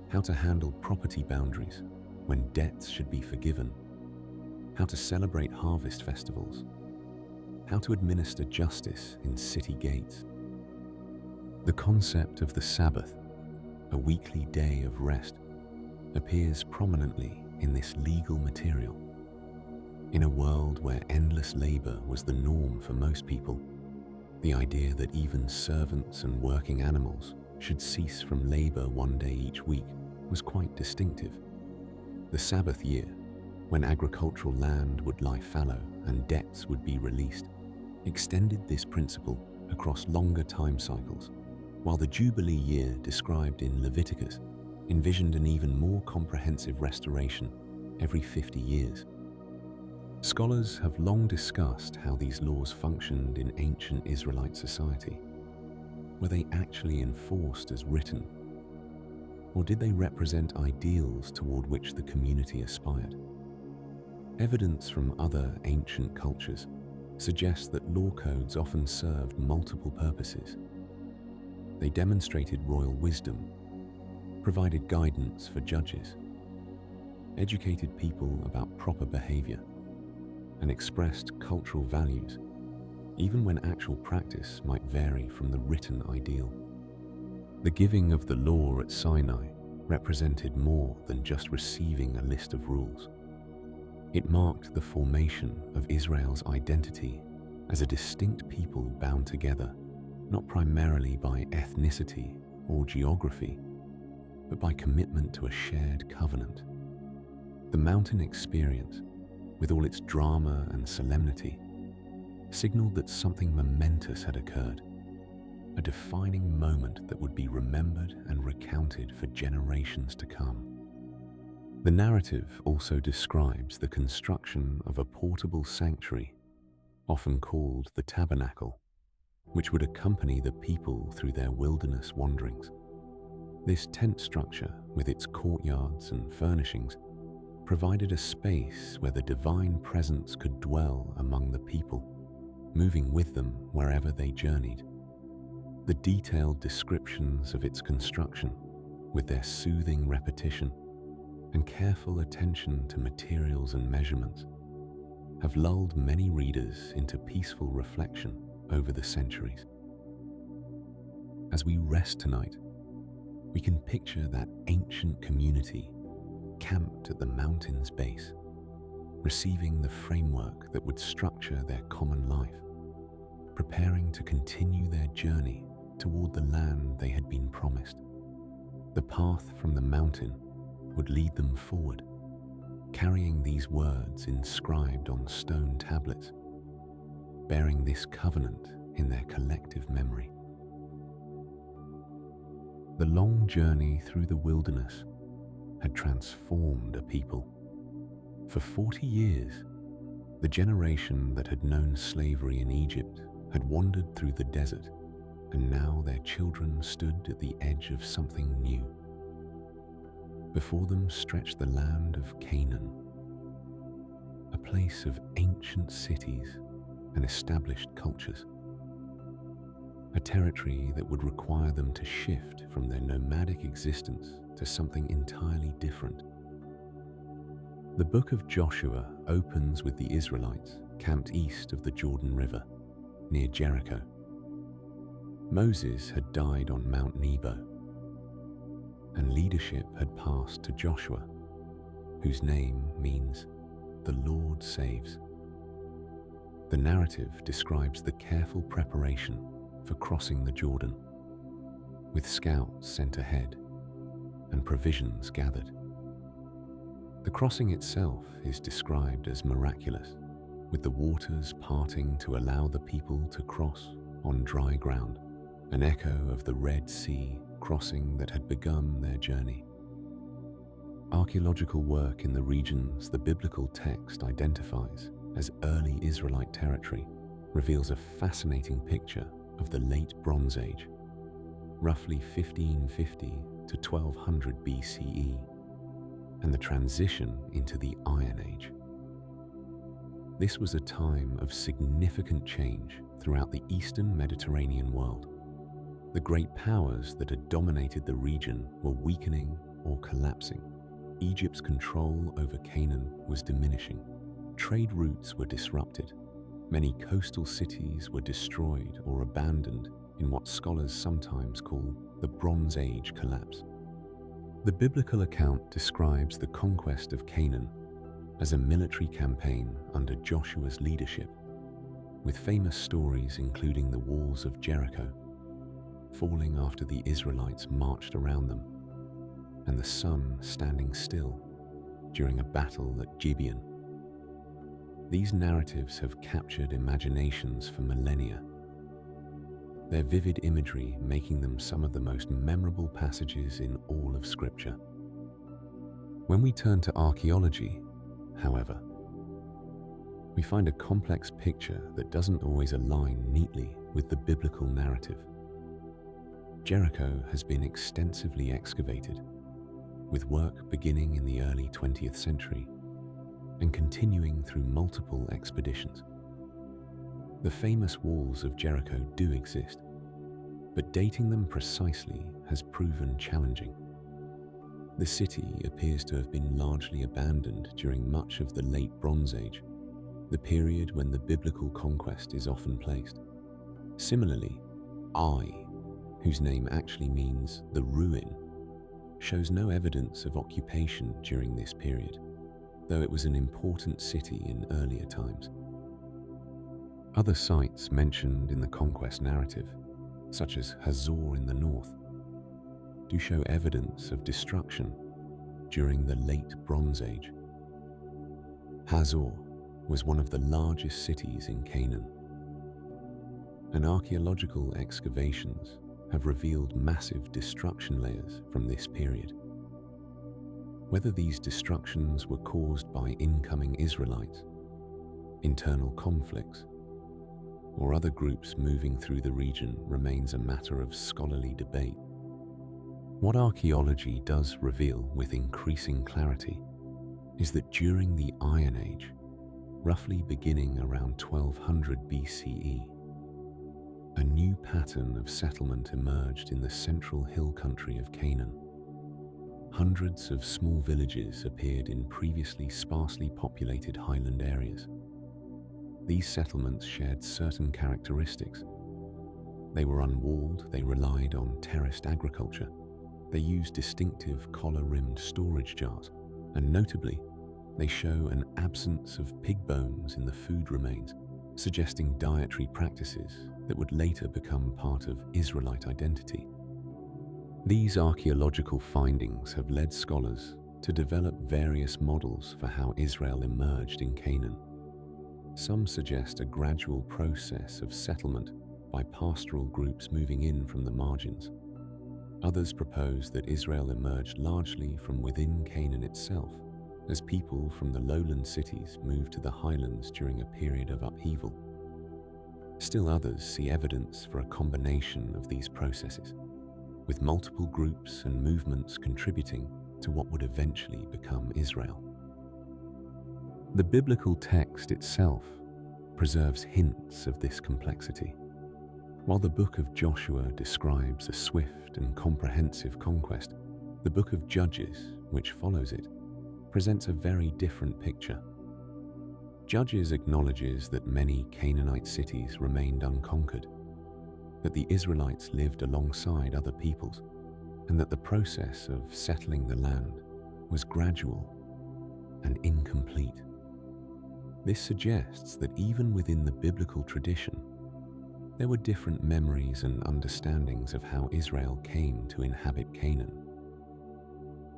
how to handle property boundaries when debts should be forgiven, how to celebrate harvest festivals, how to administer justice in city gates. The concept of the Sabbath, a weekly day of rest, appears prominently in this legal material. In a world where endless labor was the norm for most people, the idea that even servants and working animals should cease from labor one day each week was quite distinctive. The Sabbath year, when agricultural land would lie fallow and debts would be released, extended this principle across longer time cycles, while the Jubilee year described in Leviticus envisioned an even more comprehensive restoration every 50 years. Scholars have long discussed how these laws functioned in ancient Israelite society. Were they actually enforced as written? Or did they represent ideals toward which the community aspired? Evidence from other ancient cultures suggests that law codes often served multiple purposes. They demonstrated royal wisdom, provided guidance for judges, educated people about proper behavior, and expressed cultural values, even when actual practice might vary from the written ideal. The giving of the law at Sinai represented more than just receiving a list of rules. It marked the formation of Israel's identity as a distinct people bound together, not primarily by ethnicity or geography, but by commitment to a shared covenant. The mountain experience, with all its drama and solemnity, signaled that something momentous had occurred, a defining moment that would be remembered and recounted for generations to come. The narrative also describes the construction of a portable sanctuary, often called the tabernacle, which would accompany the people through their wilderness wanderings. This tent structure, with its courtyards and furnishings, provided a space where the divine presence could dwell among the people, moving with them wherever they journeyed. The detailed descriptions of its construction, with their soothing repetition and careful attention to materials and measurements, have lulled many readers into peaceful reflection over the centuries. As we rest tonight, we can picture that ancient community camped at the mountain's base, receiving the framework that would structure their common life, preparing to continue their journey toward the land they had been promised. The path from the mountain would lead them forward, carrying these words inscribed on stone tablets, bearing this covenant in their collective memory. The long journey through the wilderness had transformed a people. For 40 years, the generation that had known slavery in Egypt had wandered through the desert, and now their children stood at the edge of something new. Before them stretched the land of Canaan, a place of ancient cities and established cultures, a territory that would require them to shift from their nomadic existence to something entirely different. The book of Joshua opens with the Israelites camped east of the Jordan River, near Jericho. Moses had died on Mount Nebo, and leadership had passed to Joshua, whose name means "the Lord saves." The narrative describes the careful preparation for crossing the Jordan, with scouts sent ahead and provisions gathered. The crossing itself is described as miraculous, with the waters parting to allow the people to cross on dry ground, an echo of the Red Sea crossing that had begun their journey. Archaeological work in the regions the biblical text identifies as early Israelite territory reveals a fascinating picture of the late Bronze Age, roughly 1550 to 1200 BCE, and the transition into the Iron Age. This was a time of significant change throughout the Eastern Mediterranean world. The great powers that had dominated the region were weakening or collapsing. Egypt's control over Canaan was diminishing. Trade routes were disrupted. Many coastal cities were destroyed or abandoned in what scholars sometimes call the Bronze Age collapse. The biblical account describes the conquest of Canaan as a military campaign under Joshua's leadership, with famous stories including the walls of Jericho falling after the Israelites marched around them, and the sun standing still during a battle at Gibeon. These narratives have captured imaginations for millennia, their vivid imagery making them some of the most memorable passages in all of Scripture. When we turn to archaeology, however, we find a complex picture that doesn't always align neatly with the biblical narrative. Jericho has been extensively excavated, with work beginning in the early 20th century and continuing through multiple expeditions. The famous walls of Jericho do exist, but dating them precisely has proven challenging. The city appears to have been largely abandoned during much of the Late Bronze Age, the period when the biblical conquest is often placed. Similarly, Ai, whose name actually means the ruin, shows no evidence of occupation during this period, though it was an important city in earlier times. Other sites mentioned in the conquest narrative, such as Hazor in the north, do show evidence of destruction during the Late Bronze Age. Hazor was one of the largest cities in Canaan, and archaeological excavations have revealed massive destruction layers from this period. Whether these destructions were caused by incoming Israelites, internal conflicts, or other groups moving through the region remains a matter of scholarly debate. What archaeology does reveal with increasing clarity is that during the Iron Age, roughly beginning around 1200 BCE, a new pattern of settlement emerged in the central hill country of Canaan. Hundreds of small villages appeared in previously sparsely populated highland areas. These settlements shared certain characteristics. They were unwalled, they relied on terraced agriculture, they used distinctive collar-rimmed storage jars, and notably, they show an absence of pig bones in the food remains, suggesting dietary practices that would later become part of Israelite identity. These archaeological findings have led scholars to develop various models for how Israel emerged in Canaan. Some suggest a gradual process of settlement by pastoral groups moving in from the margins. Others propose that Israel emerged largely from within Canaan itself, as people from the lowland cities moved to the highlands during a period of upheaval. Still others see evidence for a combination of these processes, with multiple groups and movements contributing to what would eventually become Israel. The biblical text itself preserves hints of this complexity. While the book of Joshua describes a swift and comprehensive conquest, the book of Judges, which follows it, presents a very different picture. Judges acknowledges that many Canaanite cities remained unconquered, that the Israelites lived alongside other peoples, and that the process of settling the land was gradual and incomplete. This suggests that even within the biblical tradition, there were different memories and understandings of how Israel came to inhabit Canaan.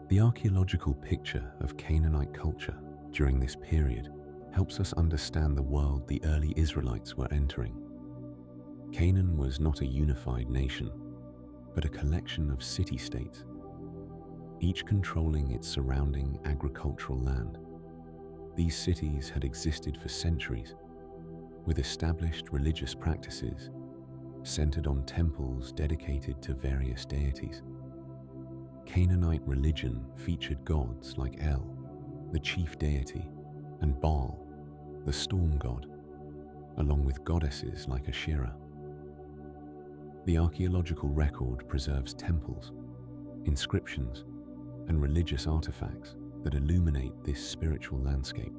The archaeological picture of Canaanite culture during this period helps us understand the world the early Israelites were entering. Canaan was not a unified nation, but a collection of city-states, each controlling its surrounding agricultural land. These cities had existed for centuries, with established religious practices centered on temples dedicated to various deities. Canaanite religion featured gods like El, the chief deity, and Baal, the storm god, along with goddesses like Asherah. The archaeological record preserves temples, inscriptions, and religious artifacts that illuminate this spiritual landscape.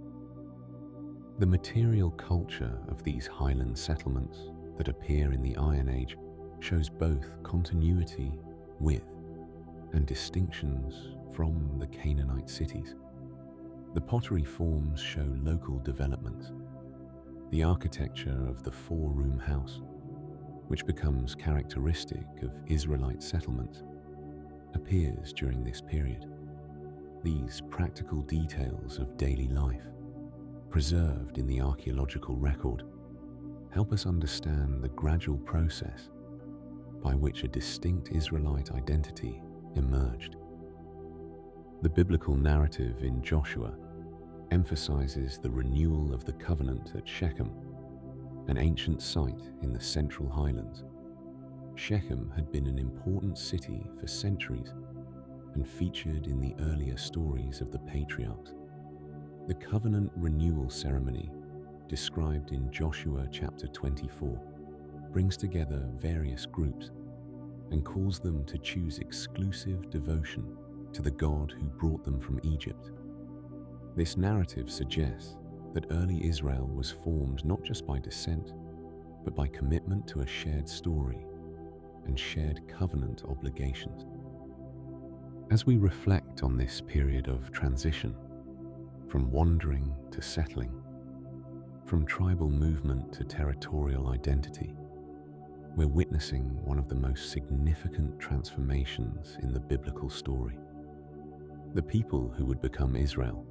The material culture of these highland settlements that appear in the Iron Age shows both continuity with and distinctions from the Canaanite cities. The pottery forms show local developments. The architecture of the four-room house, which becomes characteristic of Israelite settlements, appears during this period. These practical details of daily life, preserved in the archaeological record, help us understand the gradual process by which a distinct Israelite identity emerged. The biblical narrative in Joshua emphasizes the renewal of the covenant at Shechem, an ancient site in the Central Highlands. Shechem had been an important city for centuries and featured in the earlier stories of the Patriarchs. The covenant renewal ceremony, described in Joshua chapter 24, brings together various groups and calls them to choose exclusive devotion to the God who brought them from Egypt. This narrative suggests that early Israel was formed not just by descent, but by commitment to a shared story and shared covenant obligations. As we reflect on this period of transition, from wandering to settling, from tribal movement to territorial identity, we're witnessing one of the most significant transformations in the biblical story. The people who would become Israel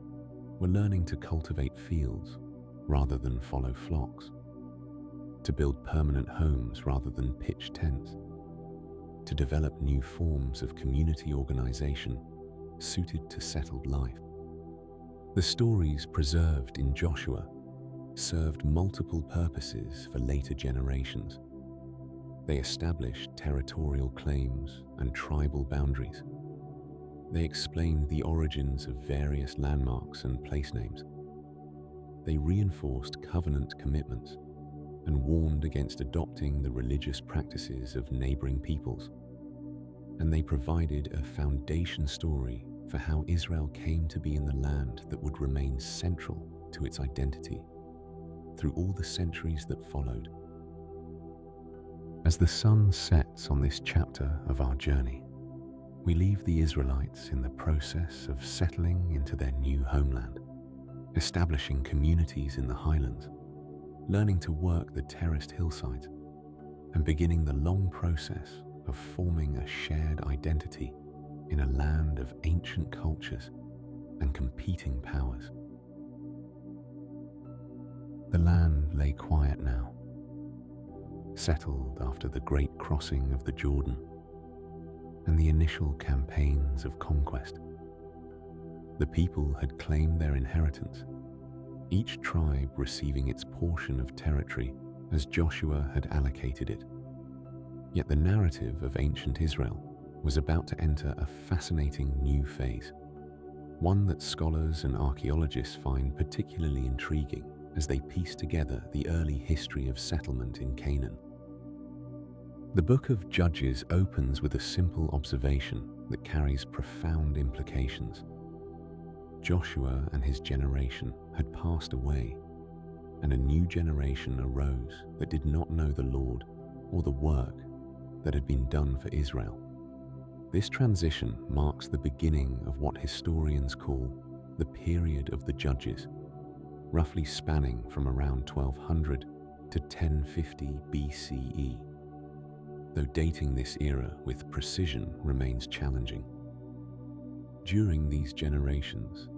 were learning to cultivate fields rather than follow flocks, to build permanent homes rather than pitch tents, to develop new forms of community organization suited to settled life. The stories preserved in Joshua served multiple purposes for later generations. They established territorial claims and tribal boundaries. They explained the origins of various landmarks and place names. They reinforced covenant commitments and warned against adopting the religious practices of neighboring peoples. And they provided a foundation story for how Israel came to be in the land that would remain central to its identity through all the centuries that followed. As the sun sets on this chapter of our journey, we leave the Israelites in the process of settling into their new homeland, establishing communities in the highlands, learning to work the terraced hillsides, and beginning the long process of forming a shared identity in a land of ancient cultures and competing powers. The land lay quiet now, settled after the great crossing of the Jordan and the initial campaigns of conquest. The people had claimed their inheritance, each tribe receiving its portion of territory as Joshua had allocated it. Yet the narrative of ancient Israel was about to enter a fascinating new phase, one that scholars and archaeologists find particularly intriguing as they piece together the early history of settlement in Canaan. The book of Judges opens with a simple observation that carries profound implications. Joshua and his generation had passed away, and a new generation arose that did not know the Lord or the work that had been done for Israel. This transition marks the beginning of what historians call the period of the Judges, roughly spanning from around 1200 to 1050 BCE, though dating this era with precision remains challenging. During these generations,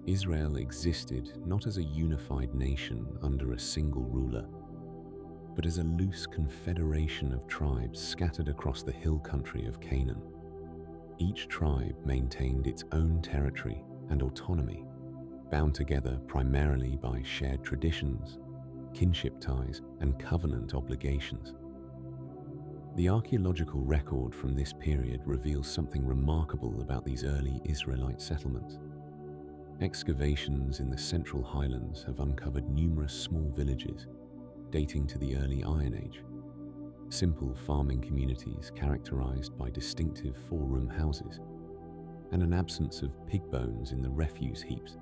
Israel existed not as a unified nation under a single ruler, but as a loose confederation of tribes scattered across the hill country of Canaan. Each tribe maintained its own territory and autonomy, bound together primarily by shared traditions, kinship ties, and covenant obligations. The archaeological record from this period reveals something remarkable about these early Israelite settlements. Excavations in the Central Highlands have uncovered numerous small villages dating to the early Iron Age, simple farming communities characterized by distinctive four-room houses, and an absence of pig bones in the refuse heaps,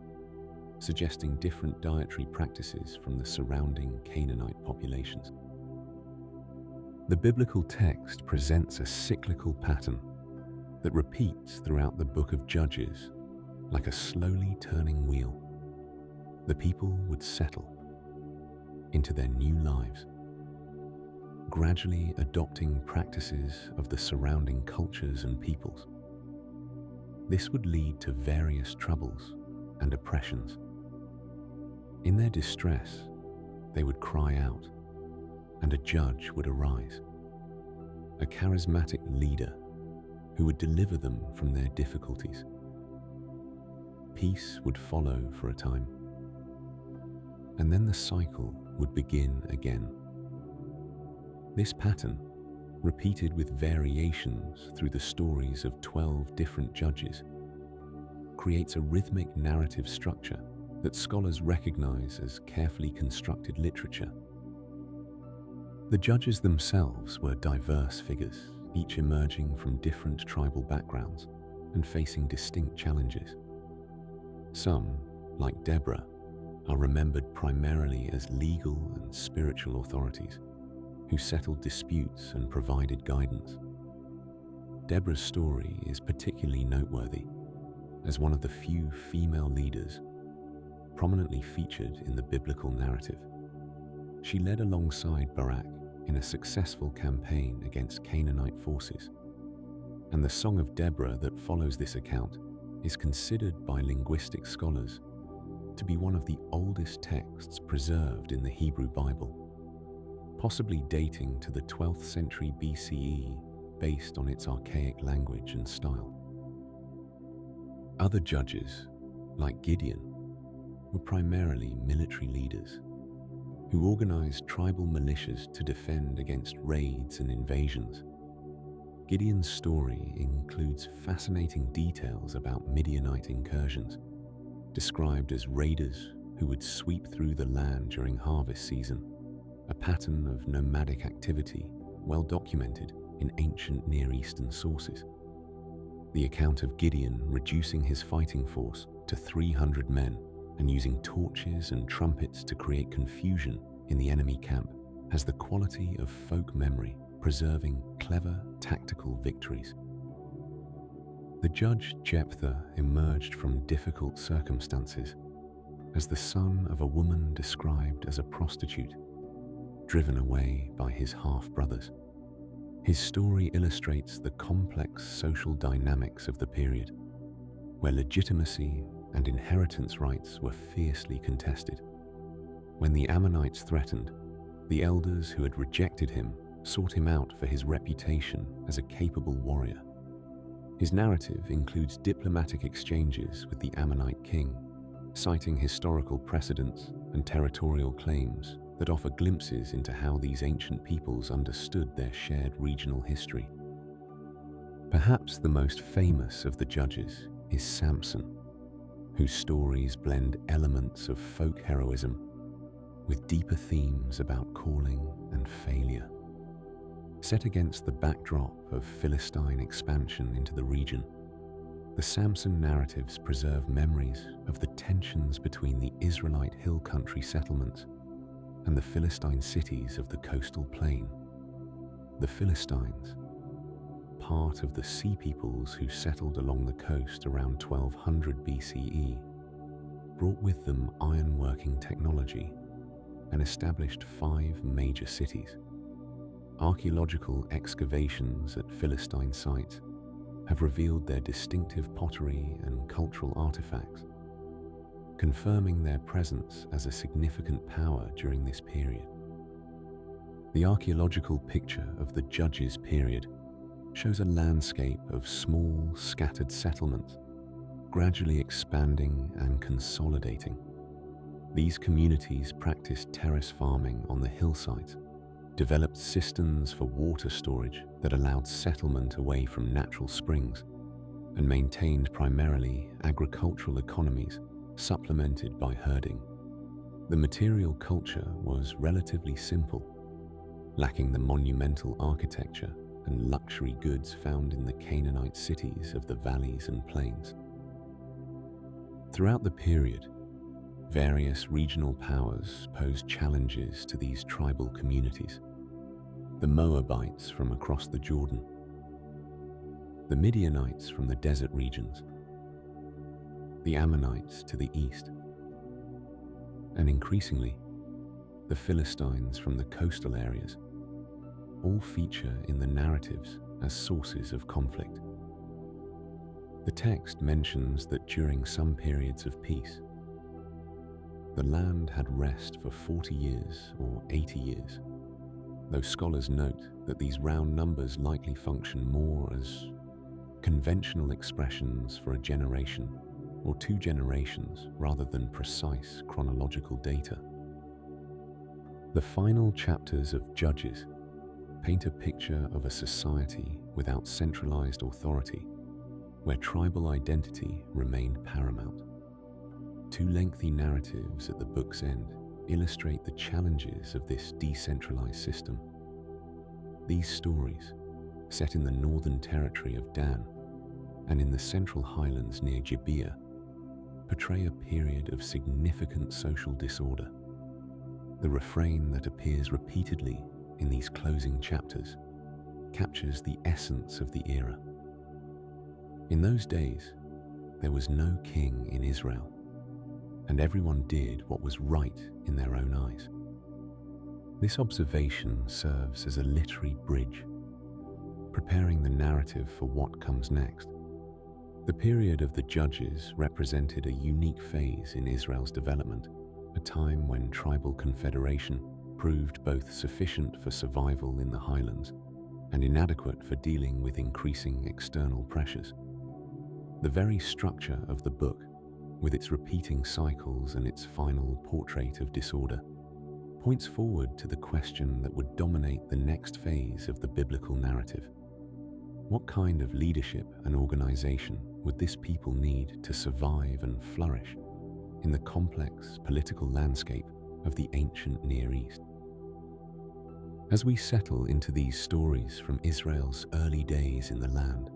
suggesting different dietary practices from the surrounding Canaanite populations. The biblical text presents a cyclical pattern that repeats throughout the book of Judges like a slowly turning wheel. The people would settle into their new lives, gradually adopting practices of the surrounding cultures and peoples. This would lead to various troubles and oppressions. In their distress, they would cry out, and a judge would arise, a charismatic leader who would deliver them from their difficulties. peace would follow for a time. And then the cycle would begin again. This pattern, repeated with variations through the stories of 12 different judges, creates a rhythmic narrative structure that scholars recognize as carefully constructed literature. The judges themselves were diverse figures, each emerging from different tribal backgrounds and facing distinct challenges. Some, like Deborah, are remembered primarily as legal and spiritual authorities who settled disputes and provided guidance. Deborah's story is particularly noteworthy as one of the few female leaders prominently featured in the biblical narrative. She led alongside Barak in a successful campaign against Canaanite forces, and the Song of Deborah that follows this account is considered by linguistic scholars to be one of the oldest texts preserved in the Hebrew Bible, possibly dating to the 12th century BCE based on its archaic language and style. Other judges, like Gideon, were primarily military leaders who organized tribal militias to defend against raids and invasions. Gideon's story includes fascinating details about Midianite incursions, described as raiders who would sweep through the land during harvest season, a pattern of nomadic activity well documented in ancient Near Eastern sources. The account of Gideon reducing his fighting force to 300 men and using torches and trumpets to create confusion in the enemy camp has the quality of folk memory, preserving clever tactical victories. The judge Jephthah emerged from difficult circumstances as the son of a woman described as a prostitute, driven away by his half-brothers. His story illustrates the complex social dynamics of the period, where legitimacy and inheritance rights were fiercely contested. When the Ammonites threatened, the elders who had rejected him sought him out for his reputation as a capable warrior. His narrative includes diplomatic exchanges with the Ammonite king, citing historical precedents and territorial claims that offer glimpses into how these ancient peoples understood their shared regional history. Perhaps the most famous of the judges is Samson, whose stories blend elements of folk heroism with deeper themes about calling and failure. Set against the backdrop of Philistine expansion into the region, the Samson narratives preserve memories of the tensions between the Israelite hill country settlements and the Philistine cities of the coastal plain. The Philistines, part of the sea peoples who settled along the coast around 1200 BCE, brought with them ironworking technology and established 5 major cities. Archaeological excavations at Philistine sites have revealed their distinctive pottery and cultural artifacts, confirming their presence as a significant power during this period. The archaeological picture of the Judges period shows a landscape of small, scattered settlements, gradually expanding and consolidating. These communities practiced terrace farming on the hillsides, developed cisterns for water storage that allowed settlement away from natural springs, and maintained primarily agricultural economies supplemented by herding. The material culture was relatively simple, lacking the monumental architecture and luxury goods found in the Canaanite cities of the valleys and plains. Throughout the period, various regional powers posed challenges to these tribal communities. The Moabites from across the Jordan, the Midianites from the desert regions, the Ammonites to the east, and increasingly, the Philistines from the coastal areas, all feature in the narratives as sources of conflict. The text mentions that during some periods of peace, the land had rest for 40 years or 80 years, though scholars note that these round numbers likely function more as conventional expressions for a generation or 2 generations rather than precise chronological data. The final chapters of Judges paint a picture of a society without centralized authority, where tribal identity remained paramount. 2 lengthy narratives at the book's end illustrate the challenges of this decentralized system. These stories, set in the northern territory of Dan and in the central highlands near Gibeah, portray a period of significant social disorder. The refrain that appears repeatedly in these closing chapters captures the essence of the era. In those days, there was no king in Israel, and everyone did what was right in their own eyes. This observation serves as a literary bridge, preparing the narrative for what comes next. The period of the Judges represented a unique phase in Israel's development, a time when tribal confederation proved both sufficient for survival in the highlands and inadequate for dealing with increasing external pressures. The very structure of the book, with its repeating cycles and its final portrait of disorder, points forward to the question that would dominate the next phase of the biblical narrative. What kind of leadership and organization would this people need to survive and flourish in the complex political landscape of the ancient Near East? As we settle into these stories from Israel's early days in the land,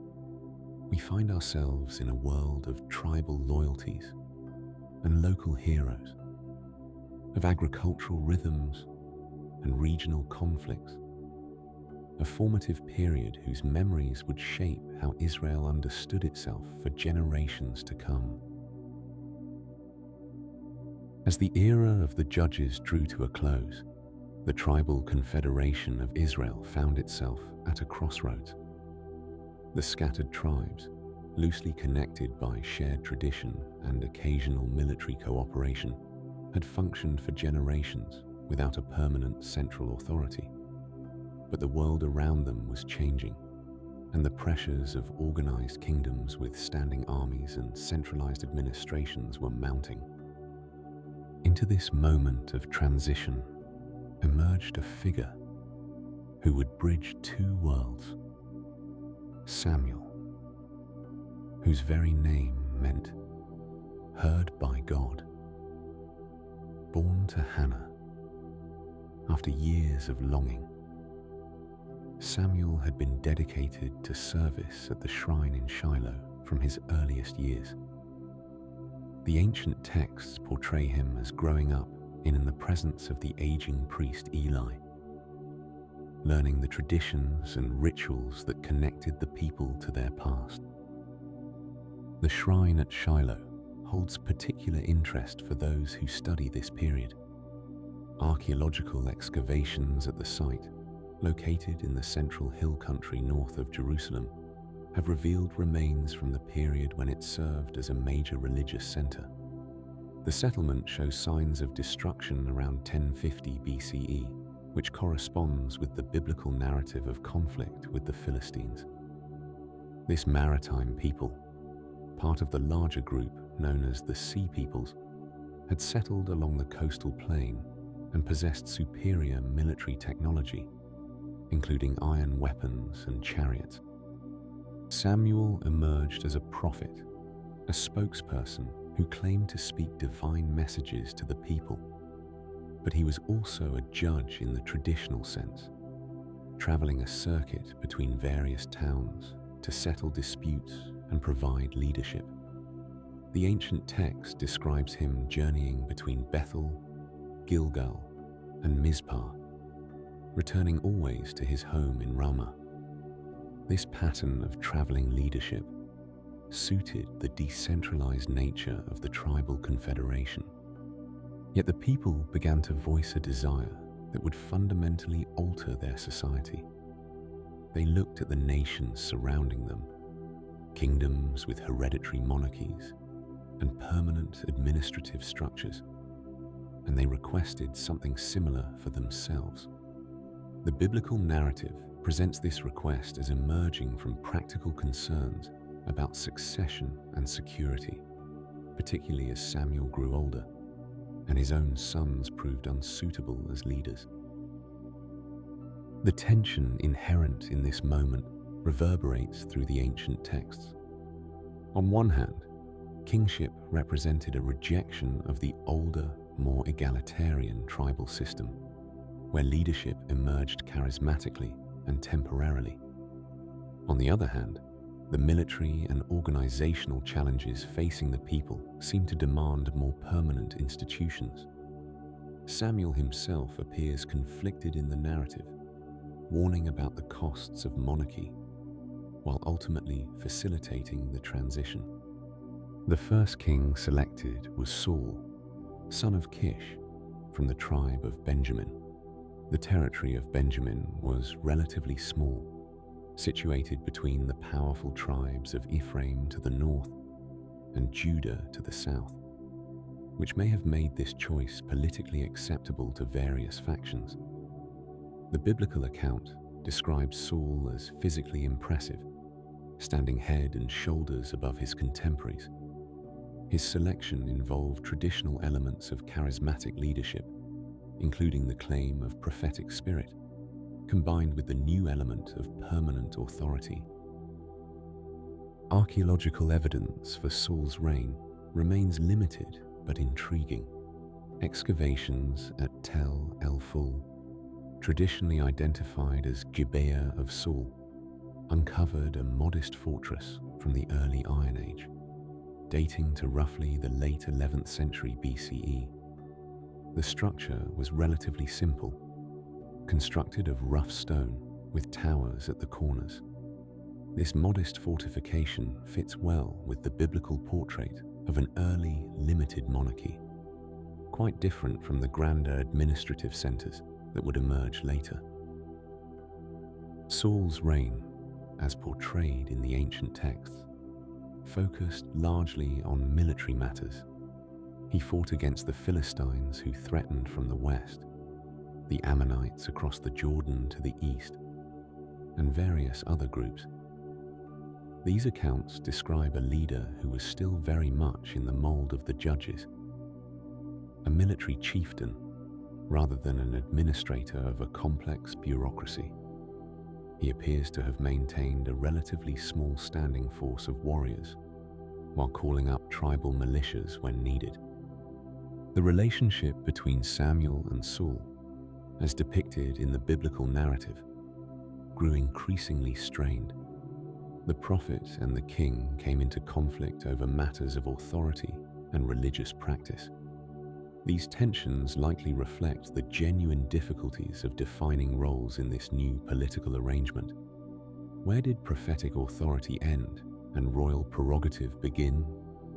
we find ourselves in a world of tribal loyalties and local heroes, of agricultural rhythms and regional conflicts, a formative period whose memories would shape how Israel understood itself for generations to come. As the era of the Judges drew to a close, the tribal confederation of Israel found itself at a crossroads. The scattered tribes, loosely connected by shared tradition and occasional military cooperation, had functioned for generations without a permanent central authority. But the world around them was changing, and the pressures of organized kingdoms with standing armies and centralized administrations were mounting. Into this moment of transition emerged a figure who would bridge 2 worlds. Samuel, whose very name meant heard by God. Born to Hannah after years of longing, Samuel had been dedicated to service at the shrine in Shiloh from his earliest years. The ancient texts portray him as growing up in the presence of the aging priest Eli, learning the traditions and rituals that connected the people to their past. The shrine at Shiloh holds particular interest for those who study this period. Archaeological excavations at the site, located in the central hill country north of Jerusalem, have revealed remains from the period when it served as a major religious center. The settlement shows signs of destruction around 1050 BCE, which corresponds with the biblical narrative of conflict with the Philistines. This maritime people, part of the larger group known as the Sea Peoples, had settled along the coastal plain and possessed superior military technology, including iron weapons and chariots. Samuel emerged as a prophet, a spokesperson who claimed to speak divine messages to the people, but he was also a judge in the traditional sense, traveling a circuit between various towns to settle disputes and provide leadership. The ancient text describes him journeying between Bethel, Gilgal, and Mizpah, returning always to his home in Ramah. This pattern of traveling leadership suited the decentralized nature of the tribal confederation. Yet the people began to voice a desire that would fundamentally alter their society. They looked at the nations surrounding them, kingdoms with hereditary monarchies and permanent administrative structures, and they requested something similar for themselves. The biblical narrative presents this request as emerging from practical concerns about succession and security, particularly as Samuel grew older and his own sons proved unsuitable as leaders. The tension inherent in this moment reverberates through the ancient texts. On one hand, kingship represented a rejection of the older, more egalitarian tribal system, where leadership emerged charismatically and temporarily. On the other hand, the military and organizational challenges facing the people seemed to demand more permanent institutions. Samuel himself appears conflicted in the narrative, warning about the costs of monarchy, while ultimately facilitating the transition. The first king selected was Saul, son of Kish, from the tribe of Benjamin. The territory of Benjamin was relatively small, situated between the powerful tribes of Ephraim to the north and Judah to the south, which may have made this choice politically acceptable to various factions. The biblical account describes Saul as physically impressive, standing head and shoulders above his contemporaries. His selection involved traditional elements of charismatic leadership, including the claim of prophetic spirit, combined with the new element of permanent authority. Archaeological evidence for Saul's reign remains limited but intriguing. Excavations at Tel el-Ful, traditionally identified as Gibeah of Saul, uncovered a modest fortress from the early Iron Age, dating to roughly the late 11th century BCE. The structure was relatively simple, constructed of rough stone with towers at the corners. This modest fortification fits well with the biblical portrait of an early, limited monarchy, quite different from the grander administrative centers that would emerge later. Saul's reign, as portrayed in the ancient texts, focused largely on military matters. He fought against the Philistines who threatened from the west, the Ammonites across the Jordan to the east, and various other groups. These accounts describe a leader who was still very much in the mold of the judges, a military chieftain rather than an administrator of a complex bureaucracy. He appears to have maintained a relatively small standing force of warriors, while calling up tribal militias when needed. The relationship between Samuel and Saul, as depicted in the biblical narrative, grew increasingly strained. The prophet and the king came into conflict over matters of authority and religious practice. These tensions likely reflect the genuine difficulties of defining roles in this new political arrangement. Where did prophetic authority end and royal prerogative begin?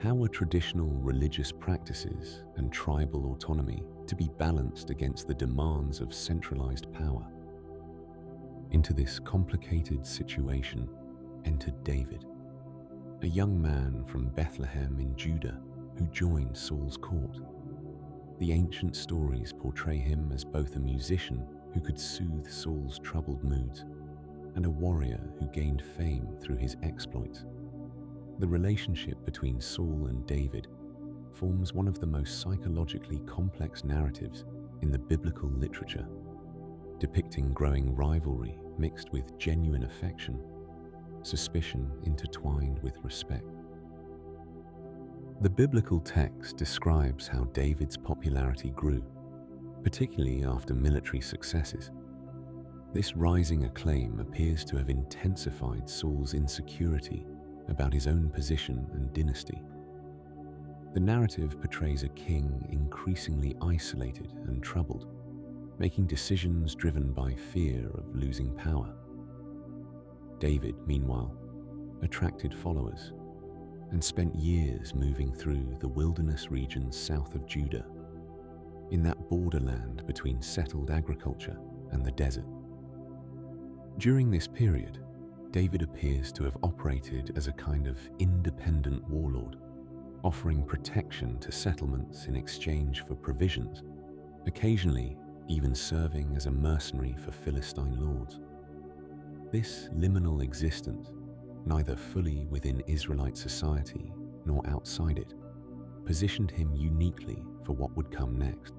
How were traditional religious practices and tribal autonomy to be balanced against the demands of centralized power? Into this complicated situation entered David, a young man from Bethlehem in Judah who joined Saul's court. The ancient stories portray him as both a musician who could soothe Saul's troubled moods and a warrior who gained fame through his exploits. The relationship between Saul and David forms one of the most psychologically complex narratives in the biblical literature, depicting growing rivalry mixed with genuine affection, suspicion intertwined with respect. The biblical text describes how David's popularity grew, particularly after military successes. This rising acclaim appears to have intensified Saul's insecurity about his own position and dynasty. The narrative portrays a king increasingly isolated and troubled, making decisions driven by fear of losing power. David, meanwhile, attracted followers and spent years moving through the wilderness regions south of Judah, in that borderland between settled agriculture and the desert. During this period, David appears to have operated as a kind of independent warlord, offering protection to settlements in exchange for provisions, occasionally even serving as a mercenary for Philistine lords. This liminal existence, neither fully within Israelite society nor outside it, positioned him uniquely for what would come next.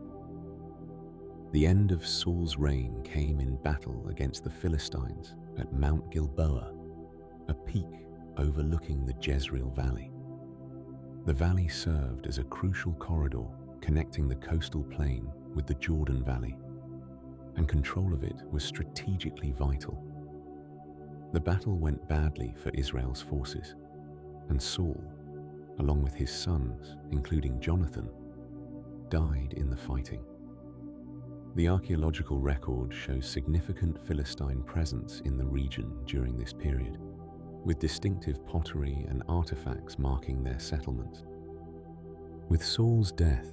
The end of Saul's reign came in battle against the Philistines at Mount Gilboa, a peak overlooking the Jezreel Valley. The valley served as a crucial corridor connecting the coastal plain with the Jordan Valley, and control of it was strategically vital. The battle went badly for Israel's forces, and Saul, along with his sons, including Jonathan, died in the fighting. The archaeological record shows significant Philistine presence in the region during this period, with distinctive pottery and artifacts marking their settlements. With Saul's death,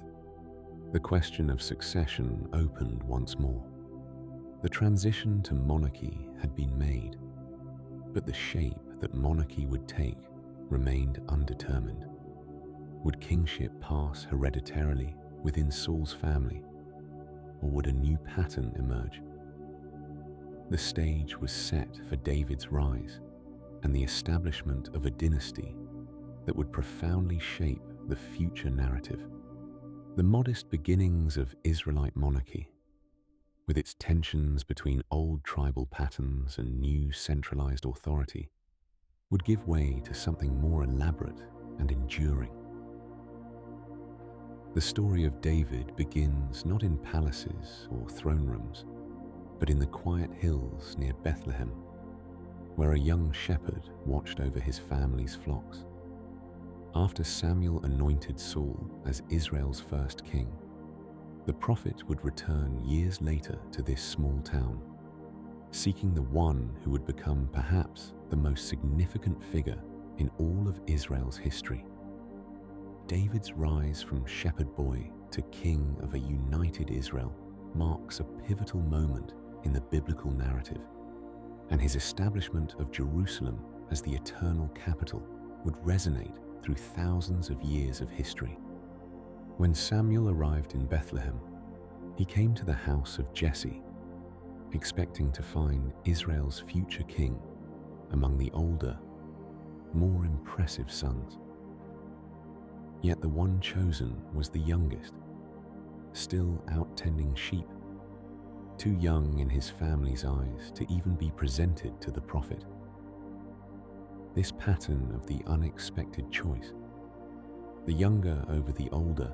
the question of succession opened once more. The transition to monarchy had been made, but the shape that monarchy would take remained undetermined. Would kingship pass hereditarily within Saul's family, or would a new pattern emerge? The stage was set for David's rise and the establishment of a dynasty that would profoundly shape the future narrative. The modest beginnings of Israelite monarchy, with its tensions between old tribal patterns and new centralized authority, would give way to something more elaborate and enduring. The story of David begins not in palaces or throne rooms, but in the quiet hills near Bethlehem, where a young shepherd watched over his family's flocks. After Samuel anointed Saul as Israel's first king, the prophet would return years later to this small town, seeking the one who would become perhaps the most significant figure in all of Israel's history. David's rise from shepherd boy to king of a united Israel marks a pivotal moment in the biblical narrative, and his establishment of Jerusalem as the eternal capital would resonate through thousands of years of history. When Samuel arrived in Bethlehem, he came to the house of Jesse, expecting to find Israel's future king among the older, more impressive sons. Yet the one chosen was the youngest, still out tending sheep, too young in his family's eyes to even be presented to the prophet. This pattern of the unexpected choice, the younger over the older,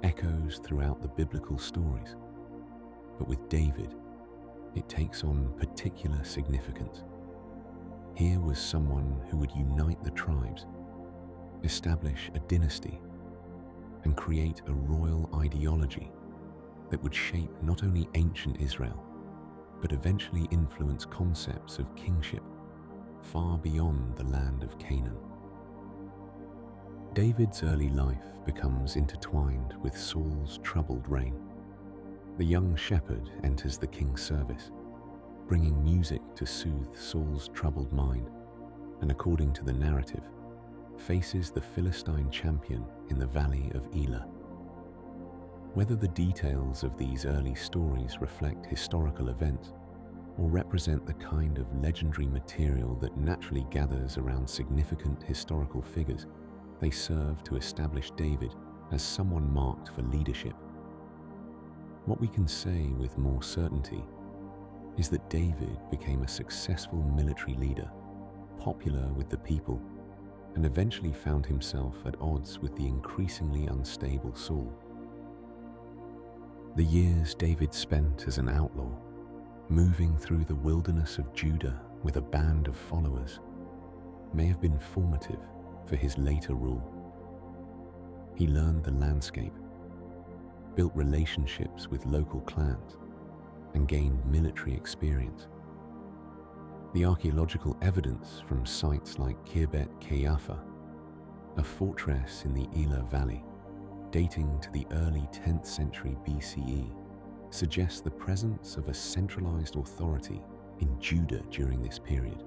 echoes throughout the biblical stories, but with David, it takes on particular significance. Here was someone who would unite the tribes, establish a dynasty, and create a royal ideology that would shape not only ancient Israel, but eventually influence concepts of kingship far beyond the land of Canaan. David's early life becomes intertwined with Saul's troubled reign. The young shepherd enters the king's service, bringing music to soothe Saul's troubled mind, and according to the narrative, faces the Philistine champion in the valley of Elah. Whether the details of these early stories reflect historical events or represent the kind of legendary material that naturally gathers around significant historical figures, they serve to establish David as someone marked for leadership. What we can say with more certainty is that David became a successful military leader, popular with the people, and eventually found himself at odds with the increasingly unstable Saul. The years David spent as an outlaw, moving through the wilderness of Judah with a band of followers, may have been formative for his later rule. He learned the landscape, built relationships with local clans, and gained military experience. The archaeological evidence from sites like Kirbet Qeiyafa, a fortress in the Elah Valley, dating to the early 10th century BCE, suggests the presence of a centralized authority in Judah during this period,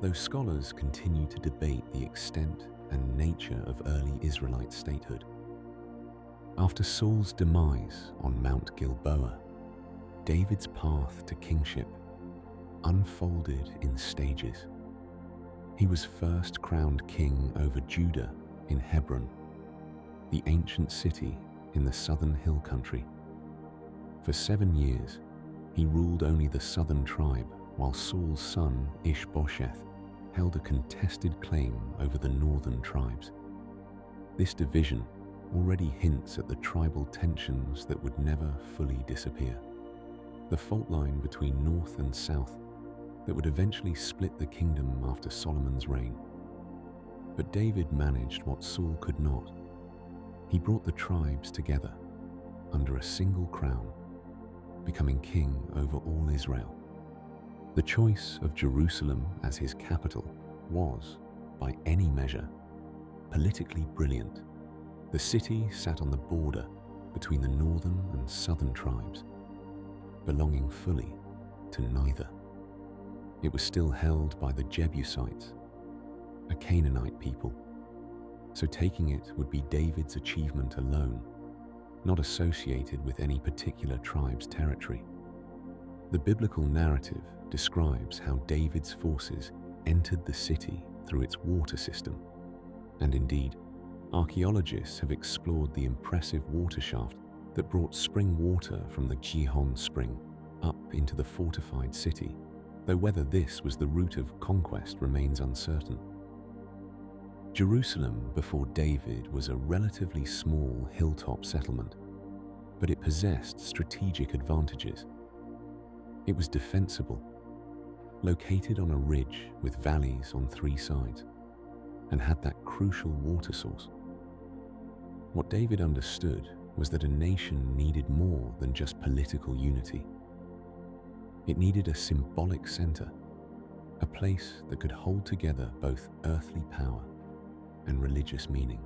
though scholars continue to debate the extent and nature of early Israelite statehood. After Saul's demise on Mount Gilboa, David's path to kingship unfolded in stages. He was first crowned king over Judah in Hebron, the ancient city in the southern hill country. For 7 years, he ruled only the southern tribe, while Saul's son Ishbosheth held a contested claim over the northern tribes. This division already hints at the tribal tensions that would never fully disappear. The fault line between north and south that would eventually split the kingdom after Solomon's reign. But David managed what Saul could not. He brought the tribes together under a single crown, becoming king over all Israel. The choice of Jerusalem as his capital was, by any measure, politically brilliant. The city sat on the border between the northern and southern tribes, belonging fully to neither. It was still held by the Jebusites, a Canaanite people, so taking it would be David's achievement alone, not associated with any particular tribe's territory. The biblical narrative describes how David's forces entered the city through its water system, and indeed, archaeologists have explored the impressive water shaft that brought spring water from the Gihon spring up into the fortified city, though whether this was the route of conquest remains uncertain. Jerusalem before David was a relatively small hilltop settlement, but it possessed strategic advantages. It was defensible, located on a ridge with valleys on 3 sides, and had that crucial water source. What David understood was that a nation needed more than just political unity. It needed a symbolic center, a place that could hold together both earthly power and religious meaning.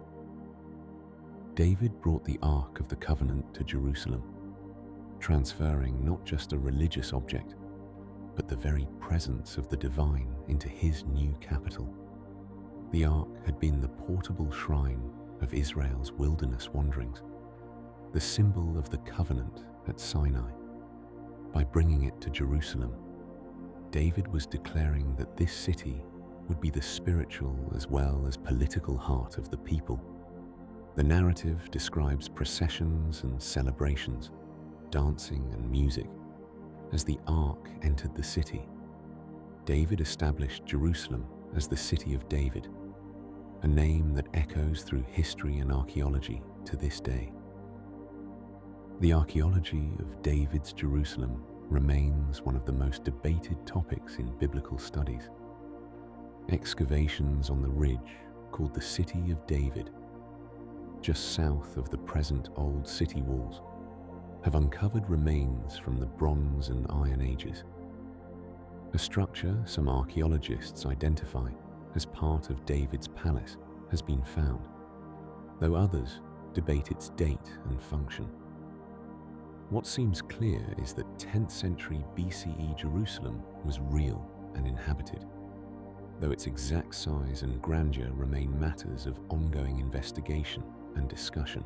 David brought the Ark of the Covenant to Jerusalem, transferring not just a religious object, but the very presence of the divine into his new capital. The Ark had been the portable shrine of Israel's wilderness wanderings, the symbol of the covenant at Sinai. By bringing it to Jerusalem, David was declaring that this city would be the spiritual as well as political heart of the people. The narrative describes processions and celebrations, dancing and music. As the Ark entered the city, David established Jerusalem as the City of David, a name that echoes through history and archaeology to this day. The archaeology of David's Jerusalem remains one of the most debated topics in biblical studies. Excavations on the ridge called the City of David, just south of the present old city walls, have uncovered remains from the Bronze and Iron Ages. A structure some archaeologists identify as part of David's palace has been found, though others debate its date and function. What seems clear is that 10th century BCE Jerusalem was real and inhabited, though its exact size and grandeur remain matters of ongoing investigation and discussion.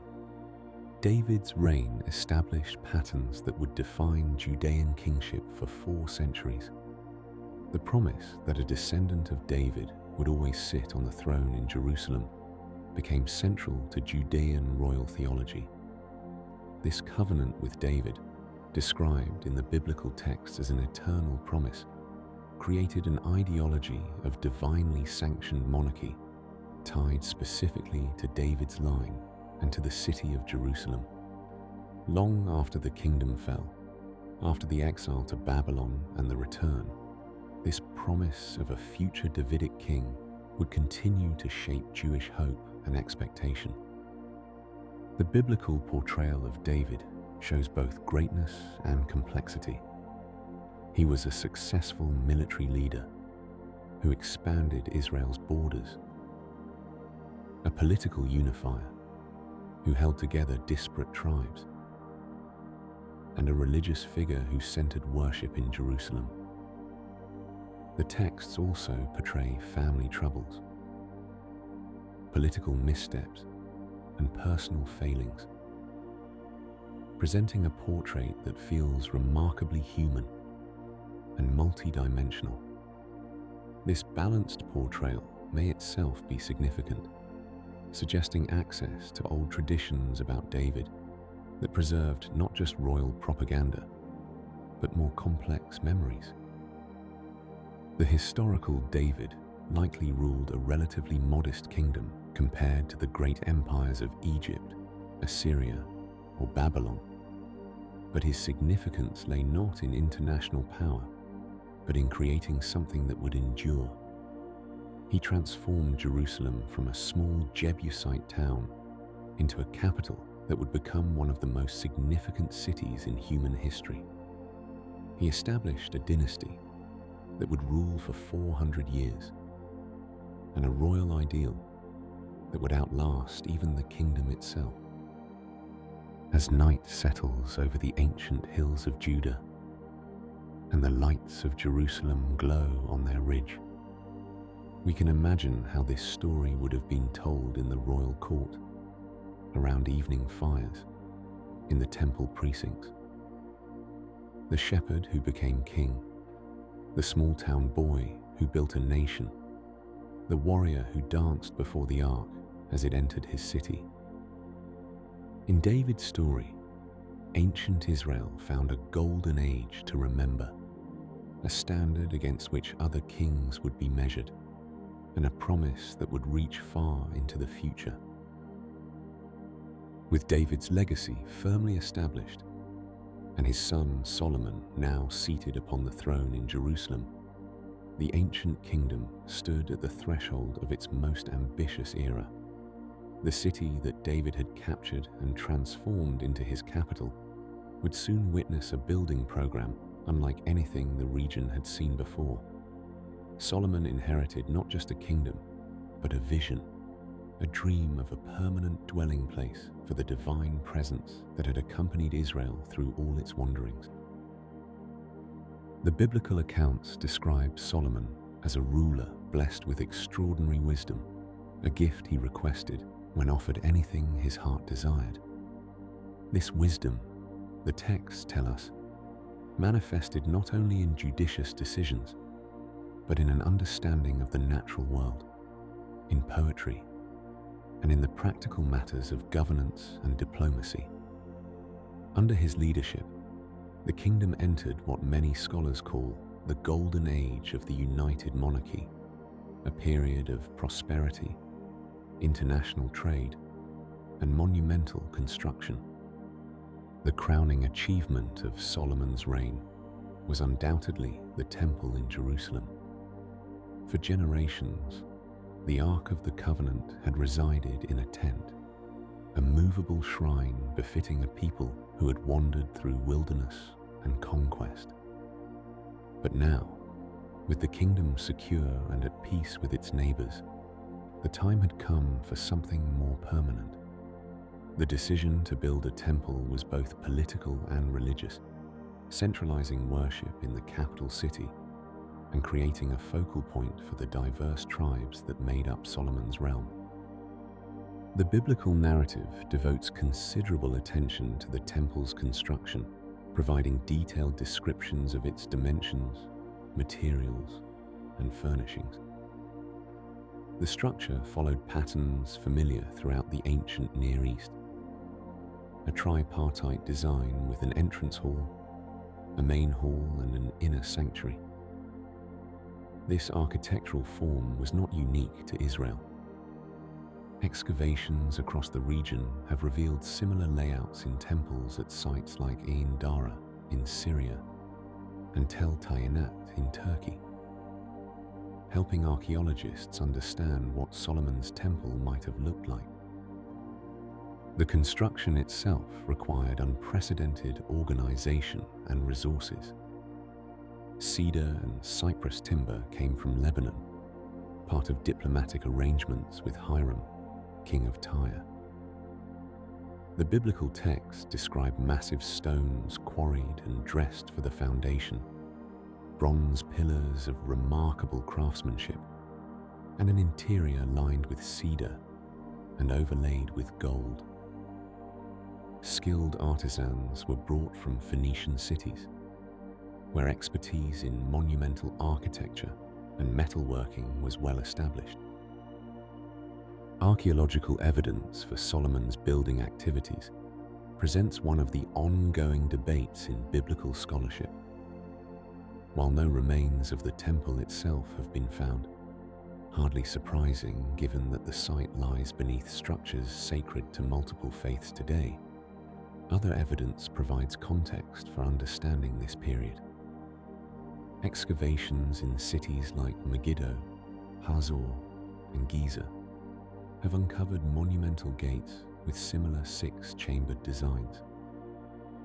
David's reign established patterns that would define Judean kingship for 4 centuries. The promise that a descendant of David would always sit on the throne in Jerusalem became central to Judean royal theology. This covenant with David, described in the biblical text as an eternal promise, created an ideology of divinely sanctioned monarchy tied specifically to David's line and to the city of Jerusalem. Long after the kingdom fell, after the exile to Babylon and the return, this promise of a future Davidic king would continue to shape Jewish hope and expectation. The biblical portrayal of David shows both greatness and complexity. He was a successful military leader who expanded Israel's borders, a political unifier who held together disparate tribes, and a religious figure who centered worship in Jerusalem. The texts also portray family troubles, political missteps, and personal failings, presenting a portrait that feels remarkably human and multi-dimensional. This balanced portrayal may itself be significant, suggesting access to old traditions about David that preserved not just royal propaganda, but more complex memories. The historical David likely ruled a relatively modest kingdom compared to the great empires of Egypt, Assyria, or Babylon. But his significance lay not in international power, but in creating something that would endure. He transformed Jerusalem from a small Jebusite town into a capital that would become one of the most significant cities in human history. He established a dynasty that would rule for 400 years, and a royal ideal that would outlast even the kingdom itself. As night settles over the ancient hills of Judah, and the lights of Jerusalem glow on their ridge, we can imagine how this story would have been told in the royal court, around evening fires, in the temple precincts. The shepherd who became king, the small-town boy who built a nation, the warrior who danced before the ark as it entered his city. In David's story, ancient Israel found a golden age to remember, a standard against which other kings would be measured, and a promise that would reach far into the future. With David's legacy firmly established, and his son Solomon now seated upon the throne in Jerusalem, the ancient kingdom stood at the threshold of its most ambitious era. The city that David had captured and transformed into his capital would soon witness a building program unlike anything the region had seen before. Solomon inherited not just a kingdom, but a vision, a dream of a permanent dwelling place for the divine presence that had accompanied Israel through all its wanderings. The biblical accounts describe Solomon as a ruler blessed with extraordinary wisdom, a gift he requested when offered anything his heart desired. This wisdom, the texts tell us, manifested not only in judicious decisions, but in an understanding of the natural world, in poetry, and in the practical matters of governance and diplomacy. Under his leadership, the kingdom entered what many scholars call the golden age of the united monarchy, a period of prosperity, international trade, and monumental construction. The crowning achievement of Solomon's reign was undoubtedly the temple in Jerusalem. For generations, the Ark of the Covenant had resided in a tent, a movable shrine befitting a people who had wandered through wilderness and conquest. But now, with the kingdom secure and at peace with its neighbors, the time had come for something more permanent. The decision to build a temple was both political and religious, centralizing worship in the capital city and creating a focal point for the diverse tribes that made up Solomon's realm. The biblical narrative devotes considerable attention to the temple's construction, providing detailed descriptions of its dimensions, materials, and furnishings. The structure followed patterns familiar throughout the ancient Near East. A tripartite design with an entrance hall, a main hall, and an inner sanctuary. This architectural form was not unique to Israel. Excavations across the region have revealed similar layouts in temples at sites like Ain Dara in Syria and Tel Tayanat in Turkey, helping archaeologists understand what Solomon's temple might have looked like. The construction itself required unprecedented organization and resources. Cedar and cypress timber came from Lebanon, part of diplomatic arrangements with Hiram, king of Tyre. The biblical texts describe massive stones quarried and dressed for the foundation, bronze pillars of remarkable craftsmanship, and an interior lined with cedar and overlaid with gold. Skilled artisans were brought from Phoenician cities, where expertise in monumental architecture and metalworking was well established. Archaeological evidence for Solomon's building activities presents one of the ongoing debates in biblical scholarship. While no remains of the temple itself have been found, hardly surprising given that the site lies beneath structures sacred to multiple faiths today, other evidence provides context for understanding this period. Excavations in cities like Megiddo, Hazor, and Giza have uncovered monumental gates with similar six-chambered designs,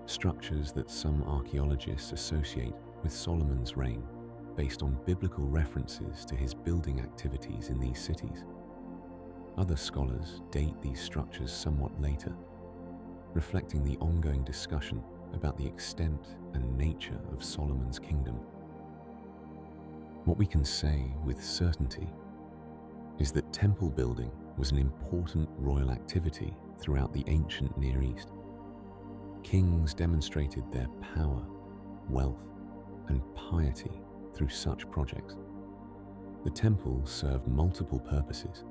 structures that some archaeologists associate with Solomon's reign based on biblical references to his building activities in these cities. Other scholars date these structures somewhat later, reflecting the ongoing discussion about the extent and nature of Solomon's kingdom. What we can say with certainty is that temple building was an important royal activity throughout the ancient Near East. Kings demonstrated their power, wealth, and piety through such projects. The temple served multiple purposes.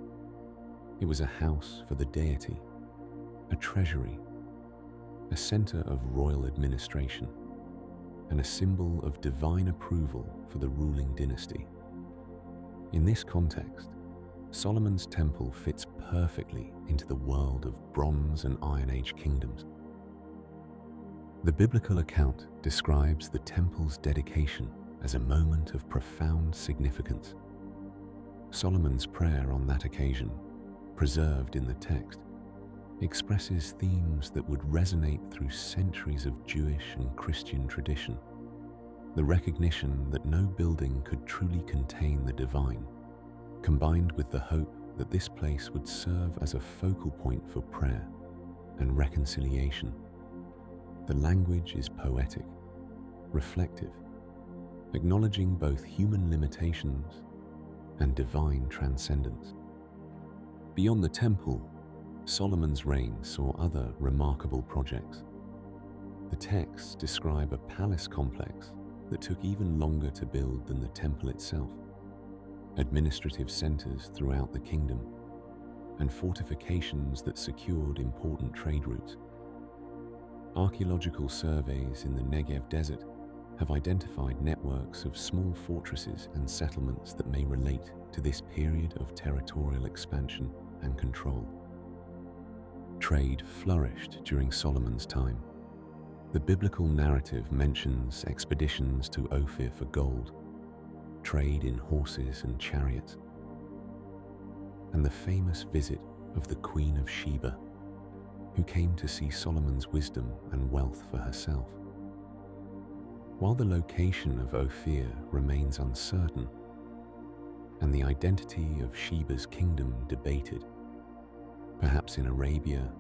It was a house for the deity, a treasury, a center of royal administration, and a symbol of divine approval for the ruling dynasty. In this context, Solomon's temple fits perfectly into the world of Bronze and Iron Age kingdoms. The biblical account describes the temple's dedication as a moment of profound significance. Solomon's prayer on that occasion, preserved in the text, expresses themes that would resonate through centuries of Jewish and Christian tradition. The recognition that no building could truly contain the divine, combined with the hope that this place would serve as a focal point for prayer and reconciliation. The language is poetic, reflective, acknowledging both human limitations and divine transcendence. Beyond the temple, Solomon's reign saw other remarkable projects. The texts describe a palace complex that took even longer to build than the temple itself, administrative centers throughout the kingdom, and fortifications that secured important trade routes. Archaeological surveys in the Negev desert have identified networks of small fortresses and settlements that may relate to this period of territorial expansion and control. Trade flourished during Solomon's time. The biblical narrative mentions expeditions to Ophir for gold, trade in horses and chariots, and the famous visit of the Queen of Sheba, who came to see Solomon's wisdom and wealth for herself. While the location of Ophir remains uncertain, and the identity of Sheba's kingdom debated, perhaps in Arabia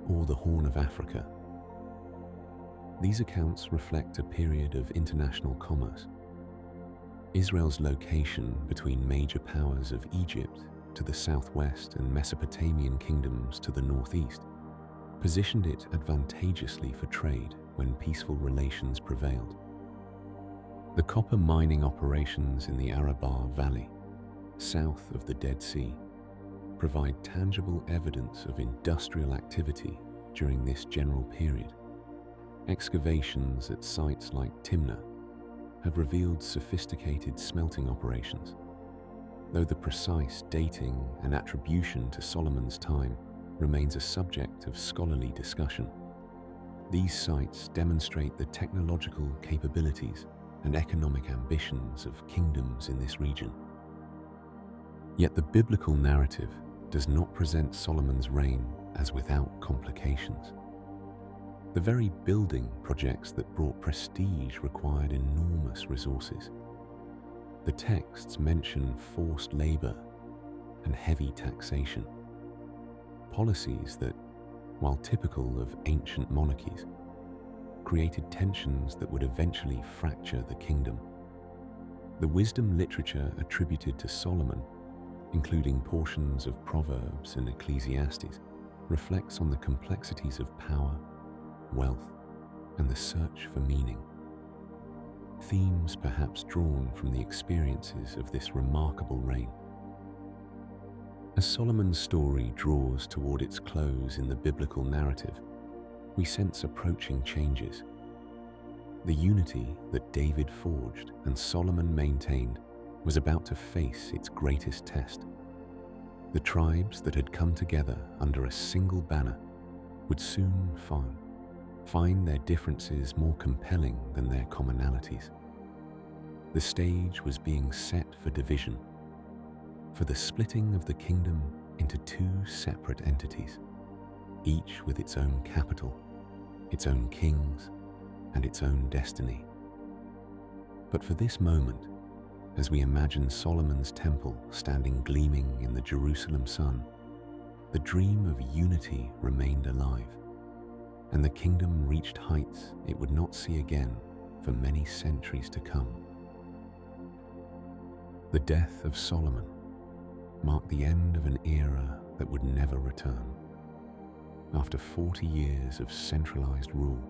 or the Horn of Africa, these accounts reflect a period of international commerce. Israel's location between major powers of Egypt to the southwest and Mesopotamian kingdoms to the northeast positioned it advantageously for trade when peaceful relations prevailed. The copper mining operations in the Arabah Valley, south of the Dead Sea, provide tangible evidence of industrial activity during this general period. Excavations at sites like Timnah have revealed sophisticated smelting operations, though the precise dating and attribution to Solomon's time remains a subject of scholarly discussion. These sites demonstrate the technological capabilities and economic ambitions of kingdoms in this region. Yet the biblical narrative does not present Solomon's reign as without complications. The very building projects that brought prestige required enormous resources. The texts mention forced labor and heavy taxation, policies that, while typical of ancient monarchies, created tensions that would eventually fracture the kingdom. The wisdom literature attributed to Solomon, including portions of Proverbs and Ecclesiastes, reflects on the complexities of power, wealth, and the search for meaning. Themes perhaps drawn from the experiences of this remarkable reign. As Solomon's story draws toward its close in the biblical narrative, we sense approaching changes. The unity that David forged and Solomon maintained was about to face its greatest test. The tribes that had come together under a single banner would soon find their differences more compelling than their commonalities. The stage was being set for division, for the splitting of the kingdom into two separate entities, each with its own capital, its own kings, and its own destiny. But for this moment, as we imagine Solomon's temple standing gleaming in the Jerusalem sun, the dream of unity remained alive, and the kingdom reached heights it would not see again for many centuries to come. The death of Solomon marked the end of an era that would never return. After 40 years of centralized rule,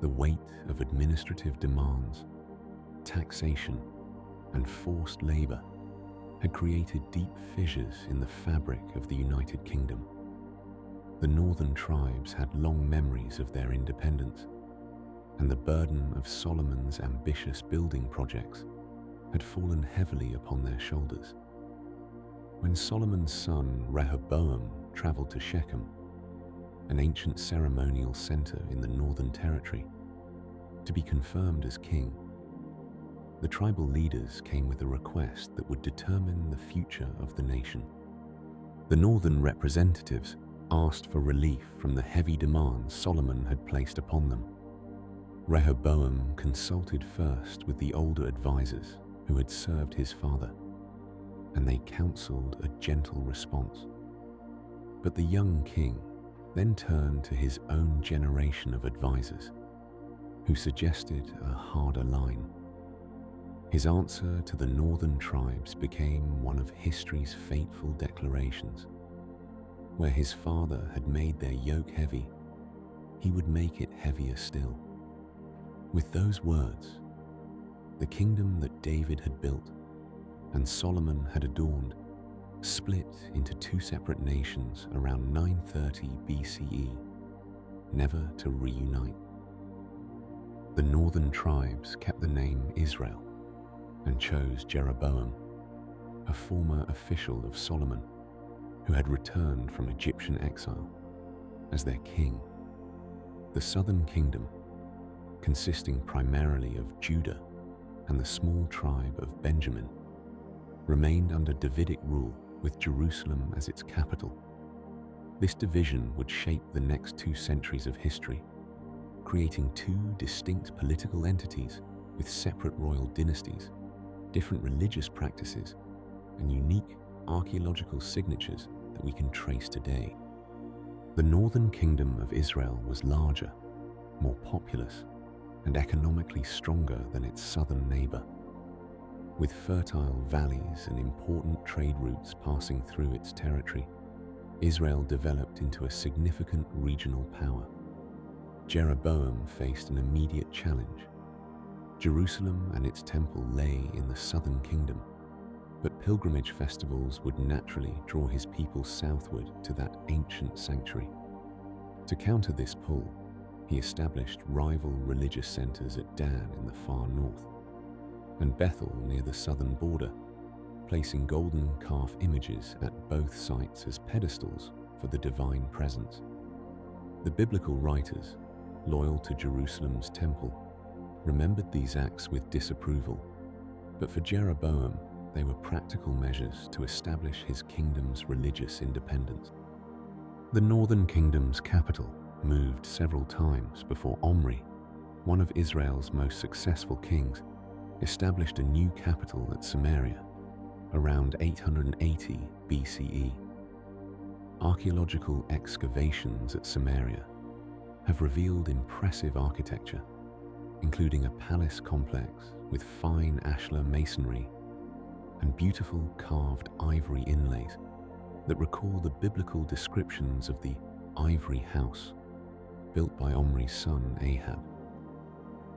the weight of administrative demands, taxation, and forced labor had created deep fissures in the fabric of the United Kingdom. The northern tribes had long memories of their independence, and the burden of Solomon's ambitious building projects had fallen heavily upon their shoulders. When Solomon's son Rehoboam traveled to Shechem, an ancient ceremonial center in the Northern Territory, to be confirmed as king, the tribal leaders came with a request that would determine the future of the nation. The northern representatives asked for relief from the heavy demands Solomon had placed upon them. Rehoboam consulted first with the older advisors who had served his father, and they counseled a gentle response. But the young king then turned to his own generation of advisors, who suggested a harder line. His answer to the northern tribes became one of history's fateful declarations. Where his father had made their yoke heavy, he would make it heavier still. With those words, the kingdom that David had built and Solomon had adorned split into two separate nations around 930 BCE, never to reunite. The northern tribes kept the name Israel and chose Jeroboam, a former official of Solomon who had returned from Egyptian exile, as their king. The southern kingdom, consisting primarily of Judah and the small tribe of Benjamin, remained under Davidic rule with Jerusalem as its capital. This division would shape the next 2 centuries of history, creating 2 distinct political entities with separate royal dynasties, different religious practices, and unique archaeological signatures that we can trace today. The northern kingdom of Israel was larger, more populous, and economically stronger than its southern neighbor. With fertile valleys and important trade routes passing through its territory, Israel developed into a significant regional power. Jeroboam faced an immediate challenge. Jerusalem and its temple lay in the southern kingdom, but pilgrimage festivals would naturally draw his people southward to that ancient sanctuary. To counter this pull, he established rival religious centers at Dan in the far north, and Bethel near the southern border, placing golden calf images at both sites as pedestals for the divine presence. The biblical writers, loyal to Jerusalem's temple, remembered these acts with disapproval, but for Jeroboam, they were practical measures to establish his kingdom's religious independence. The northern kingdom's capital moved several times before Omri, one of Israel's most successful kings, established a new capital at Samaria around 880 BCE. Archaeological excavations at Samaria have revealed impressive architecture, including a palace complex with fine ashlar masonry and beautiful carved ivory inlays that recall the biblical descriptions of the ivory house built by Omri's son Ahab.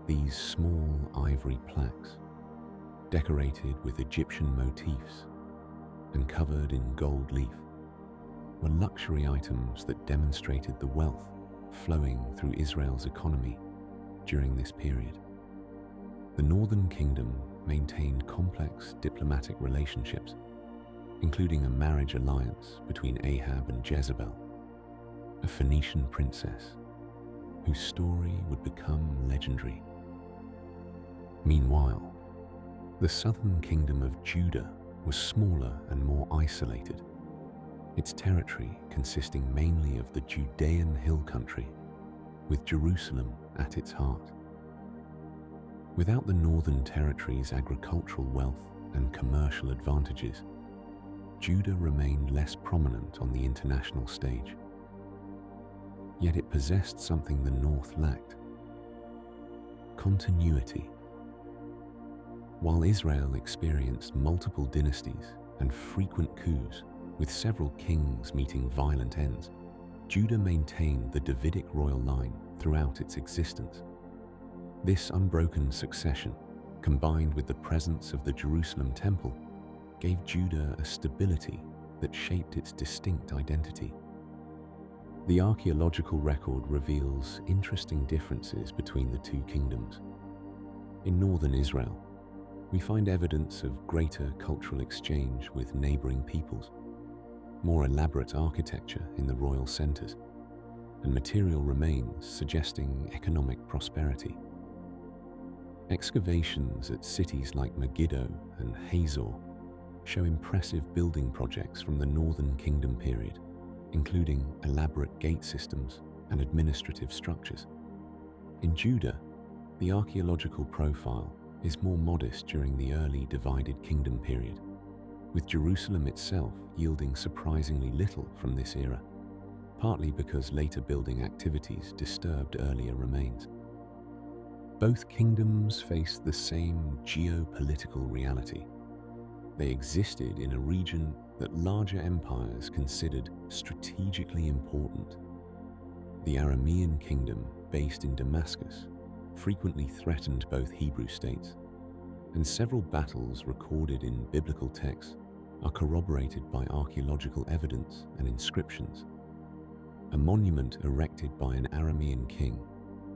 These small ivory plaques, decorated with Egyptian motifs and covered in gold leaf, were luxury items that demonstrated the wealth flowing through Israel's economy during this period. The Northern Kingdom maintained complex diplomatic relationships, including a marriage alliance between Ahab and Jezebel, a Phoenician princess whose story would become legendary. Meanwhile, the southern kingdom of Judah was smaller and more isolated, its territory consisting mainly of the Judean hill country, with Jerusalem at its heart. Without the northern territory's agricultural wealth and commercial advantages, Judah remained less prominent on the international stage. Yet it possessed something the north lacked: continuity. While Israel experienced multiple dynasties and frequent coups, with several kings meeting violent ends, Judah maintained the Davidic royal line throughout its existence. This unbroken succession, combined with the presence of the Jerusalem temple, gave Judah a stability that shaped its distinct identity. The archaeological record reveals interesting differences between the two kingdoms. In northern Israel, we find evidence of greater cultural exchange with neighboring peoples, more elaborate architecture in the royal centers, and material remains suggesting economic prosperity. Excavations at cities like Megiddo and Hazor show impressive building projects from the Northern Kingdom period, including elaborate gate systems and administrative structures. In Judah, the archaeological profile is more modest during the early divided kingdom period, with Jerusalem itself yielding surprisingly little from this era, partly because later building activities disturbed earlier remains. Both kingdoms faced the same geopolitical reality. They existed in a region that larger empires considered strategically important. The Aramean kingdom, based in Damascus, frequently threatened both Hebrew states, and several battles recorded in biblical texts are corroborated by archaeological evidence and inscriptions. A monument erected by an Aramean king,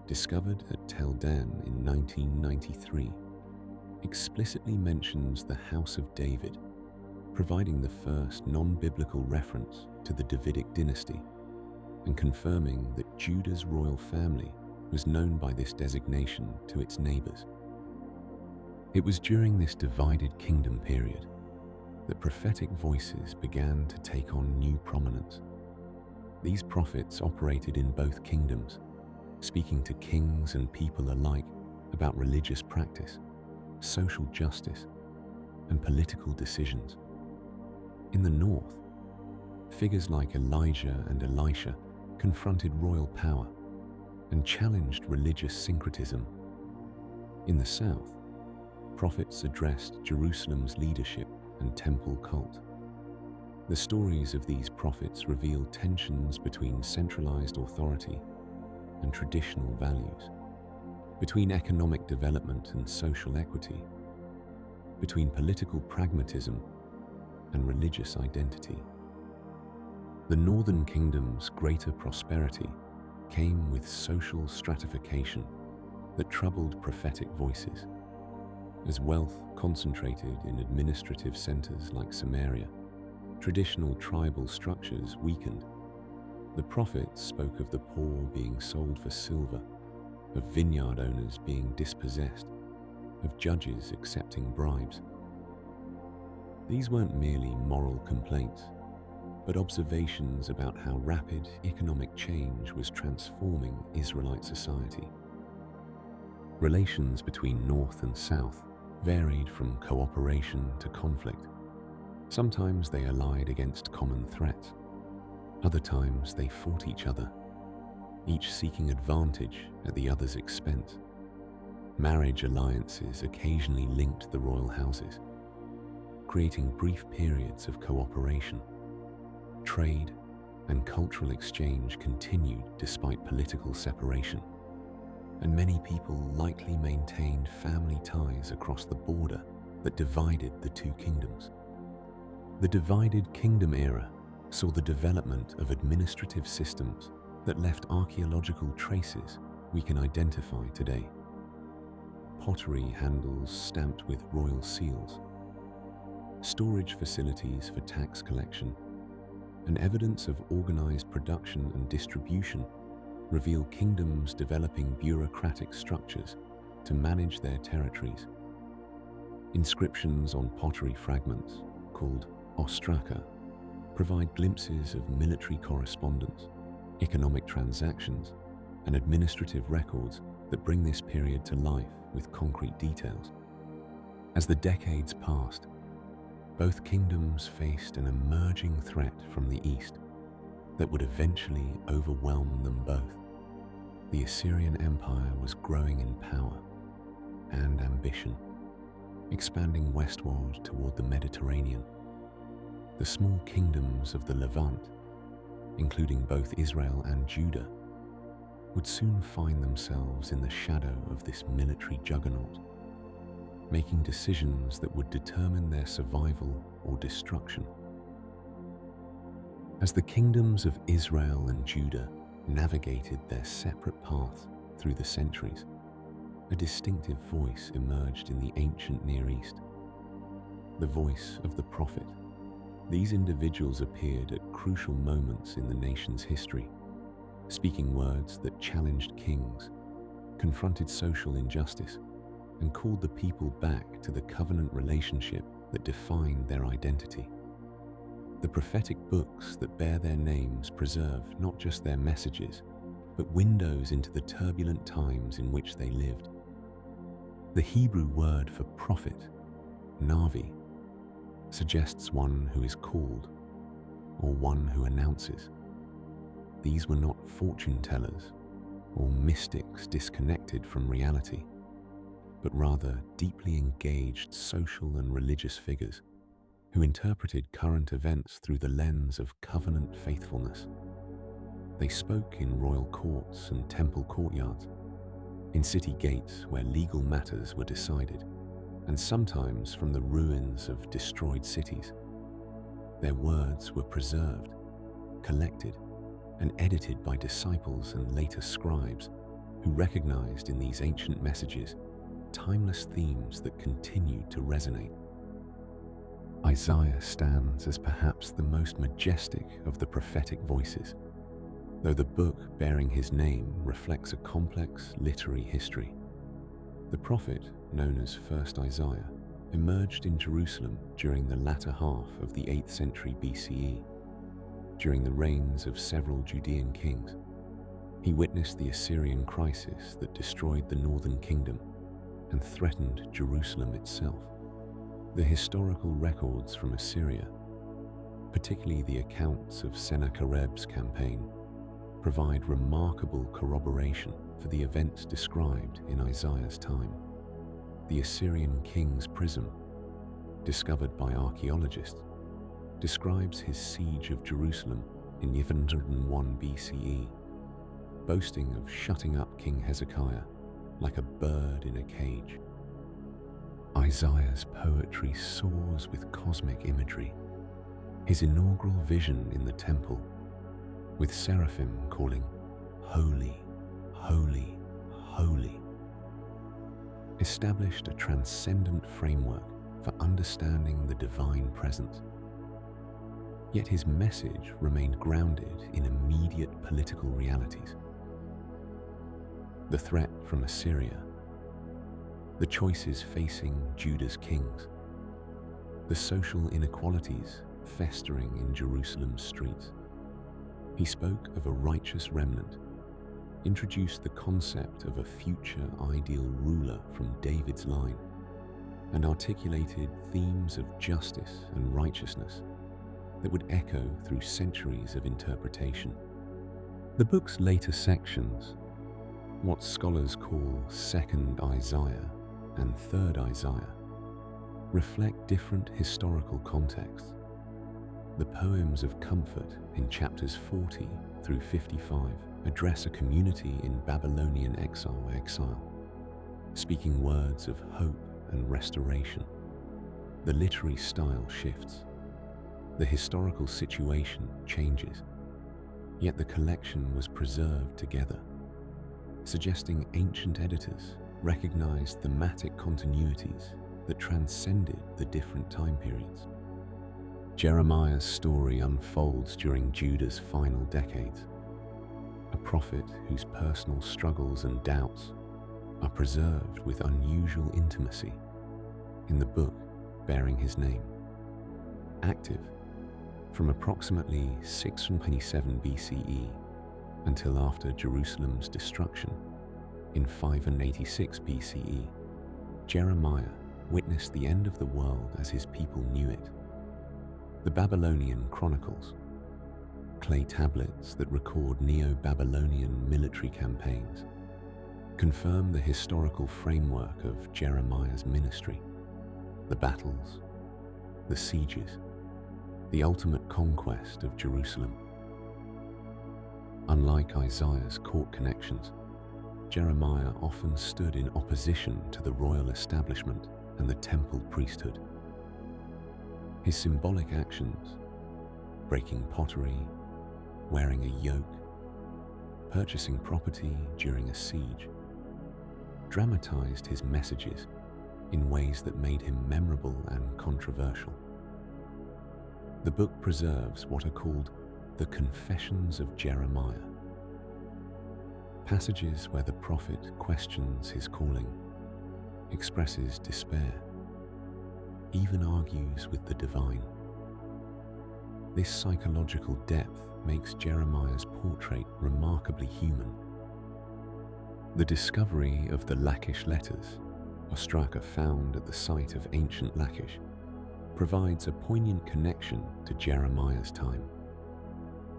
discovered at Tel Dan in 1993, explicitly mentions the House of David, providing the first non-biblical reference to the Davidic dynasty and confirming that Judah's royal family was known by this designation to its neighbors. It was during this divided kingdom period that prophetic voices began to take on new prominence. These prophets operated in both kingdoms, speaking to kings and people alike about religious practice, social justice, and political decisions. In the north, figures like Elijah and Elisha confronted royal power and challenged religious syncretism. In the south, prophets addressed Jerusalem's leadership and temple cult. The stories of these prophets reveal tensions between centralized authority and traditional values, between economic development and social equity, between political pragmatism and religious identity. The Northern Kingdom's greater prosperity came with social stratification that troubled prophetic voices. As wealth concentrated in administrative centers like Samaria, traditional tribal structures weakened. The prophets spoke of the poor being sold for silver, of vineyard owners being dispossessed, of judges accepting bribes. These weren't merely moral complaints, but observations about how rapid economic change was transforming Israelite society. Relations between North and South varied from cooperation to conflict. Sometimes they allied against common threats. Other times they fought each other, each seeking advantage at the other's expense. Marriage alliances occasionally linked the royal houses, creating brief periods of cooperation. Trade and cultural exchange continued despite political separation, and many people likely maintained family ties across the border that divided the two kingdoms. The divided kingdom era saw the development of administrative systems that left archaeological traces we can identify today. Pottery handles stamped with royal seals, storage facilities for tax collection, and evidence of organized production and distribution reveal kingdoms developing bureaucratic structures to manage their territories. Inscriptions on pottery fragments, called ostraca, provide glimpses of military correspondence, economic transactions, and administrative records that bring this period to life with concrete details. As the decades passed, both kingdoms faced an emerging threat from the east that would eventually overwhelm them both. The Assyrian Empire was growing in power and ambition, expanding westward toward the Mediterranean. The small kingdoms of the Levant, including both Israel and Judah, would soon find themselves in the shadow of this military juggernaut, making decisions that would determine their survival or destruction. As the kingdoms of Israel and Judah navigated their separate paths through the centuries, a distinctive voice emerged in the ancient Near East, the voice of the prophet. These individuals appeared at crucial moments in the nation's history, speaking words that challenged kings, confronted social injustice, and called the people back to the covenant relationship that defined their identity. The prophetic books that bear their names preserve not just their messages, but windows into the turbulent times in which they lived. The Hebrew word for prophet, navi, suggests one who is called, or one who announces. These were not fortune tellers or mystics disconnected from reality, but rather deeply engaged social and religious figures who interpreted current events through the lens of covenant faithfulness. They spoke in royal courts and temple courtyards, in city gates where legal matters were decided, and sometimes from the ruins of destroyed cities. Their words were preserved, collected, and edited by disciples and later scribes who recognized in these ancient messages timeless themes that continued to resonate. Isaiah stands as perhaps the most majestic of the prophetic voices, though the book bearing his name reflects a complex literary history. The prophet, known as First Isaiah, emerged in Jerusalem during the latter half of the 8th century BCE. During the reigns of several Judean kings, he witnessed the Assyrian crisis that destroyed the northern kingdom and threatened Jerusalem itself. The historical records from Assyria, particularly the accounts of Sennacherib's campaign, provide remarkable corroboration for the events described in Isaiah's time. The Assyrian king's prism, discovered by archaeologists, describes his siege of Jerusalem in 501 BCE, boasting of shutting up King Hezekiah like a bird in a cage. Isaiah's poetry soars with cosmic imagery. His inaugural vision in the temple, with seraphim calling, "Holy, holy, holy," established a transcendent framework for understanding the divine presence. Yet his message remained grounded in immediate political realities. The threat from Assyria, the choices facing Judah's kings, the social inequalities festering in Jerusalem's streets. He spoke of a righteous remnant, introduced the concept of a future ideal ruler from David's line, and articulated themes of justice and righteousness that would echo through centuries of interpretation. The book's later sections, what scholars call Second Isaiah and Third Isaiah, reflect different historical contexts. The poems of comfort in chapters 40 through 55 address a community in Babylonian exile, speaking words of hope and restoration. The literary style shifts. The historical situation changes, yet the collection was preserved together, suggesting ancient editors recognized thematic continuities that transcended the different time periods. Jeremiah's story unfolds during Judah's final decades, a prophet whose personal struggles and doubts are preserved with unusual intimacy in the book bearing his name. Active from approximately 627 BCE until after Jerusalem's destruction in 586 BCE, Jeremiah witnessed the end of the world as his people knew it. The Babylonian Chronicles, clay tablets that record Neo-Babylonian military campaigns, confirm the historical framework of Jeremiah's ministry: the battles, the sieges, the ultimate conquest of Jerusalem. Unlike Isaiah's court connections, Jeremiah often stood in opposition to the royal establishment and the temple priesthood. His symbolic actions, breaking pottery, wearing a yoke, purchasing property during a siege, dramatized his messages in ways that made him memorable and controversial. The book preserves what are called the Confessions of Jeremiah, passages where the prophet questions his calling, expresses despair, even argues with the divine. This psychological depth makes Jeremiah's portrait remarkably human. The discovery of the Lachish letters, ostraka found at the site of ancient Lachish, provides a poignant connection to Jeremiah's time.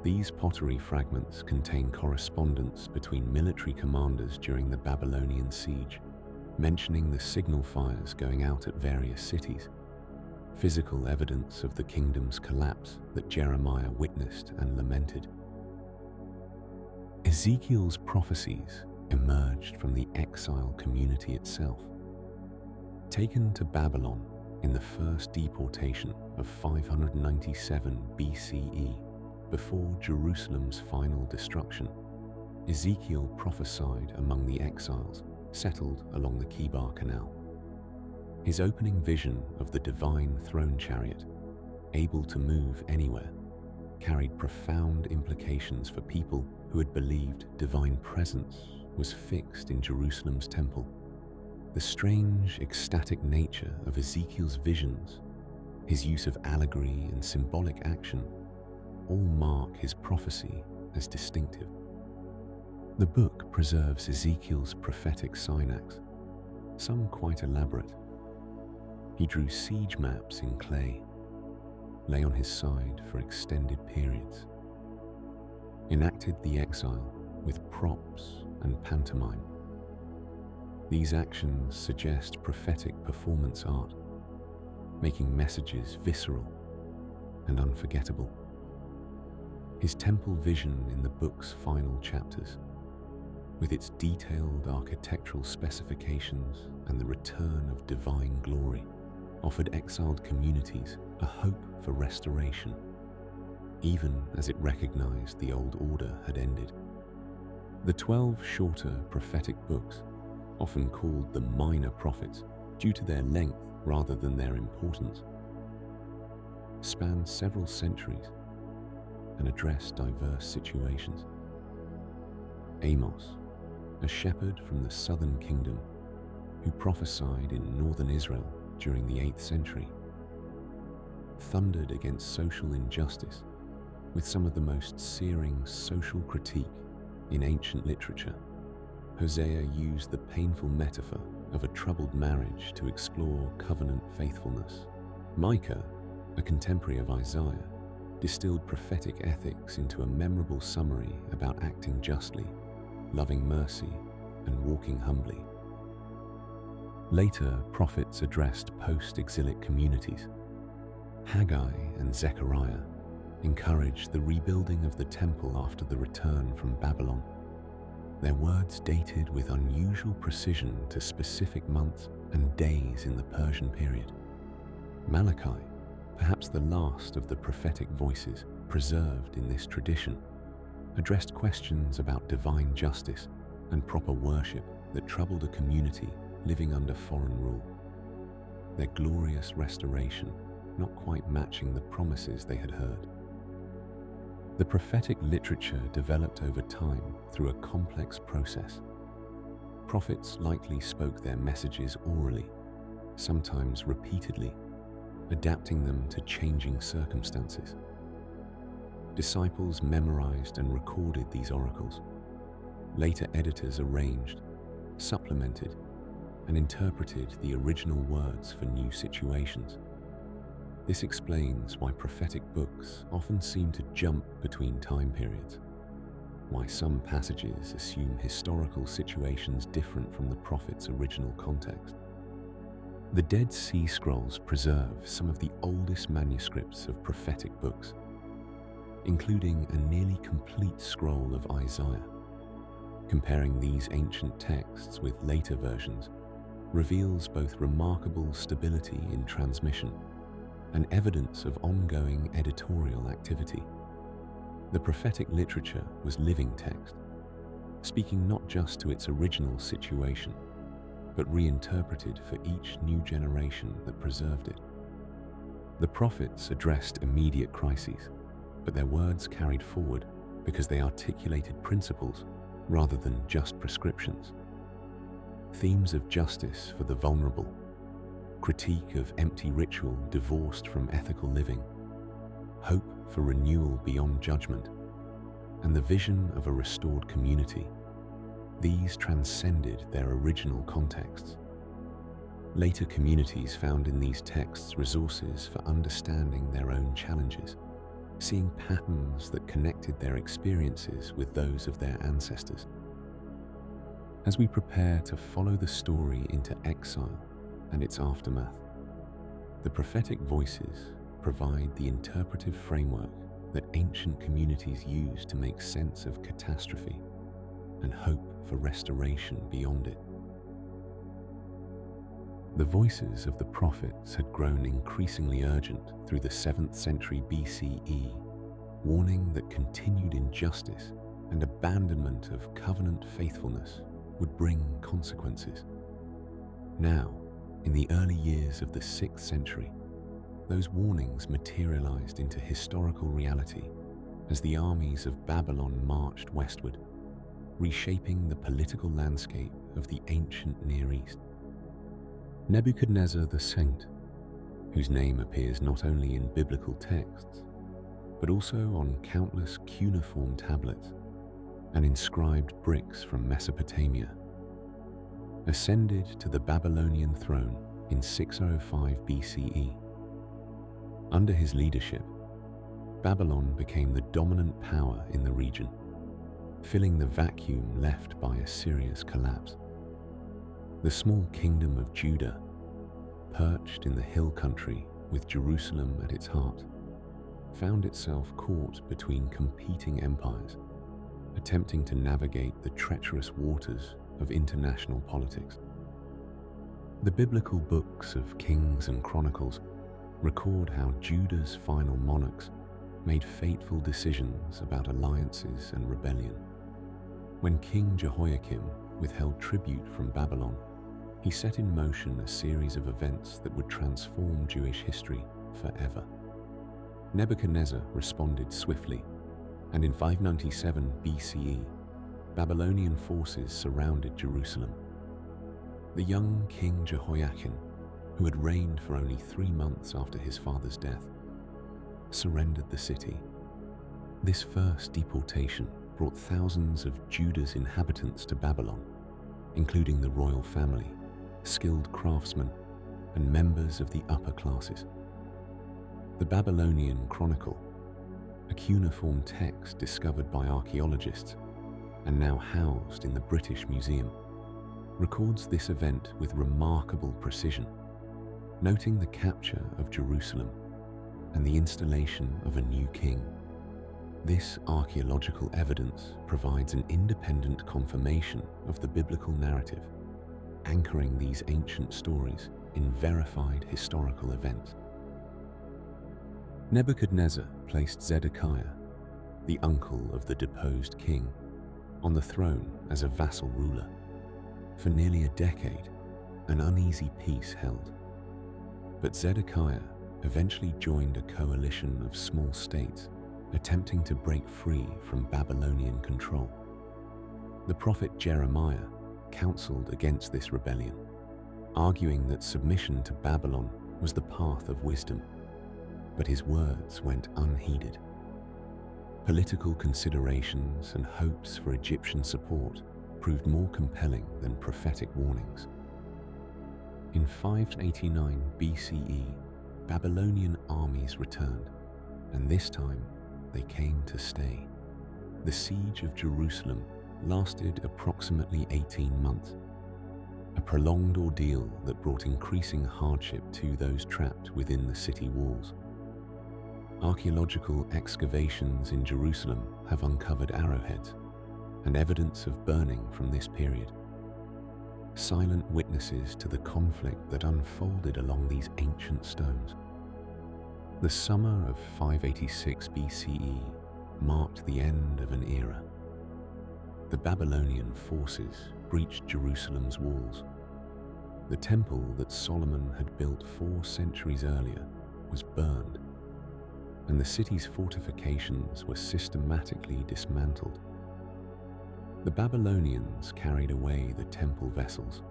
These pottery fragments contain correspondence between military commanders during the Babylonian siege, mentioning the signal fires going out at various cities, physical evidence of the kingdom's collapse that Jeremiah witnessed and lamented. Ezekiel's prophecies emerged from the exile community itself. Taken to Babylon in the first deportation of 597 BCE, before Jerusalem's final destruction, Ezekiel prophesied among the exiles settled along the Kibar Canal. His opening vision of the divine throne chariot, able to move anywhere, carried profound implications for people who had believed divine presence was fixed in Jerusalem's temple. The strange, ecstatic nature of Ezekiel's visions, his use of allegory and symbolic action, all mark his prophecy as distinctive. The book preserves Ezekiel's prophetic syntax, some quite elaborate. He drew siege maps in clay, lay on his side for extended periods, enacted the exile with props and pantomime. These actions suggest prophetic performance art, making messages visceral and unforgettable. His temple vision in the book's final chapters, with its detailed architectural specifications and the return of divine glory, offered exiled communities a hope for restoration, even as it recognized the old order had ended. The 12 shorter prophetic books, often called the minor prophets due to their length rather than their importance, span several centuries and address diverse situations. Amos, a shepherd from the southern kingdom who prophesied in northern Israel during the 8th century, thundered against social injustice with some of the most searing social critique in ancient literature. Hosea used the painful metaphor of a troubled marriage to explore covenant faithfulness. Micah, a contemporary of Isaiah, distilled prophetic ethics into a memorable summary about acting justly, loving mercy, and walking humbly. Later, prophets addressed post-exilic communities. Haggai and Zechariah encouraged the rebuilding of the temple after the return from Babylon. Their words dated with unusual precision to specific months and days in the Persian period. Malachi, perhaps the last of the prophetic voices preserved in this tradition, addressed questions about divine justice and proper worship that troubled a community living under foreign rule. Their glorious restoration not quite matching the promises they had heard. The prophetic literature developed over time through a complex process. Prophets likely spoke their messages orally, sometimes repeatedly, adapting them to changing circumstances. Disciples memorized and recorded these oracles. Later editors arranged, supplemented, and interpreted the original words for new situations. This explains why prophetic books often seem to jump between time periods, why some passages assume historical situations different from the prophet's original context. The Dead Sea Scrolls preserve some of the oldest manuscripts of prophetic books, including a nearly complete scroll of Isaiah. Comparing these ancient texts with later versions reveals both remarkable stability in transmission and evidence of ongoing editorial activity. The prophetic literature was living text, speaking not just to its original situation, but reinterpreted for each new generation that preserved it. The prophets addressed immediate crises, but their words carried forward because they articulated principles rather than just prescriptions. Themes of justice for the vulnerable, critique of empty ritual divorced from ethical living, hope for renewal beyond judgment, and the vision of a restored community. These transcended their original contexts. Later communities found in these texts resources for understanding their own challenges, seeing patterns that connected their experiences with those of their ancestors. As we prepare to follow the story into exile and its aftermath, the prophetic voices provide the interpretive framework that ancient communities used to make sense of catastrophe and hope for restoration beyond it. The voices of the prophets had grown increasingly urgent through the 7th century BCE, warning that continued injustice and abandonment of covenant faithfulness would bring consequences. Now, in the early years of the 6th century, those warnings materialized into historical reality as the armies of Babylon marched westward, reshaping the political landscape of the ancient Near East. Nebuchadnezzar the Saint, whose name appears not only in biblical texts, but also on countless cuneiform tablets and inscribed bricks from Mesopotamia, ascended to the Babylonian throne in 605 BCE. Under his leadership, Babylon became the dominant power in the region, filling the vacuum left by Assyria's collapse. The small kingdom of Judah, perched in the hill country with Jerusalem at its heart, found itself caught between competing empires, attempting to navigate the treacherous waters of international politics. The biblical books of Kings and Chronicles record how Judah's final monarchs made fateful decisions about alliances and rebellion. When King Jehoiakim withheld tribute from Babylon, he set in motion a series of events that would transform Jewish history forever. Nebuchadnezzar responded swiftly, and in 597 BCE, Babylonian forces surrounded Jerusalem. The young King Jehoiakim, who had reigned for only 3 months after his father's death, surrendered the city. This first deportation brought thousands of Judah's inhabitants to Babylon, including the royal family, skilled craftsmen, and members of the upper classes. The Babylonian Chronicle, a cuneiform text discovered by archaeologists and now housed in the British Museum, records this event with remarkable precision, noting the capture of Jerusalem and the installation of a new king. This archaeological evidence provides an independent confirmation of the biblical narrative, anchoring these ancient stories in verified historical events. Nebuchadnezzar placed Zedekiah, the uncle of the deposed king, on the throne as a vassal ruler. For nearly a decade, an uneasy peace held. But Zedekiah eventually joined a coalition of small states attempting to break free from Babylonian control. The prophet Jeremiah counseled against this rebellion, arguing that submission to Babylon was the path of wisdom, but his words went unheeded. Political considerations and hopes for Egyptian support proved more compelling than prophetic warnings. In 589 BCE, Babylonian armies returned, and this time they came to stay. The siege of Jerusalem lasted approximately 18 months, a prolonged ordeal that brought increasing hardship to those trapped within the city walls. Archaeological excavations in Jerusalem have uncovered arrowheads and evidence of burning from this period, silent witnesses to the conflict that unfolded along these ancient stones. The summer of 586 BCE marked the end of an era. The Babylonian forces breached Jerusalem's walls. The temple that Solomon had built 4 centuries earlier was burned, and the city's fortifications were systematically dismantled. The Babylonians carried away the temple vessels,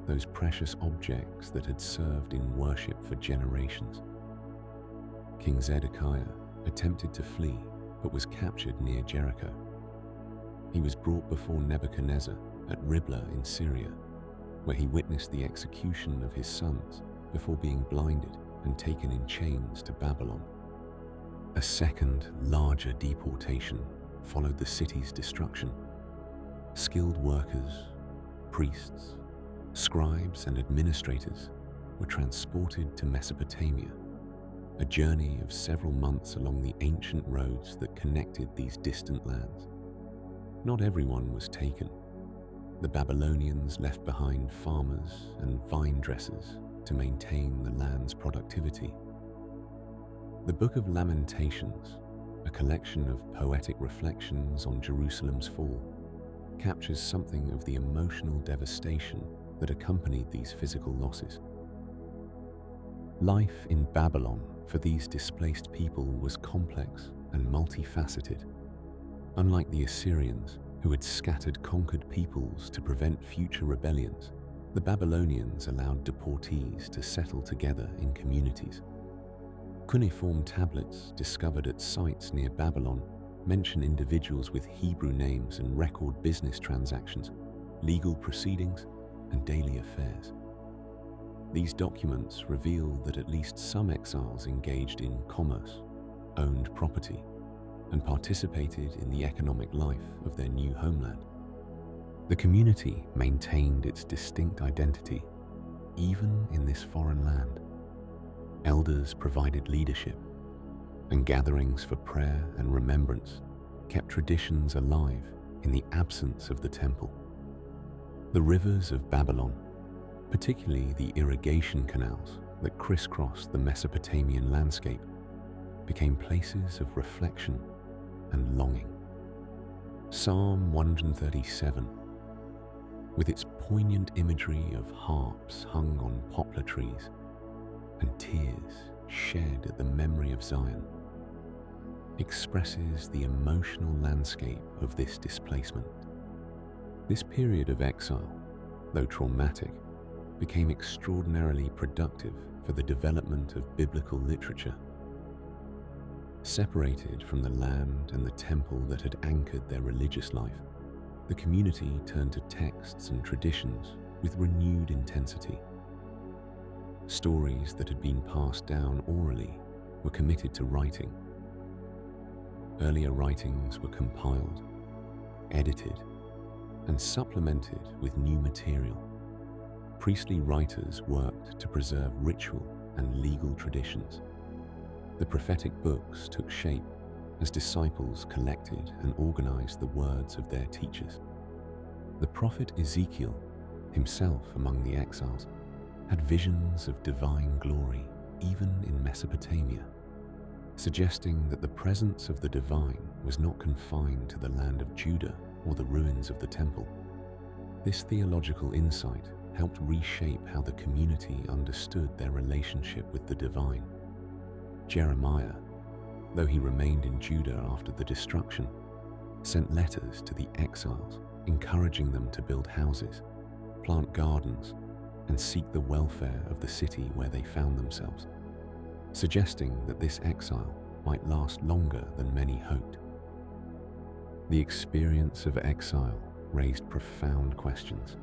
those precious objects that had served in worship for generations. King Zedekiah attempted to flee, but was captured near Jericho. He was brought before Nebuchadnezzar at Riblah in Syria, where he witnessed the execution of his sons before being blinded and taken in chains to Babylon. A second, larger deportation followed the city's destruction. Skilled workers, priests, scribes, and administrators were transported to Mesopotamia, a journey of several months along the ancient roads that connected these distant lands. Not everyone was taken. The Babylonians left behind farmers and vine dressers to maintain the land's productivity. The Book of Lamentations, a collection of poetic reflections on Jerusalem's fall, captures something of the emotional devastation that accompanied these physical losses. Life in Babylon for these displaced people was complex and multifaceted. Unlike the Assyrians, who had scattered conquered peoples to prevent future rebellions, the Babylonians allowed deportees to settle together in communities. Cuneiform tablets discovered at sites near Babylon mention individuals with Hebrew names and record business transactions, legal proceedings, and daily affairs. These documents reveal that at least some exiles engaged in commerce, owned property, and participated in the economic life of their new homeland. The community maintained its distinct identity, even in this foreign land. Elders provided leadership, and gatherings for prayer and remembrance kept traditions alive in the absence of the temple. The rivers of Babylon, particularly the irrigation canals that crisscrossed the Mesopotamian landscape, became places of reflection and longing. Psalm 137, with its poignant imagery of harps hung on poplar trees and tears shed at the memory of Zion, expresses the emotional landscape of this displacement. This period of exile, though traumatic, became extraordinarily productive for the development of biblical literature. Separated from the land and the temple that had anchored their religious life, the community turned to texts and traditions with renewed intensity. Stories that had been passed down orally were committed to writing. Earlier writings were compiled, edited, and supplemented with new material. Priestly writers worked to preserve ritual and legal traditions. The prophetic books took shape as disciples collected and organized the words of their teachers. The prophet Ezekiel, himself among the exiles, had visions of divine glory even in Mesopotamia. suggesting that the presence of the divine was not confined to the land of Judah or the ruins of the temple. This theological insight helped reshape how the community understood their relationship with the divine. Jeremiah, though he remained in Judah after the destruction, sent letters to the exiles, encouraging them to build houses, plant gardens, and seek the welfare of the city where they found themselves, suggesting that this exile might last longer than many hoped. The experience of exile raised profound questions.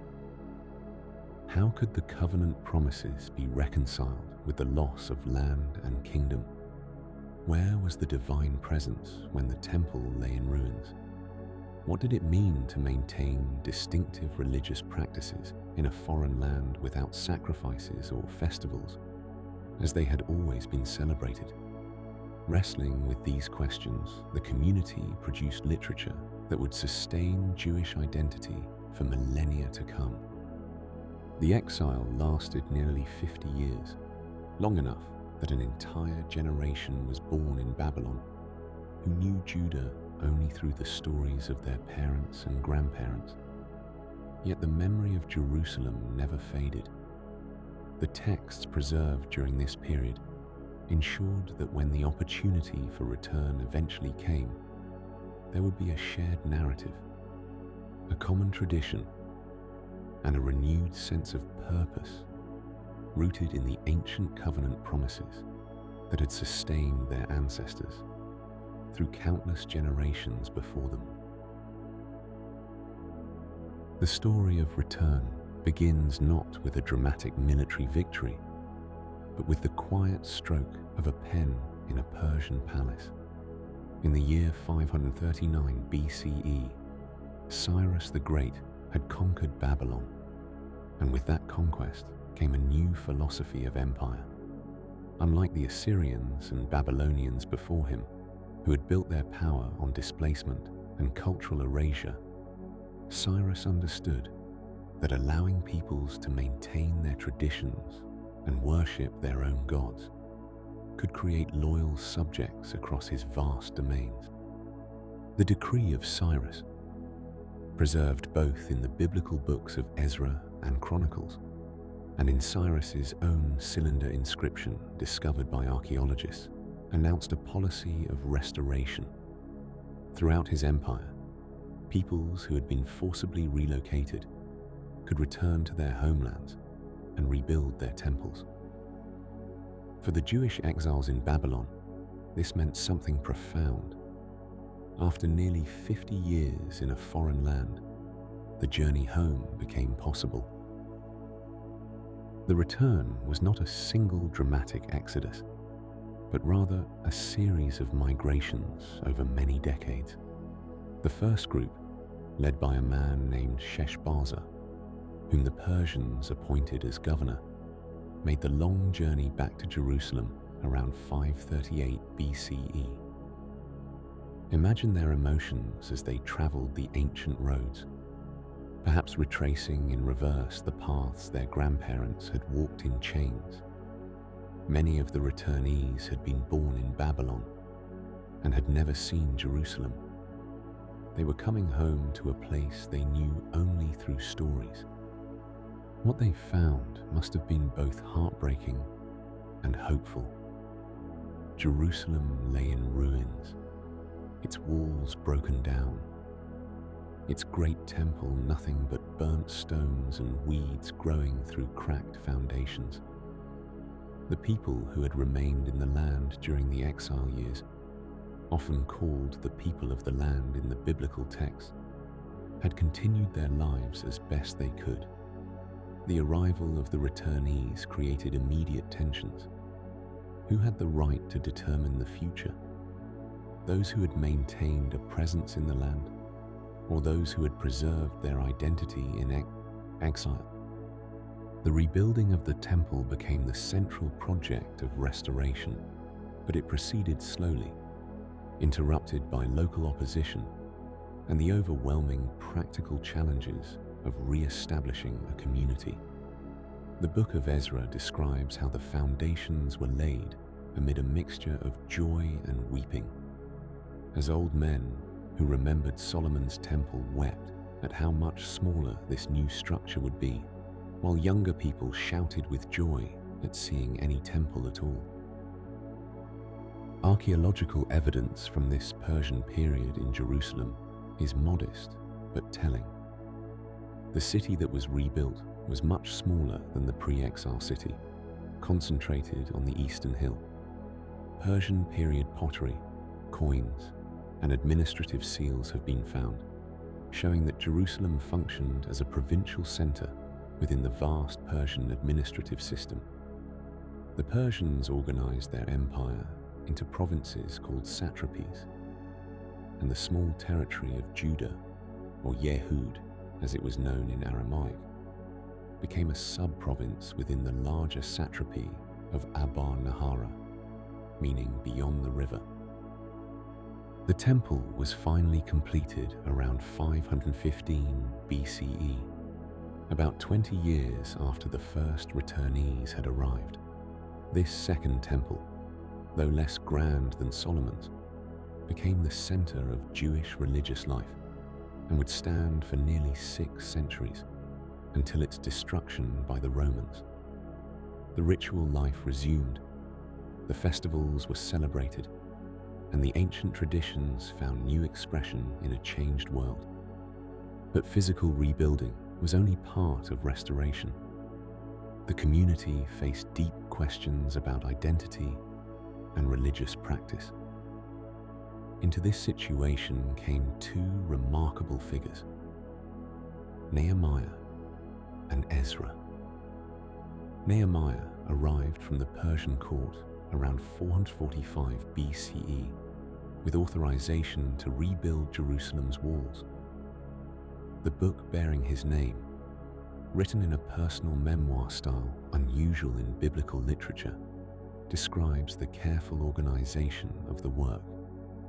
How could the covenant promises be reconciled with the loss of land and kingdom? Where was the divine presence when the temple lay in ruins? What did it mean to maintain distinctive religious practices in a foreign land without sacrifices or festivals, as they had always been celebrated? Wrestling with these questions, the community produced literature that would sustain Jewish identity for millennia to come. The exile lasted nearly 50 years, long enough that an entire generation was born in Babylon who knew Judah only through the stories of their parents and grandparents. Yet the memory of Jerusalem never faded. The texts preserved during this period ensured that when the opportunity for return eventually came, there would be a shared narrative, a common tradition, and a renewed sense of purpose rooted in the ancient covenant promises that had sustained their ancestors through countless generations before them. The story of return begins not with a dramatic military victory, but with the quiet stroke of a pen in a Persian palace. In the year 539 BCE, Cyrus the Great had conquered Babylon, and with that conquest came a new philosophy of empire. Unlike the Assyrians and Babylonians before him, who had built their power on displacement and cultural erasure, Cyrus understood that allowing peoples to maintain their traditions and worship their own gods could create loyal subjects across his vast domains. The decree of Cyrus, preserved both in the biblical books of Ezra and Chronicles, and in Cyrus's own cylinder inscription discovered by archaeologists, announced a policy of restoration. Throughout his empire, peoples who had been forcibly relocated could return to their homelands and rebuild their temples. For the Jewish exiles in Babylon, this meant something profound. After nearly 50 years in a foreign land, the journey home became possible. The return was not a single dramatic exodus, but rather a series of migrations over many decades. The first group, led by a man named Sheshbazzar, whom the Persians appointed as governor, made the long journey back to Jerusalem around 538 BCE. Imagine their emotions as they traveled the ancient roads, perhaps retracing in reverse the paths their grandparents had walked in chains. Many of the returnees had been born in Babylon and had never seen Jerusalem. They were coming home to a place they knew only through stories. What they found must have been both heartbreaking and hopeful. Jerusalem lay in ruins, its walls broken down, its great temple nothing but burnt stones and weeds growing through cracked foundations. The people who had remained in the land during the exile years, often called the people of the land in the biblical text, had continued their lives as best they could. The arrival of the returnees created immediate tensions. Who had the right to determine the future? Those who had maintained a presence in the land, or those who had preserved their identity in exile? The rebuilding of the temple became the central project of restoration, but it proceeded slowly, interrupted by local opposition and the overwhelming practical challenges of re-establishing a community. The book of Ezra describes how the foundations were laid amid a mixture of joy and weeping, as old men who remembered Solomon's temple wept at how much smaller this new structure would be, while younger people shouted with joy at seeing any temple at all. Archaeological evidence from this Persian period in Jerusalem is modest but telling. The city that was rebuilt was much smaller than the pre-exile city, concentrated on the eastern hill. Persian period pottery, coins, and administrative seals have been found, showing that Jerusalem functioned as a provincial center within the vast Persian administrative system. The Persians organized their empire into provinces called satrapies, and the small territory of Judah, or Yehud as it was known in Aramaic, became a sub-province within the larger satrapy of Abar Nahara, meaning beyond the river. The temple was finally completed around 515 BCE, about 20 years after the first returnees had arrived. This second temple, though less grand than Solomon's, became the center of Jewish religious life and would stand for nearly 6 centuries until its destruction by the Romans. The ritual life resumed, the festivals were celebrated, and the ancient traditions found new expression in a changed world. But physical rebuilding was only part of restoration. The community faced deep questions about identity and religious practice. Into this situation came 2 remarkable figures, Nehemiah and Ezra. Nehemiah arrived from the Persian court around 445 BCE with authorization to rebuild Jerusalem's walls. The book bearing his name, written in a personal memoir style unusual in biblical literature, describes the careful organization of the work,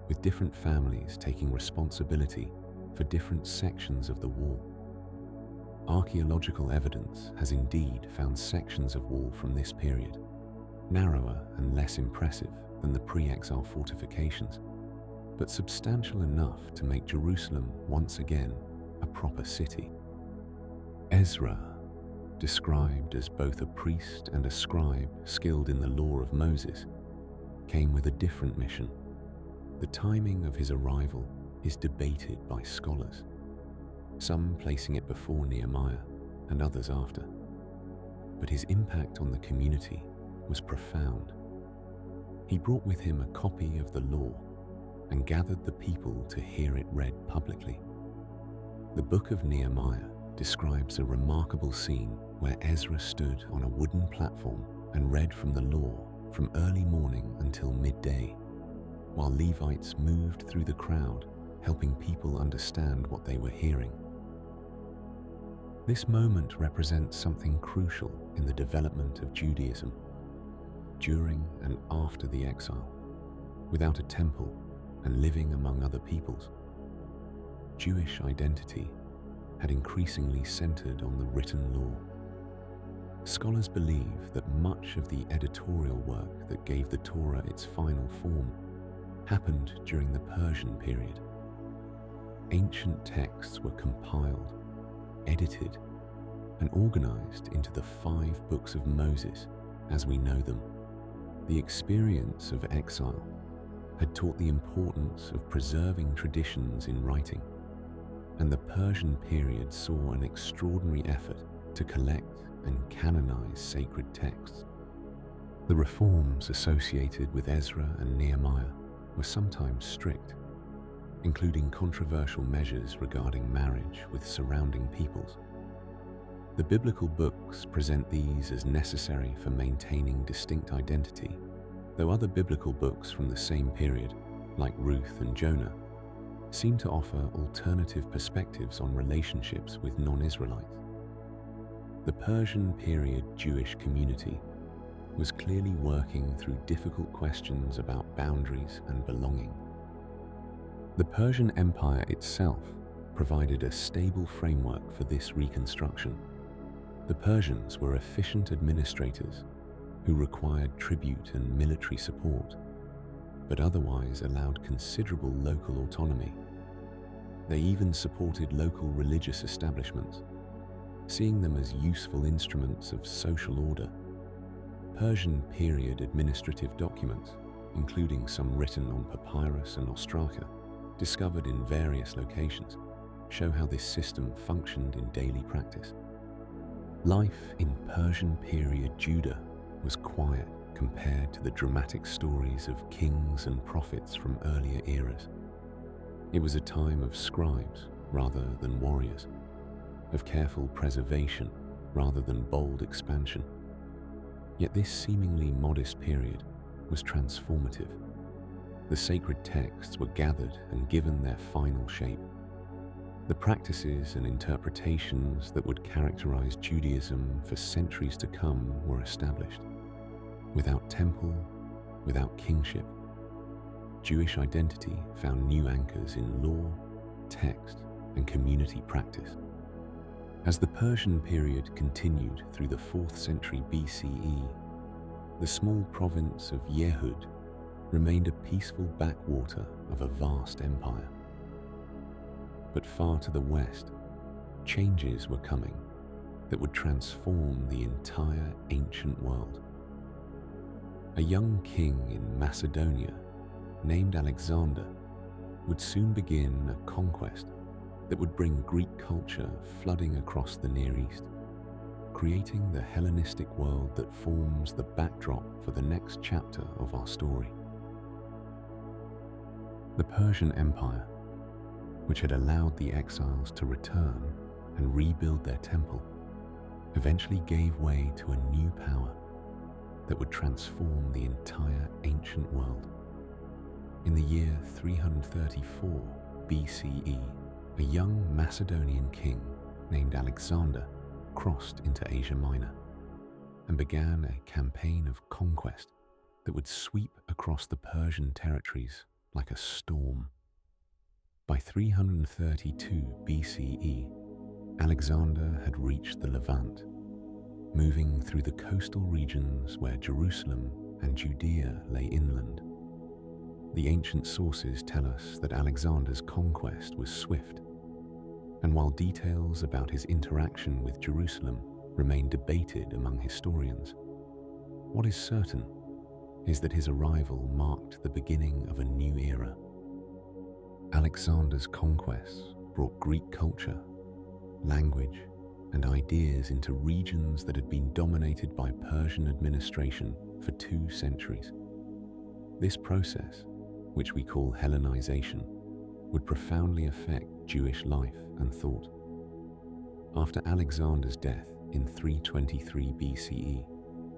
with different families taking responsibility for different sections of the wall. Archaeological evidence has indeed found sections of wall from this period, narrower and less impressive than the pre-exile fortifications, but substantial enough to make Jerusalem once again a proper city. Ezra, described as both a priest and a scribe skilled in the law of Moses, came with a different mission. The timing of his arrival is debated by scholars, some placing it before Nehemiah and others after. But his impact on the community was profound. He brought with him a copy of the law and gathered the people to hear it read publicly. The book of Nehemiah describes a remarkable scene where Ezra stood on a wooden platform and read from the law from early morning until midday, while Levites moved through the crowd, helping people understand what they were hearing. This moment represents something crucial in the development of Judaism during and after the exile. Without a temple and living among other peoples, Jewish identity had increasingly centered on the written law. Scholars believe that much of the editorial work that gave the Torah its final form happened during the Persian period. Ancient texts were compiled, edited, and organized into the 5 books of Moses as we know them. The experience of exile had taught the importance of preserving traditions in writing, and the Persian period saw an extraordinary effort to collect and canonize sacred texts. The reforms associated with Ezra and Nehemiah were sometimes strict, including controversial measures regarding marriage with surrounding peoples. The biblical books present these as necessary for maintaining distinct identity, though other biblical books from the same period, like Ruth and Jonah, seem to offer alternative perspectives on relationships with non-Israelites. The Persian period Jewish community was clearly working through difficult questions about boundaries and belonging. The Persian Empire itself provided a stable framework for this reconstruction. The Persians were efficient administrators who required tribute and military support, but otherwise allowed considerable local autonomy. They even supported local religious establishments, seeing them as useful instruments of social order. Persian period administrative documents, including some written on papyrus and ostraka, discovered in various locations, show how this system functioned in daily practice. Life in Persian period Judah was quiet compared to the dramatic stories of kings and prophets from earlier eras. It was a time of scribes rather than warriors, of careful preservation rather than bold expansion. Yet this seemingly modest period was transformative. The sacred texts were gathered and given their final shape. The practices and interpretations that would characterize Judaism for centuries to come were established. Without temple, without kingship, Jewish identity found new anchors in law, text, and community practice. As the Persian period continued through the 4th century BCE, the small province of Yehud remained a peaceful backwater of a vast empire. But far to the west, changes were coming that would transform the entire ancient world. A young king in Macedonia named Alexander would soon begin a conquest that would bring Greek culture flooding across the Near East, creating the Hellenistic world that forms the backdrop for the next chapter of our story. The Persian Empire, which had allowed the exiles to return and rebuild their temple, eventually gave way to a new power that would transform the entire ancient world. In the year 334 BCE, a young Macedonian king named Alexander crossed into Asia Minor and began a campaign of conquest that would sweep across the Persian territories like a storm. By 332 BCE, Alexander had reached the Levant, moving through the coastal regions where Jerusalem and Judea lay inland. The ancient sources tell us that Alexander's conquest was swift, and while details about his interaction with Jerusalem remain debated among historians, what is certain is that his arrival marked the beginning of a new era. Alexander's conquests brought Greek culture, language, and ideas into regions that had been dominated by Persian administration for 2 centuries. This process, which we call Hellenization, would profoundly affect Jewish life and thought. After Alexander's death in 323 BCE,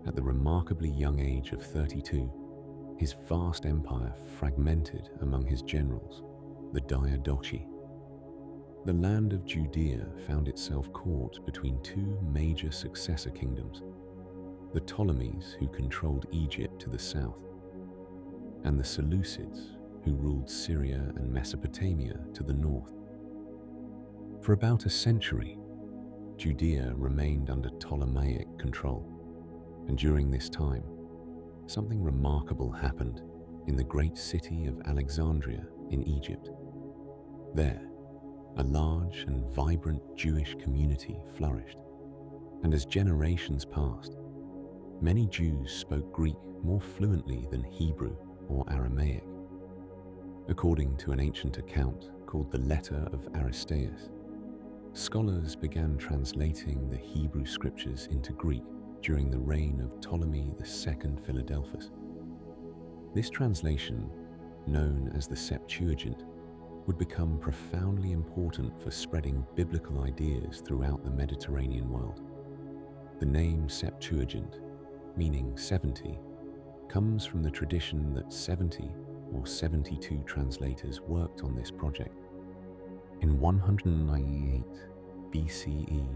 at the remarkably young age of 32, his vast empire fragmented among his generals, the Diadochi. The land of Judea found itself caught between 2 major successor kingdoms, the Ptolemies, who controlled Egypt to the south, and the Seleucids, who ruled Syria and Mesopotamia to the north. For about a century, Judea remained under Ptolemaic control, and during this time, something remarkable happened in the great city of Alexandria in Egypt. There, a large and vibrant Jewish community flourished, and as generations passed, many Jews spoke Greek more fluently than Hebrew or Aramaic. According to an ancient account called the Letter of Aristeas, scholars began translating the Hebrew scriptures into Greek during the reign of Ptolemy II Philadelphus. This translation, known as the Septuagint, would become profoundly important for spreading biblical ideas throughout the Mediterranean world. The name Septuagint, meaning 70, comes from the tradition that 70 or 72 translators worked on this project. In 198 BCE,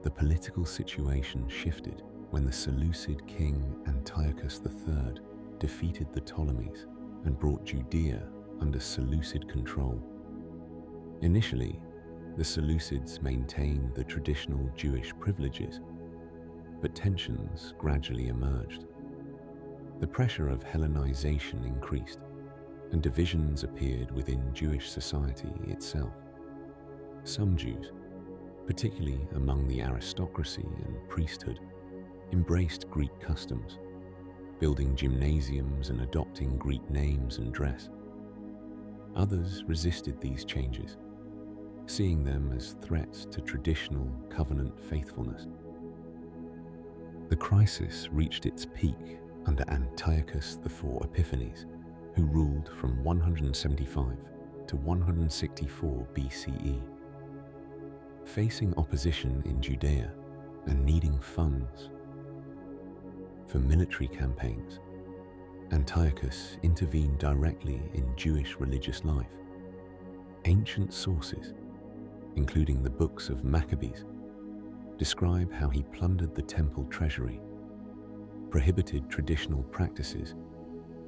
the political situation shifted when the Seleucid king Antiochus III defeated the Ptolemies and brought Judea under Seleucid control. Initially, the Seleucids maintained the traditional Jewish privileges, but tensions gradually emerged. The pressure of Hellenization increased, and divisions appeared within Jewish society itself. Some Jews, particularly among the aristocracy and priesthood, embraced Greek customs, building gymnasiums and adopting Greek names and dress. Others resisted these changes, seeing them as threats to traditional covenant faithfulness. The crisis reached its peak under Antiochus IV Epiphanes, who ruled from 175 to 164 BCE. Facing opposition in Judea and needing funds for military campaigns, Antiochus intervened directly in Jewish religious life. Ancient sources, including the books of Maccabees, describe how he plundered the temple treasury, prohibited traditional practices,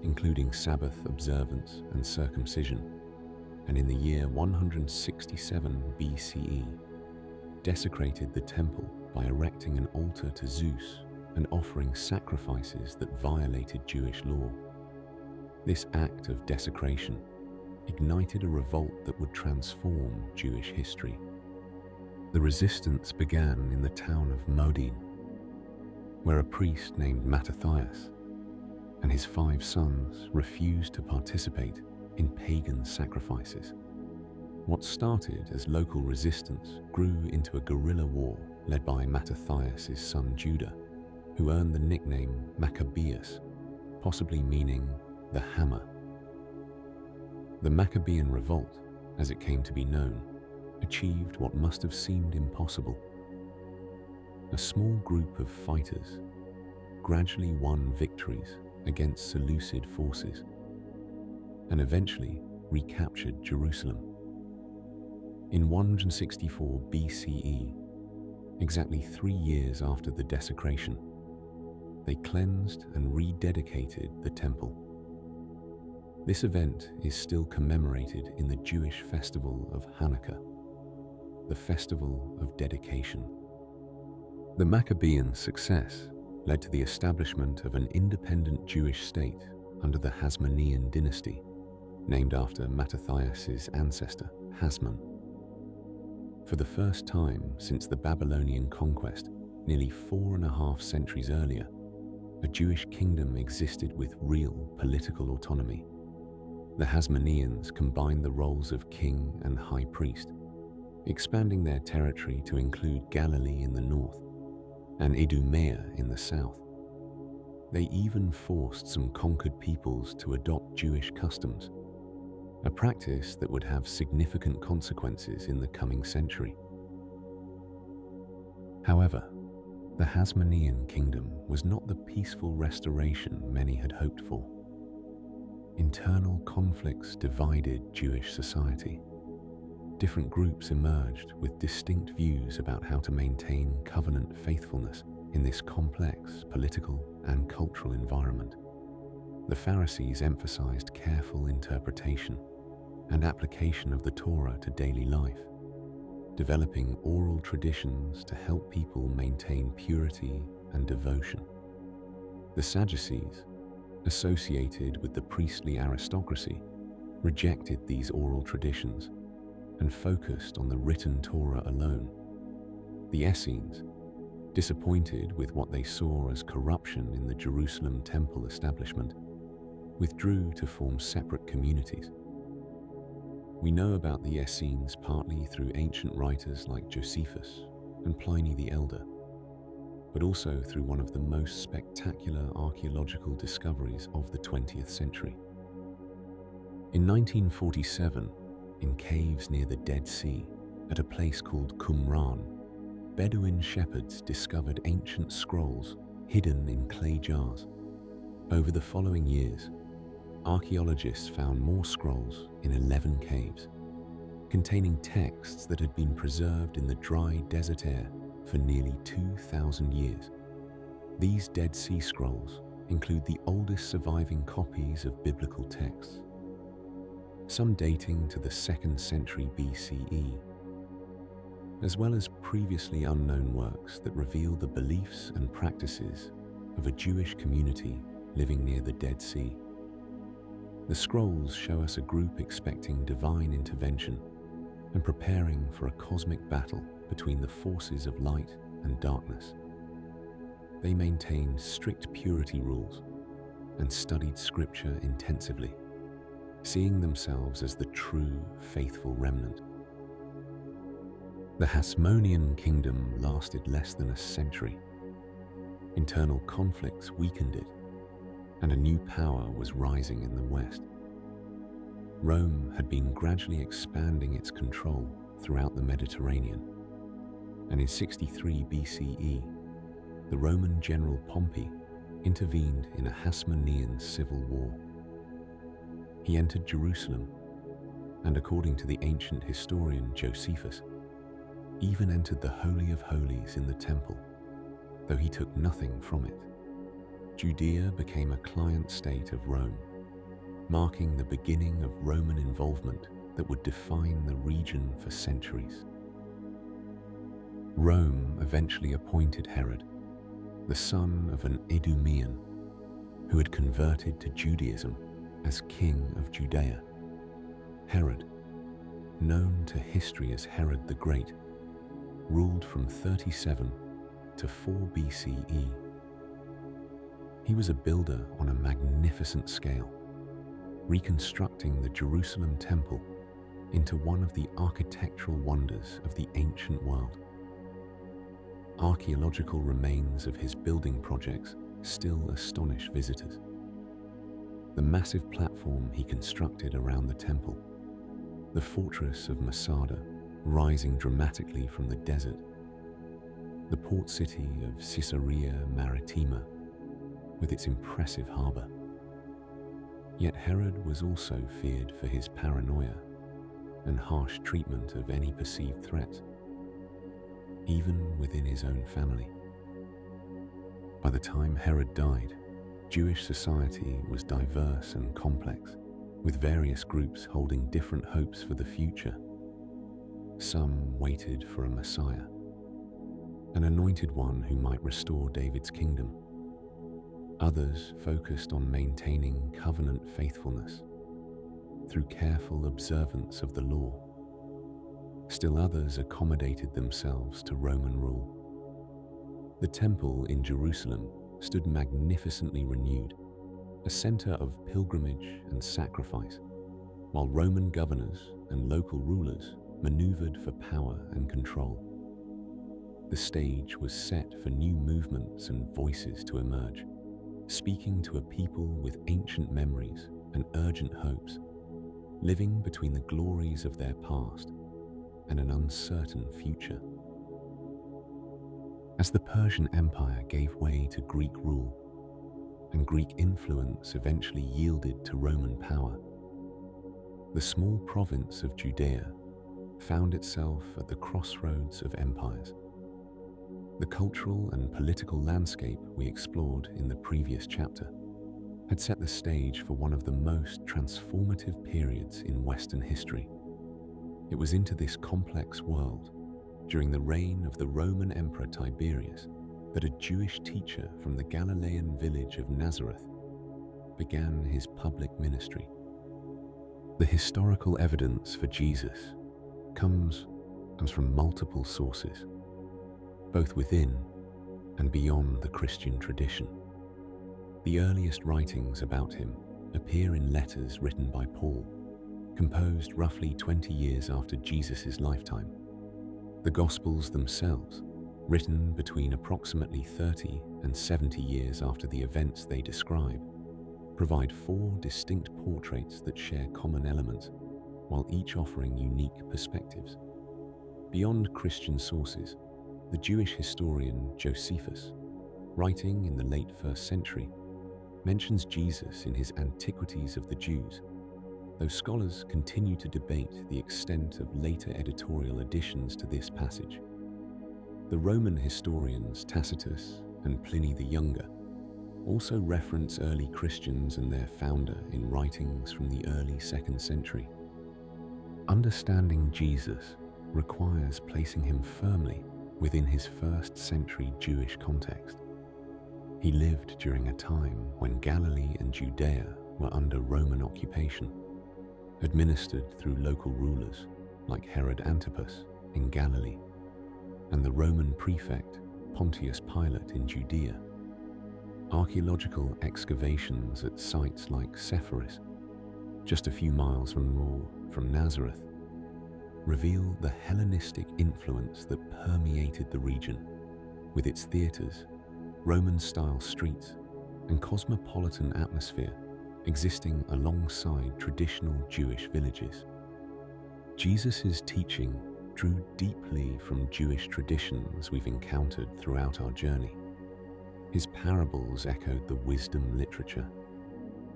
including Sabbath observance and circumcision, and in the year 167 BCE, desecrated the temple by erecting an altar to Zeus and offering sacrifices that violated Jewish law. This act of desecration ignited a revolt that would transform Jewish history. The resistance began in the town of Modin, where a priest named Mattathias and his 5 sons refused to participate in pagan sacrifices. What started as local resistance grew into a guerrilla war led by Mattathias' son Judah, who earned the nickname Maccabeus, possibly meaning the hammer. The Maccabean revolt, as it came to be known, achieved what must have seemed impossible. A small group of fighters gradually won victories against Seleucid forces and eventually recaptured Jerusalem. In 164 BCE, exactly 3 years after the desecration, they cleansed and rededicated the temple. This event is still commemorated in the Jewish festival of Hanukkah, the festival of dedication. The Maccabean success led to the establishment of an independent Jewish state under the Hasmonean dynasty, named after Mattathias' ancestor, Hasmon. For the first time since the Babylonian conquest, nearly 4.5 centuries earlier, a Jewish kingdom existed with real political autonomy. The Hasmoneans combined the roles of king and high priest, expanding their territory to include Galilee in the north and Idumea in the south. They even forced some conquered peoples to adopt Jewish customs, a practice that would have significant consequences in the coming century. However, the Hasmonean kingdom was not the peaceful restoration many had hoped for. Internal conflicts divided Jewish society. Different groups emerged with distinct views about how to maintain covenant faithfulness in this complex political and cultural environment. The Pharisees emphasized careful interpretation and application of the Torah to daily life, developing oral traditions to help people maintain purity and devotion. The Sadducees, associated with the priestly aristocracy, rejected these oral traditions and focused on the written Torah alone. The Essenes, disappointed with what they saw as corruption in the Jerusalem temple establishment, withdrew to form separate communities. We know about the Essenes partly through ancient writers like Josephus and Pliny the Elder, but also through one of the most spectacular archaeological discoveries of the 20th century. In 1947, in caves near the Dead Sea, at a place called Qumran, Bedouin shepherds discovered ancient scrolls hidden in clay jars. Over the following years, archaeologists found more scrolls in 11 caves, containing texts that had been preserved in the dry desert air for nearly 2,000 years. These Dead Sea Scrolls include the oldest surviving copies of biblical texts, some dating to the 2nd century BCE, as well as previously unknown works that reveal the beliefs and practices of a Jewish community living near the Dead Sea. The scrolls show us a group expecting divine intervention and preparing for a cosmic battle between the forces of light and darkness. They maintained strict purity rules and studied scripture intensively, seeing themselves as the true, faithful remnant. The Hasmonean kingdom lasted less than a century. Internal conflicts weakened it, and a new power was rising in the west. Rome had been gradually expanding its control throughout the Mediterranean, and in 63 BCE, the Roman general Pompey intervened in a Hasmonean civil war. He entered Jerusalem, and according to the ancient historian Josephus, even entered the Holy of Holies in the temple, though he took nothing from it. Judea became a client state of Rome, marking the beginning of Roman involvement that would define the region for centuries. Rome eventually appointed Herod, the son of an Idumean who had converted to Judaism, as king of Judea. Herod, known to history as Herod the Great, ruled from 37 to 4 BCE. He was a builder on a magnificent scale, reconstructing the Jerusalem temple into one of the architectural wonders of the ancient world. Archaeological remains of his building projects still astonish visitors. The massive platform he constructed around the temple, the fortress of Masada rising dramatically from the desert, the port city of Caesarea Maritima with its impressive harbour. Yet Herod was also feared for his paranoia and harsh treatment of any perceived threats, even within his own family. By the time Herod died, Jewish society was diverse and complex, with various groups holding different hopes for the future. Some waited for a Messiah, an anointed one who might restore David's kingdom. Others focused on maintaining covenant faithfulness through careful observance of the law. Still others accommodated themselves to Roman rule. The temple in Jerusalem stood magnificently renewed, a center of pilgrimage and sacrifice, while Roman governors and local rulers maneuvered for power and control. The stage was set for new movements and voices to emerge, speaking to a people with ancient memories and urgent hopes, living between the glories of their past and an uncertain future. As the Persian Empire gave way to Greek rule, and Greek influence eventually yielded to Roman power, the small province of Judea found itself at the crossroads of empires. The cultural and political landscape we explored in the previous chapter had set the stage for one of the most transformative periods in Western history. It was into this complex world, during the reign of the Roman Emperor Tiberius, that a Jewish teacher from the Galilean village of Nazareth began his public ministry. The historical evidence for Jesus comes from multiple sources, both within and beyond the Christian tradition. The earliest writings about him appear in letters written by Paul, composed roughly 20 years after Jesus' lifetime. The Gospels themselves, written between approximately 30 and 70 years after the events they describe, provide 4 distinct portraits that share common elements, while each offering unique perspectives. Beyond Christian sources, the Jewish historian Josephus, writing in the late 1st century, mentions Jesus in his Antiquities of the Jews, though scholars continue to debate the extent of later editorial additions to this passage. The Roman historians Tacitus and Pliny the Younger also reference early Christians and their founder in writings from the early 2nd century. Understanding Jesus requires placing him firmly within his 1st century Jewish context. He lived during a time when Galilee and Judea were under Roman occupation, administered through local rulers like Herod Antipas in Galilee and the Roman prefect Pontius Pilate in Judea. Archaeological excavations at sites like Sepphoris, just a few miles from Nazareth, reveal the Hellenistic influence that permeated the region, with its theatres, Roman-style streets, and cosmopolitan atmosphere existing alongside traditional Jewish villages. Jesus' teaching drew deeply from Jewish traditions we've encountered throughout our journey. His parables echoed the wisdom literature.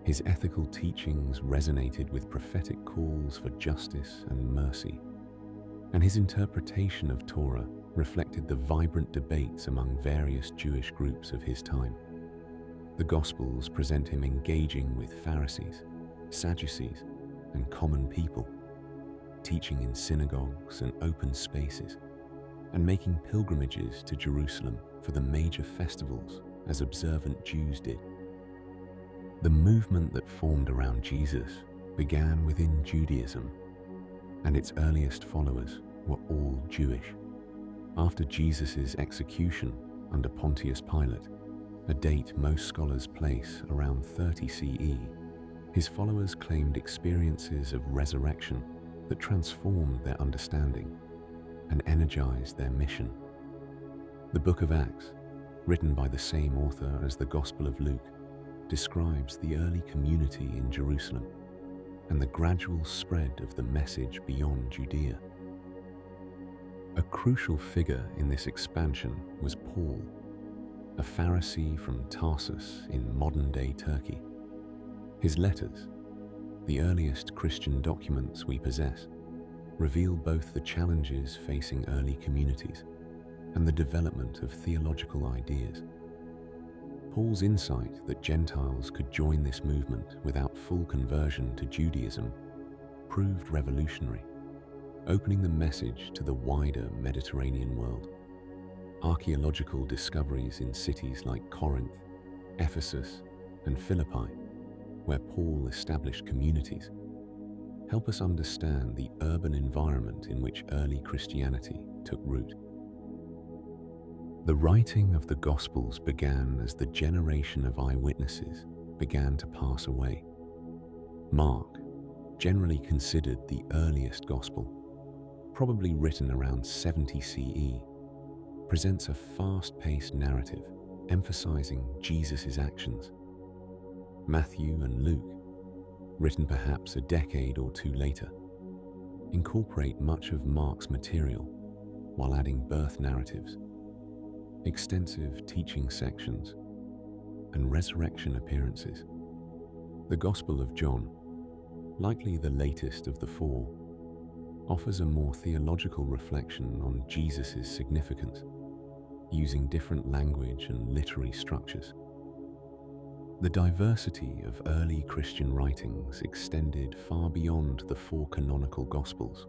His ethical teachings resonated with prophetic calls for justice and mercy. And his interpretation of Torah reflected the vibrant debates among various Jewish groups of his time. The Gospels present him engaging with Pharisees, Sadducees, and common people, teaching in synagogues and open spaces, and making pilgrimages to Jerusalem for the major festivals as observant Jews did. The movement that formed around Jesus began within Judaism, and its earliest followers were all Jewish. After Jesus' execution under Pontius Pilate, a date most scholars place around 30 CE, his followers claimed experiences of resurrection that transformed their understanding and energized their mission. The Book of Acts, written by the same author as the Gospel of Luke, describes the early community in Jerusalem and the gradual spread of the message beyond Judea. A crucial figure in this expansion was Paul, a Pharisee from Tarsus in modern-day Turkey. His letters, the earliest Christian documents we possess, reveal both the challenges facing early communities and the development of theological ideas. Paul's insight that Gentiles could join this movement without full conversion to Judaism proved revolutionary, opening the message to the wider Mediterranean world. Archaeological discoveries in cities like Corinth, Ephesus, and Philippi, where Paul established communities, help us understand the urban environment in which early Christianity took root. The writing of the Gospels began as the generation of eyewitnesses began to pass away. Mark, generally considered the earliest Gospel, probably written around 70 CE, presents a fast-paced narrative emphasizing Jesus' actions. Matthew and Luke, written perhaps a decade or two later, incorporate much of Mark's material while adding birth narratives, extensive teaching sections, and resurrection appearances. The Gospel of John, likely the latest of the four, offers a more theological reflection on Jesus' significance, using different language and literary structures. The diversity of early Christian writings extended far beyond the four canonical Gospels.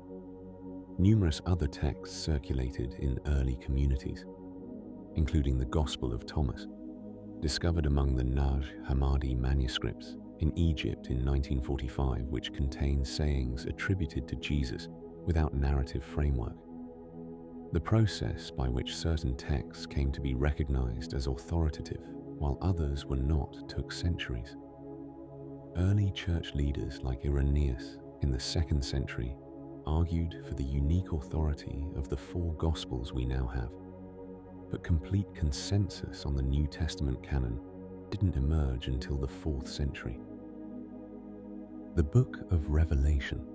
Numerous other texts circulated in early communities, including the Gospel of Thomas, discovered among the Naj Hammadi manuscripts in Egypt in 1945, which contains sayings attributed to Jesus without narrative framework. The process by which certain texts came to be recognized as authoritative while others were not took centuries. Early church leaders like Irenaeus in the 2nd century argued for the unique authority of the four Gospels we now have, but complete consensus on the New Testament canon didn't emerge until the 4th century. The Book of Revelation,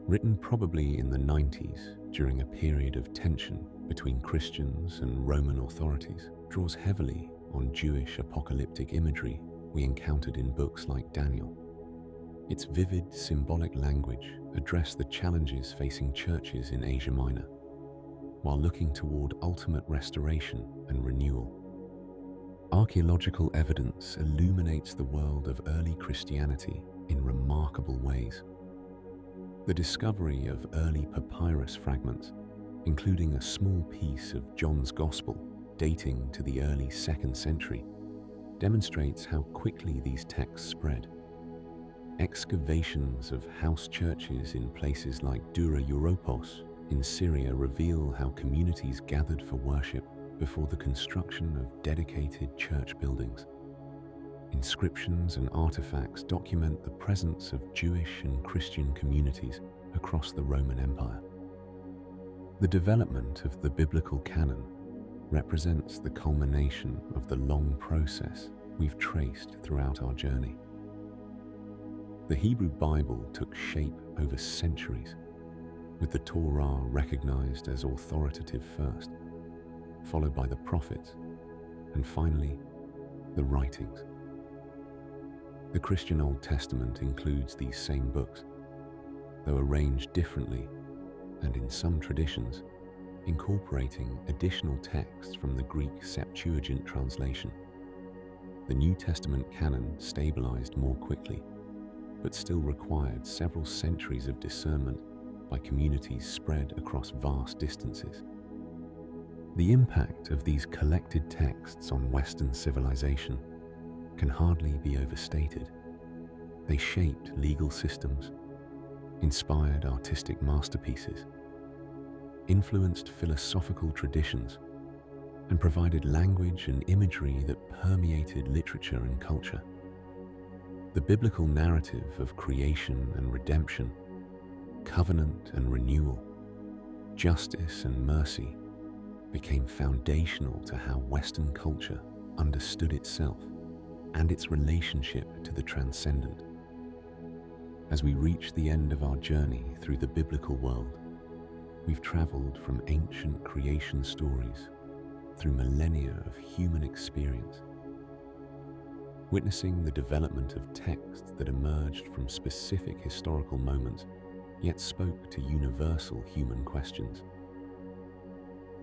written probably in the 90s during a period of tension between Christians and Roman authorities, draws heavily on Jewish apocalyptic imagery we encountered in books like Daniel. Its vivid, symbolic language addressed the challenges facing churches in Asia Minor, while looking toward ultimate restoration and renewal. Archaeological evidence illuminates the world of early Christianity in remarkable ways. The discovery of early papyrus fragments, including a small piece of John's Gospel dating to the early 2nd century, demonstrates how quickly these texts spread. Excavations of house churches in places like Dura Europos in Syria reveal how communities gathered for worship before the construction of dedicated church buildings. Inscriptions and artifacts document the presence of Jewish and Christian communities across the Roman Empire. The development of the biblical canon represents the culmination of the long process we've traced throughout our journey. The Hebrew Bible took shape over centuries, with the Torah recognized as authoritative first, followed by the prophets, and finally, the writings. The Christian Old Testament includes these same books, though arranged differently and in some traditions, incorporating additional texts from the Greek Septuagint translation. The New Testament canon stabilized more quickly, but still required several centuries of discernment by communities spread across vast distances. The impact of these collected texts on Western civilization can hardly be overstated. They shaped legal systems, inspired artistic masterpieces, influenced philosophical traditions, and provided language and imagery that permeated literature and culture. The biblical narrative of creation and redemption, covenant and renewal, justice and mercy became foundational to how Western culture understood itself and its relationship to the transcendent. As we reach the end of our journey through the biblical world, we've traveled from ancient creation stories through millennia of human experience, witnessing the development of texts that emerged from specific historical moments yet spoke to universal human questions.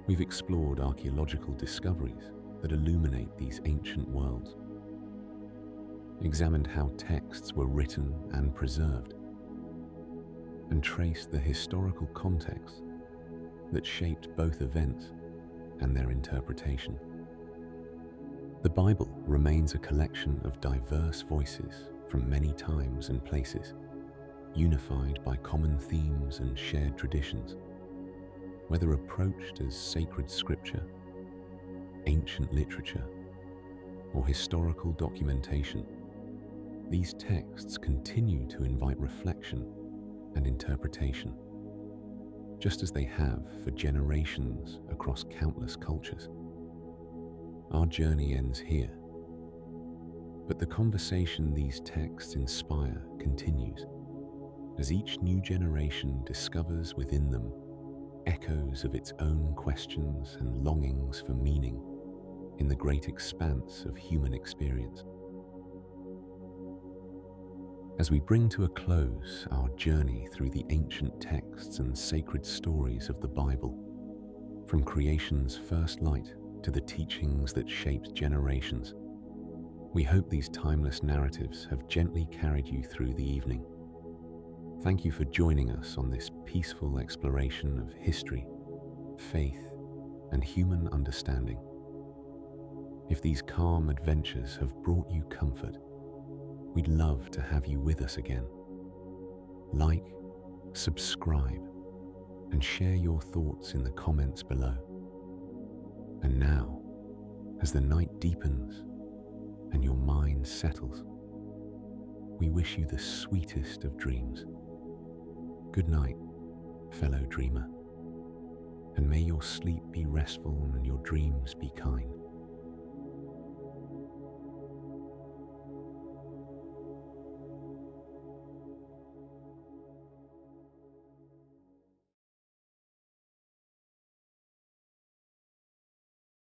We've explored archaeological discoveries that illuminate these ancient worlds, examined how texts were written and preserved, and traced the historical context that shaped both events and their interpretation. The Bible remains a collection of diverse voices from many times and places, unified by common themes and shared traditions. Whether approached as sacred scripture, ancient literature, or historical documentation, these texts continue to invite reflection and interpretation, just as they have for generations across countless cultures. Our journey ends here, but the conversation these texts inspire continues, as each new generation discovers within them echoes of its own questions and longings for meaning in the great expanse of human experience. As we bring to a close our journey through the ancient texts and sacred stories of the Bible, from creation's first light to the teachings that shaped generations, we hope these timeless narratives have gently carried you through the evening. Thank you for joining us on this peaceful exploration of history, faith, and human understanding. If these calm adventures have brought you comfort, we'd love to have you with us again. Like, subscribe, and share your thoughts in the comments below. And now, as the night deepens and your mind settles, we wish you the sweetest of dreams. Good night, fellow dreamer, and may your sleep be restful and your dreams be kind.